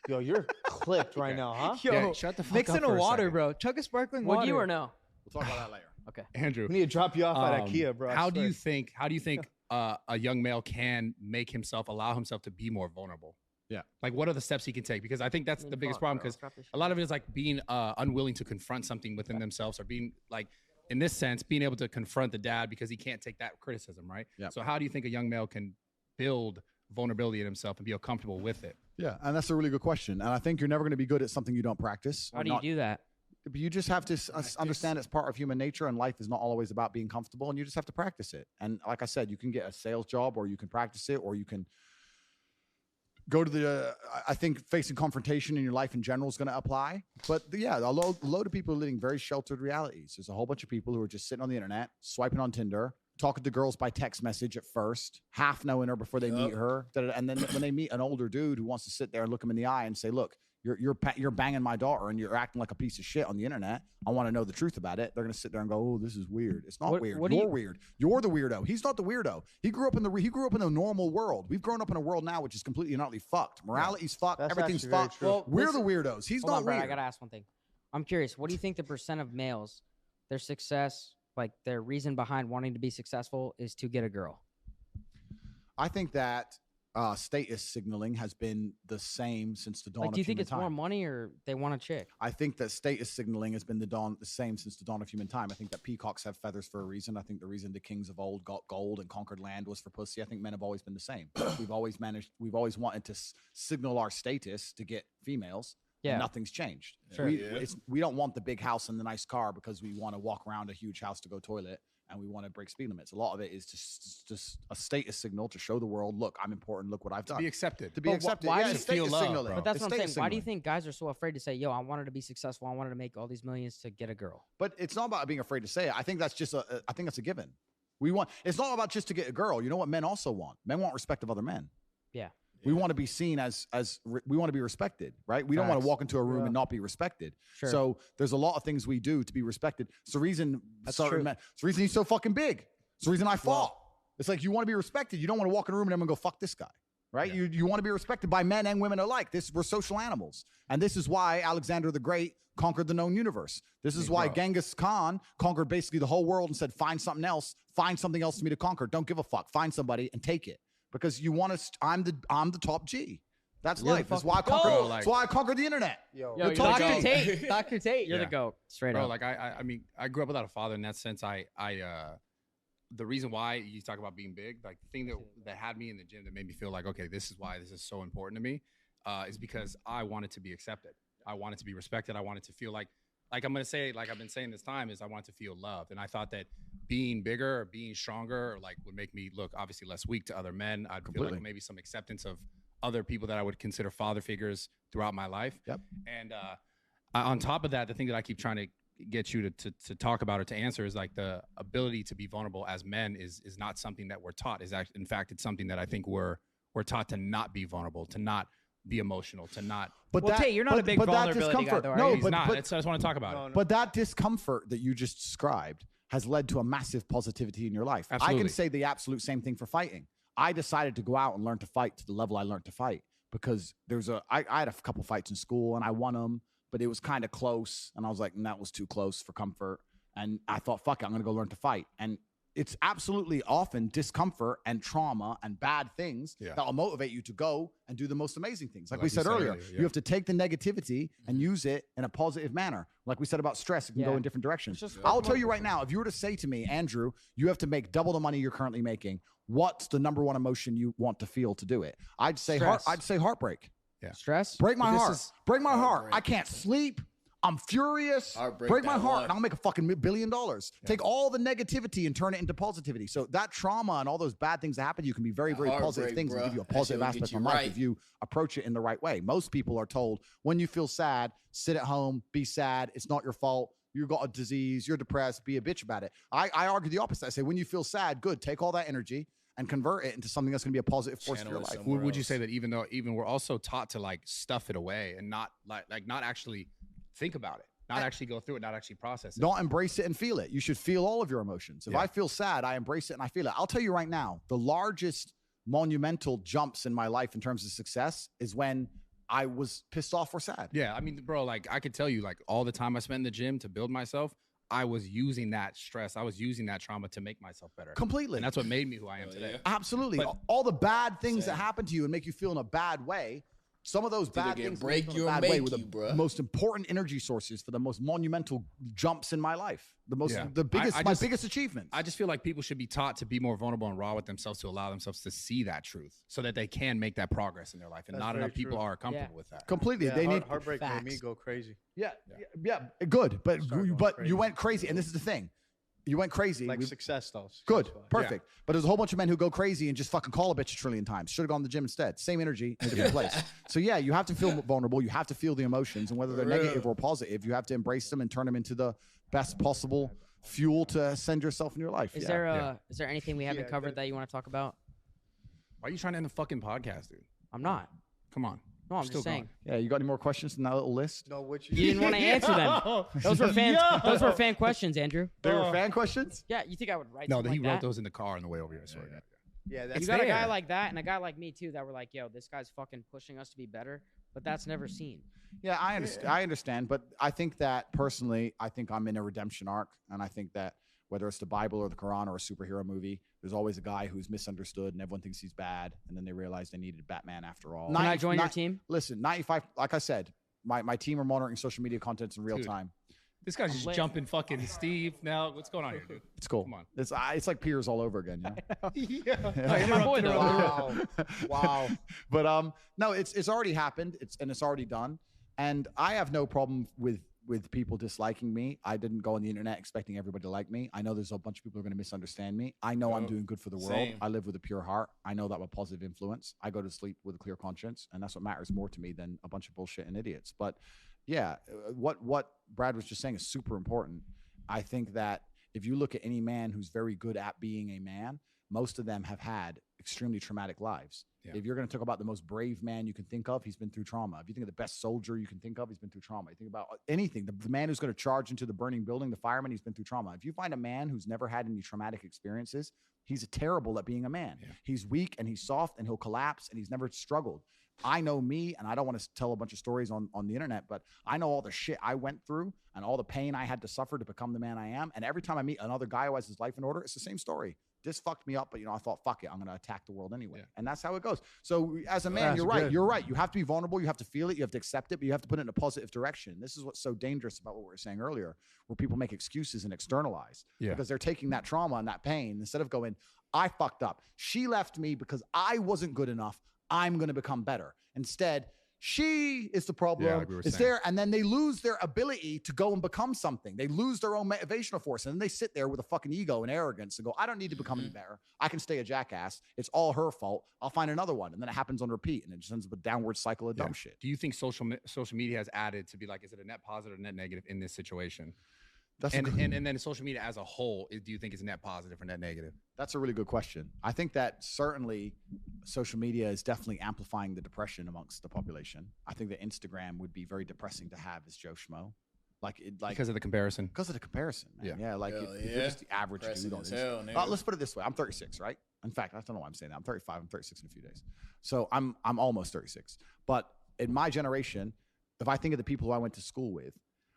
Yo, you're clipped right Okay. now, huh? Yo, Yeah, shut the fuck mix up in a for a water, second. bro. Chug a sparkling Would water. you or no? We'll talk about that later. Andrew, We need to drop you off at um, IKEA, bro. I How do swear. you think? How do you think a young male can make himself allow himself to be more vulnerable? Yeah. Like, what are the steps he can take? Because I think that's I mean, the biggest fuck, problem. bro, Because drop this a lot of it is like being unwilling to confront something within themselves, or being like, in this sense, being able to confront the dad because he can't take that criticism, right? Yeah. So how do you think a young male can build vulnerability in himself and be comfortable with it? Yeah, and that's a really good question. And I think you're never going to be good at something you don't practice. How or do you not- do that? But you just have to understand it's part of human nature, and life is not always about being comfortable, and you just have to practice it. And like I said, you can get a sales job, or you can practice it, or you can go to the I think facing confrontation in your life in general is going to apply. But yeah, a load of people are living very sheltered realities. There's a whole bunch of people who are just sitting on the internet, swiping on Tinder, talking to girls by text message at first, half knowing her before they meet her, and then when they meet an older dude who wants to sit there and look them in the eye and say, "Look, you're banging my daughter and you're acting like a piece of shit on the internet. I want to know the truth about it." They're gonna sit there and go, "Oh, this is weird." It's not What- weird. what do You're you- weird. You're the weirdo. He's not the weirdo. He grew up in the normal world. We've grown up in a world now which is completely and utterly fucked. Morality's fucked. That's Everything's actually very fucked. true. Well, We're listen- the weirdos. He's Hold not on, bro. weird. I gotta ask one thing. I'm curious. What do you think the percent of males, their success, like their reason behind wanting to be successful, is to get a girl? I think that status signaling has been the same since the dawn Like, of do you think human it's time. more money or they want a chick? I think that status signaling has been the same since the dawn of human time. I think that peacocks have feathers for a reason. I think the reason the kings of old got gold and conquered land was for pussy. I think men have always been the same. We've always wanted to signal our status to get females. Yeah. And nothing's changed. Sure. We don't want the big house and the nice car because we want to walk around a huge house to go toilet and we want to break speed limits. A lot of it is just a status signal to show the world, look, I'm important. Look what I've To done. be accepted. To be But accepted. why Yeah, do it's you status feel love, signaling. bro? But that's It's what I'm saying. status Why do you signaling. think guys are so afraid to say, "Yo, I wanted to be successful. I wanted to make all these millions to get a girl"? But it's not about being afraid to say it. I think that's just I think that's a given. It's not about just to get a girl. You know what men also want? Men want respect of other men. Yeah. We want to be seen we want to be respected, right? We don't want to Facts. walk into a room Yeah. and not be respected. Sure. So there's a lot of things we do to be respected. It's the reason That's certain true. men, it's the reason he's so fucking big. It's the reason I fought. It's like you want to be respected. You don't want to walk in a room and everyone go, fuck this guy. Right? Yeah. You want to be respected by men and women alike. We're social animals. And this is why Alexander the Great conquered the known universe. This is why bro. Genghis Khan conquered basically the whole world and said, find something else for me to conquer. Don't give a fuck. Find somebody and take it. Because you want to, I'm the top G. That's You're the life. That's fucking why I conquered. goat. That's why I conquered the internet. Yo, Yo, You're Dr. Dr. Tate. Tate. Dr. Tate, you're Yeah. the GOAT. Straight Bro, up. like I mean, I grew up without a father in that sense. The reason why you talk about being big, like the thing that had me in the gym that made me feel like, okay, this is why this is so important to me, is because I wanted to be accepted. I wanted to be respected. I wanted to feel like I'm gonna say, like I've been saying this time, is I wanted to feel loved. And I thought that being bigger or being stronger, like would make me look obviously less weak to other men. I'd feel like maybe some acceptance of other people that I would consider father figures throughout my life. Yep. And on top of that, the thing that I keep trying to get you to talk about or to answer is like the ability to be vulnerable as men is not something that we're taught. Is actually, in fact, it's something that I think we're taught to not be vulnerable, to not be emotional, to not. But Well, Tate, you're not a big that vulnerability guy, though, are no, you? He's but, not. but, That's, I just want to talk about it. but that discomfort that you just described has led to a massive positivity in your life. I Absolutely. can say the absolute same thing for fighting. I decided to go out and learn to fight to the level I learned to fight because I had a couple fights in school and I won them, but it was kind of close. And I was like, that was too close for comfort. And I thought, fuck it, I'm going to go learn to fight. And it's absolutely often discomfort and trauma and bad things that will motivate you to go and do the most amazing things. Like we said earlier, you have to take the negativity and use it in a positive manner. Like we said about stress, it can go in different directions. I'll tell you right now, if you were to say to me, Andrew, you have to make double the money you're currently making, what's the number one emotion you want to feel to do it? I'd say heartbreak. Stress? Break my heart. Break my heart. Heartbreak. I can't sleep. I'm furious. Heartbreak Break my that heart. one. And I'll make a fucking $1 billion. Take all the negativity and turn it into positivity. So that trauma and all those bad things that happen to you can be very, very positive Heartbreak, things and bruh. give you a That positive shit will aspect get of you life right. if you approach it in the right way. Most people are told when you feel sad, sit at home, be sad. It's not your fault. You got a disease. You're depressed. Be a bitch about it. I argue the opposite. I say when you feel sad, good. Take all that energy and convert it into something that's going to be a positive force for Channel your it life. somewhere. Would you else. say that even we're also taught to like stuff it away and not not actually think about it, not actually go through it, not actually process it? Don't embrace it and feel it. You should feel all of your emotions. If Yeah. I feel sad, I embrace it and I feel it. I'll tell you right now, the largest monumental jumps in my life in terms of success is when I was pissed off or sad. Yeah, I mean, bro, like I could tell you, like all the time I spent in the gym to build myself, I was using that stress, I was using that trauma to make myself better. Completely. And that's what made me who I am today. yeah. Absolutely. But- all the bad things that Same. happen to you and make you feel in a bad way, some of those either bad gonna things break make you you in a or bad way make were you, the bruh. most important energy sources for the most monumental jumps in my life. The biggest, I my just- biggest achievements. I just feel like people should be taught to be more vulnerable and raw with themselves to allow themselves to see that truth so that they can make that progress in their life. And That's not very enough people true. are comfortable with that. Completely. They need heartbreak made me Facts. go crazy. yeah, good. But Started going you crazy. went crazy. And this is the thing. You went crazy. Like We- success though. Good, success-wise. perfect. But there's a whole bunch of men who go crazy and just fucking call a bitch a trillion times. Should have gone to the gym instead. Same energy in a different place. So yeah, you have to feel vulnerable. You have to feel the emotions, and whether they're negative or positive, you have to embrace them and turn them into the best possible fuel to send yourself in your life. Is Yeah. there anything we haven't Yeah, covered that you want to talk about? Why are you trying to end the fucking podcast, dude? I'm not. Come on. No, I'm Still just saying. Yeah, you got any more questions in that little list? No, what You didn't want to answer them. Those were fan. Those were fan questions, Andrew. They were fan questions. Yeah, you think I would write? No, something he like wrote that? those in the car on the way over here. I swear to God. Yeah, You that's got a guy there. like that and a guy like me too that were like, "Yo, this guy's fucking pushing us to be better," but that's never seen. Yeah, I understand. I understand, but I think that personally, I think I'm in a redemption arc, and I think that whether it's the Bible or the Quran or a superhero movie, there's always a guy who's misunderstood, and everyone thinks he's bad, and then they realize they needed Batman after all. Can I join your team? Listen, 95. Like I said, my team are monitoring social media contents in real Dude. time. This guy's just lit. jumping fucking Steve. Now, what's going on here, dude? It's cool. Come on. It's like peers all over again. Yeah. My boy, though. wow. Wow. But no, it's already happened. It's already done, and I have no problem with people disliking me. I didn't go on the internet expecting everybody to like me. I know there's a bunch of people who are going to misunderstand me. I know I'm Yep. doing good for the world. Same. I live with a pure heart. I know that I'm a positive influence. I go to sleep with a clear conscience, and that's what matters more to me than a bunch of bullshit and idiots. But yeah, what Brad was just saying is super important. I think that if you look at any man who's very good at being a man, most of them have had extremely traumatic lives. Yeah. If you're going to talk about the most brave man you can think of, he's been through trauma. If you think of the best soldier you can think of, he's been through trauma. You think about anything, the man who's going to charge into the burning building, the fireman, he's been through trauma. If you find a man who's never had any traumatic experiences, he's terrible at being a man. Yeah. He's weak and he's soft and he'll collapse and he's never struggled. I know me, and I don't want to tell a bunch of stories on the internet, but I know all the shit I went through and all the pain I had to suffer to become the man I am. And every time I meet another guy who has his life in order, it's the same story. this fucked me up, but I thought, fuck it, I'm going to attack the world anyway. Yeah. And that's how it goes. So as a man, That's you're right. good. You're right. You have to be vulnerable. You have to feel it. You have to accept it, but you have to put it in a positive direction. This is what's so dangerous about what we were saying earlier, where people make excuses and externalize because they're taking that trauma and that pain instead of going, I fucked up. She left me because I wasn't good enough. I'm going to become better. Instead, she is the problem. like we were It's saying. there, and then they lose their ability to go and become something. They lose their own motivational force, and then they sit there with a fucking ego and arrogance and go, I don't need to become any better. I can stay a jackass. It's all her fault. I'll find another one. And then it happens on repeat, and it just ends up a downward cycle of dumb shit. Do you think social media has added to be like, is it a net positive or net negative in this situation? That's And then social media as a whole, do you think is net positive or net negative? That's a really good question. I think that certainly social media is definitely amplifying the depression amongst the population. I think that Instagram would be very depressing to have as Joe Schmo. Because of the comparison. Because of the comparison, man. Yeah. If you're just the average Depressing dude on as Instagram. hell, nigga. Let's put it this way. I'm 36, right? In fact, I don't know why I'm saying that. I'm 35. I'm 36 in a few days. So I'm almost 36. But in my generation, if I think of the people who I went to school with,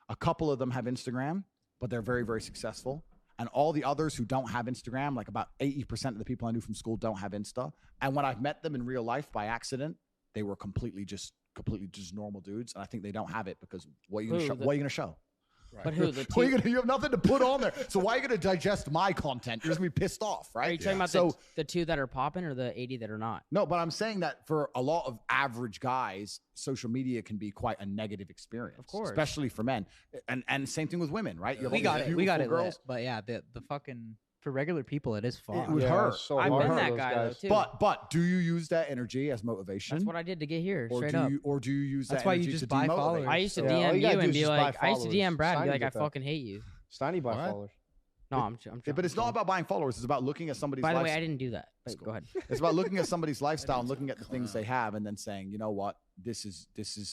a couple of them have Instagram, but they're very, very successful. And all the others who don't have Instagram, like about 80% of the people I knew from school don't have Insta. And when I've met them in real life by accident, they were completely just normal dudes. And I think they don't have it because what are you going to show? But who? The Well, two, you have nothing to put on there. So why are you going to digest my content? You're just going to be pissed off, right? are you talking about the two that are popping or the 80 that are not? No, but I'm saying that for a lot of average guys, social media can be quite a negative experience. Of course. Especially for men. And same thing with women, right? You have all We got these it. We got beautiful it. girls. But yeah, the fucking for regular people, it is fun. It would hurt. it's so I've hard been for that those guy though guys. too. But do you use that energy as motivation? That's what I did to get here, or straight do up. you use That's that why you energy just to buy demotivate? followers. I used to Yeah, all DM you gotta you do and is be just buy like, I used to DM followers. Brad and be Sign like, to I get that. fucking hate you. Steiny by What? followers. No, I'm Yeah, but it's not about buying followers. It's about looking at somebody's By the way, life. I didn't do that. But That's go ahead. It's about looking at somebody's lifestyle and looking at the things they have and then saying, you know what, this is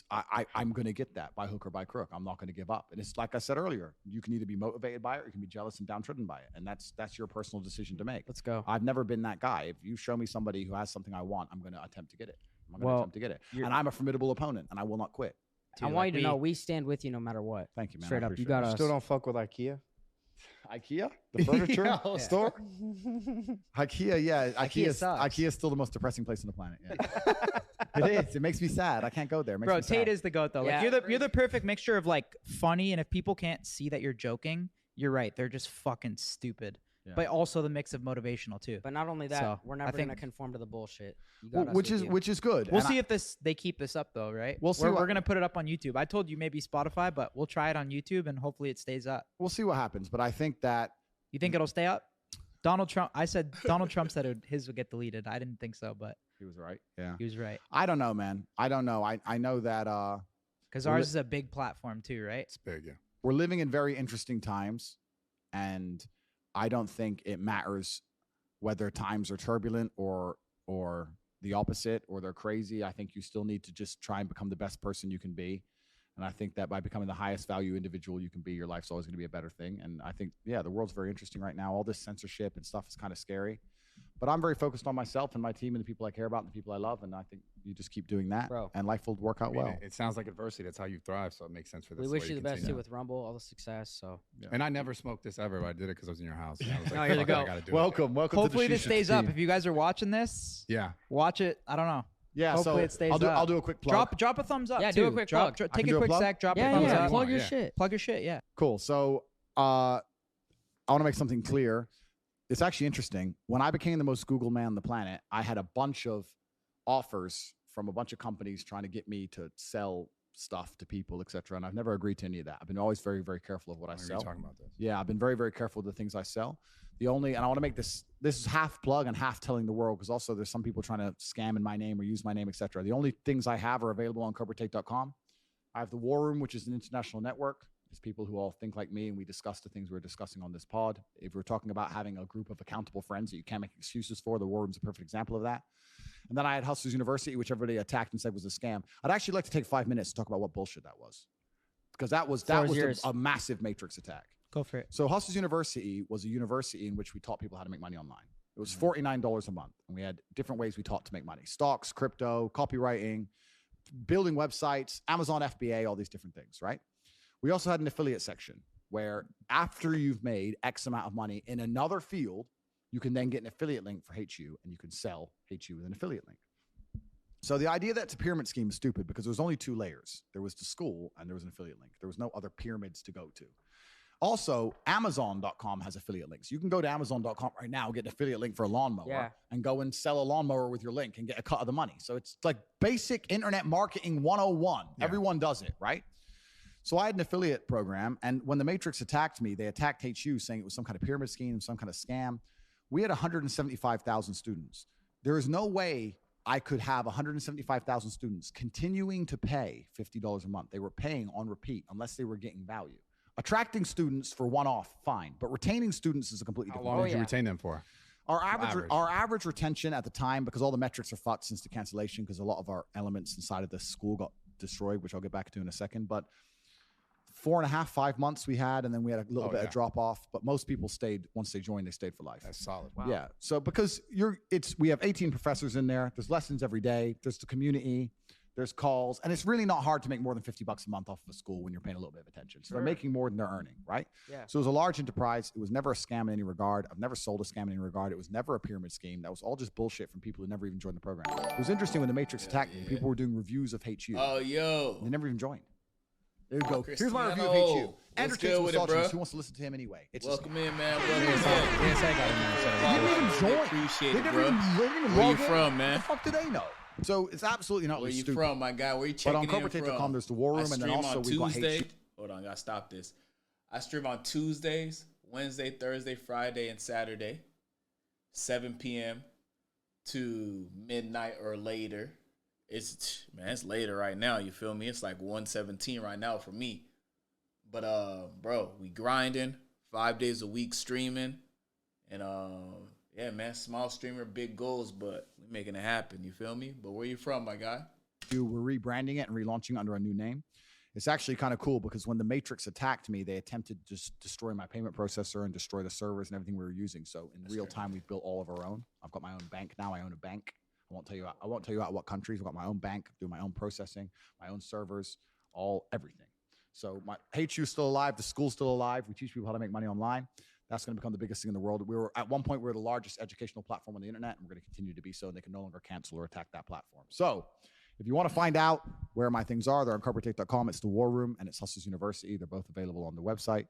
I'm going to get that by hook or by crook. I'm not going to give up. And it's like I said earlier, you can either be motivated by it or you can be jealous and downtrodden by it. And that's your personal decision to make. Let's go. I've never been that guy. If you show me somebody who has something I want, I'm going to attempt to get it. I'm going to Well, attempt to get it. you're- And I'm a formidable opponent and I will not quit. I want you to know we stand with you no matter what. Thank you, man. I Straight up, you appreciate got it. us. Still don't fuck with IKEA. IKEA, the furniture Yeah. store. IKEA, yeah. IKEA sucks. IKEA's still the most depressing place on the planet. Yeah. It is. It makes me sad. I can't go there. It makes Bro, me Tate sad. is the goat though. Yeah. Like you're the perfect mixture of like funny, and if people can't see that you're joking, you're right. They're just fucking stupid. Yeah. But also the mix of motivational too. But not only that, So, we're I never going to think- conform to the bullshit. You Well, got us which with is you. which is good. We'll And see if they keep this up though, right? We'll see We're what- gonna put it up on YouTube. I told you maybe Spotify, but we'll try it on YouTube and hopefully it stays up. we'll see what happens. But I think that You think it'll stay up? Donald Trump. I said Donald Trump said his would get deleted. I didn't think so, but he was right. Yeah. he was right. I don't know, man. I don't know. I know that Because Well, ours is a big platform too, right? It's big, yeah. we're living in very interesting times, and I don't think it matters whether times are turbulent or the opposite or they're crazy. I think you still need to just try and become the best person you can be. And I think that by becoming the highest value individual you can be, your life's always going to be a better thing. And I think, yeah, the world's very interesting right now. All this censorship and stuff is kind of scary. But I'm very focused on myself and my team and the people I care about and the people I love. And I think you just keep doing that, Bro. and life will work out I mean, well. it sounds like adversity. That's how you thrive. So it makes sense for this. We wish you the best too with Rumble, all the success. So And I never smoked this ever, but I did it because I was in your house. And I was like, No, you're the fuck it, I goat. gotta do it. Welcome Hopefully to the this Shisha stays up. team. If you guys are watching this, Yeah. watch it. I don't know. Yeah, Hopefully so it stays I'll up. do a quick plug. Drop a thumbs up. Yeah, too. do a quick plug. I Take can a do a quick plug? sec. Drop a yeah, thumbs yeah, up. plug your Yeah. shit. Plug your shit. Yeah. Cool. So I want to make something clear. It's actually interesting. When I became the most Googled man on the planet, I had a bunch of offers from a bunch of companies trying to get me to sell stuff to people, etc. And I've never agreed to any of that. I've been always very, very careful of what I I remember sell. you talking about this. Yeah, I've been very, very careful with the things I sell. And I want to make this is half plug and half telling the world, because also there's some people trying to scam in my name or use my name, etc. The only things I have are available on CobraTake.com. I have the War Room, which is an international network. It's people who all think like me, and we discuss the things we're discussing on this pod. If we're talking about having a group of accountable friends that you can't make excuses for, the War Room's a perfect example of that. And then I had Hustlers University, which everybody attacked and said was a scam. I'd actually like to take 5 minutes to talk about what bullshit that was, because that was Floor is yours. a massive matrix attack. Go for it. So Hustlers University was a university in which we taught people how to make money online. It was $49 a month, and we had different ways we taught to make money: stocks, crypto, copywriting, building websites, Amazon FBA, all these different things, right? We also had an affiliate section where after you've made X amount of money in another field, you can then get an affiliate link for Hate You, and you can sell Hate You with an affiliate link. So the idea that it's a pyramid scheme is stupid because there was only 2 layers. There was the school and there was an affiliate link. There was no other pyramids to go to. Also, Amazon.com has affiliate links. You can go to Amazon.com right now, get an affiliate link for a lawnmower, and go and sell a lawnmower with your link and get a cut of the money. So it's like basic internet marketing 101. Yeah. Everyone does it, right? So I had an affiliate program, and when the Matrix attacked me, they attacked HU saying it was some kind of pyramid scheme, some kind of scam. We had 175,000 students. There is no way I could have 175,000 students continuing to pay $50 a month. They were paying on repeat unless they were getting value. Attracting students for one-off, fine, but retaining students is a completely different. How long did you retain them for? Our average retention at the time, because all the metrics are fucked since the cancellation, because a lot of our elements inside of the school got destroyed, which I'll get back to in a second. But 4.5, 5 months we had, and then we had a little bit of drop off. But most people stayed once they joined. They stayed for life. That's solid. Wow. Yeah. So because we have 18 professors in there. There's lessons every day. There's the community. There's calls, and it's really not hard to make more than $50 a month off of a school when you're paying a little bit of attention. So they're making more than they're earning, right? Yeah. So it was a large enterprise. It was never a scam in any regard. I've never sold a scam in any regard. It was never a pyramid scheme. That was all just bullshit from people who never even joined the program. It was interesting when the Matrix attacked me. People were doing reviews of Hate You. Oh, yo. They never even joined. They would go, here's my review of Hate You. Andrew Tate's misogynist. Who wants to listen to him anyway? It's welcome in, man. Welcome in. They didn't even join. Appreciate it, they bro. Where you from, man? What the fuck do they know? So it's absolutely not. Where you stupid. from, my guy? Where you checking in from? But on corporate.com, there's the War Room, and then also we got Hate You. Hold on, I gotta stop this. I stream on Tuesdays, Wednesday, Thursday, Friday, and Saturday, 7 p.m. to midnight or later. It's later right now. You feel me? It's like 1:17 right now for me. But bro, we grinding 5 days a week streaming, and yeah, man, small streamer, big goals, but we're making it happen. You feel me? But where you from, my guy? We're rebranding it and relaunching it under a new name. It's actually kind of cool because when the Matrix attacked me, they attempted to just destroy my payment processor and destroy the servers and everything we were using. So in real time, we've built all of our own. I've got my own bank now. I own a bank. I won't tell you out what countries. I've got my own bank, do my own processing, my own servers, everything. So my Hate You is still alive. The school's still alive. We teach people how to make money online. That's going to become the biggest thing in the world. At one point, we were the largest educational platform on the internet, and we're going to continue to be so, and they can no longer cancel or attack that platform. So if you want to find out where my things are, they're on corporate.com. It's the War Room, and it's Hustlers University. They're both available on the website.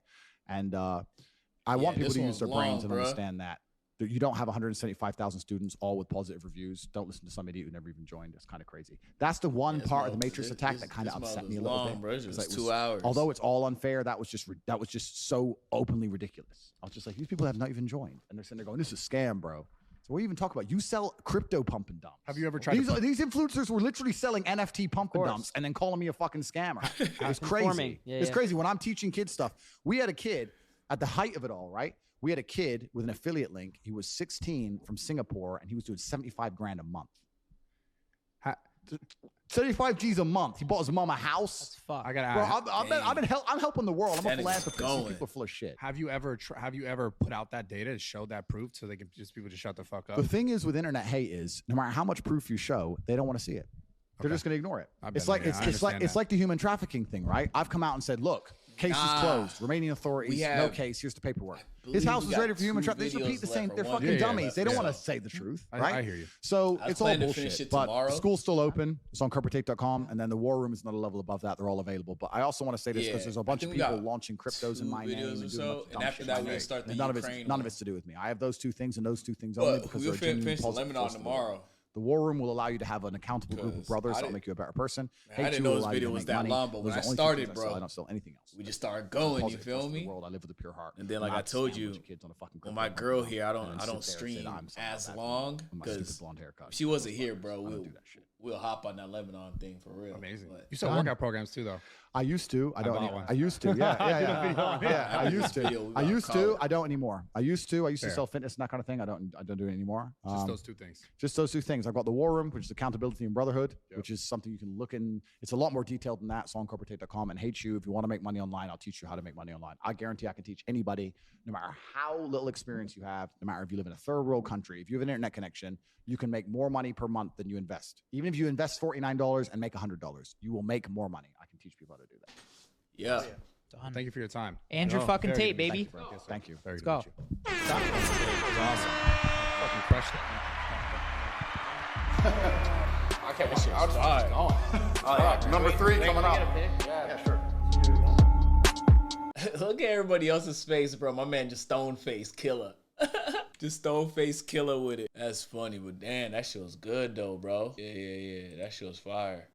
And I want people to use their brains and understand that you don't have 175,000 students all with positive reviews. Don't listen to some idiot who never even joined. It's kind of crazy. That's the one part of the Matrix attack that kind of upset me a little bit. Bro. It was 2 hours. Although it's all unfair, that was just so openly ridiculous. I was just like, these people have not even joined, and they're sitting there going, "This is a scam, bro." So what do you even talk about? You sell crypto pump and dumps. Have you ever tried these influencers were literally selling NFT pump and dumps and then calling me a fucking scammer. It's crazy. It's crazy. When I'm teaching kids stuff, we had a kid at the height of it all, right? We had a kid with an affiliate link. He was 16 from Singapore, and he was doing 75 grand a month. 75 G's a month. He bought his mom a house. That's fuck. I gotta ask. I'm helping the world. I'm a That is philanthropist. going. People are full of shit. Have you ever put out that data to show that proof so they can people just shut the fuck up? The thing is with internet hate is no matter how much proof you show, they don't want to see it. They're just going to ignore it. It's like the human trafficking thing, right? I've come out and said, look, case is closed. Remaining authorities, no case. Here's the paperwork. His house was ready for human trafficking. They just repeat the same. They're fucking dummies. They don't want to say the truth, right? I hear you. So it's all bullshit. But the school's still open. It's on corporate.com, and then the War Room is another level above that. They're all available. But I also want to say this because there's a bunch of people launching cryptos in my name and doing a bunch of dumb after shit. that, we'll start the None of Ukraine it's to do with me. I have those two things and those two things only because we'll they're genuine finish the positive Lebanon force in the world. tomorrow. The War Room will allow you to have an accountable group of brothers that'll make you a better person. I didn't know this video was that long, but when I started, bro, I don't sell anything else. We just started going. You feel me? I live with a pure heart. And then, like I told you, with my girl here, I don't stream as long because she wasn't here, bro. We'll hop on that Lebanon thing for real. Amazing. You sell workout programs too, though. I used to. I don't. I used to. Yeah. I used to. I don't anymore. I used to sell fitness and that kind of thing. I don't do it anymore. Just those two things. Just those two things. I've got the War Room, which is accountability and brotherhood, which is something you can look in. It's a lot more detailed than that. It's on corporate.com. And Hate You, if you want to make money online, I'll teach you how to make money online. I guarantee I can teach anybody, no matter how little experience you have, no matter if you live in a third world country, if you have an internet connection, you can make more money per month than you invest. Even if you invest $49 and make $100, you will make more money. I can teach people how to do that. Yeah. Done. Thank you for your time. Andrew No, fucking very Tate, good. baby. Bro, yes, sir. Thank you. Very Let's good go. to meet you. It was awesome. Fucking crushed it. I can't wait. I'll just keep going. All right, number 3 coming up. Yeah, sure. Look at everybody else's face, bro. My man just stone face killer. Just stone face killer with it. That's funny, but damn, that shit was good though, bro. Yeah. That shit was fire.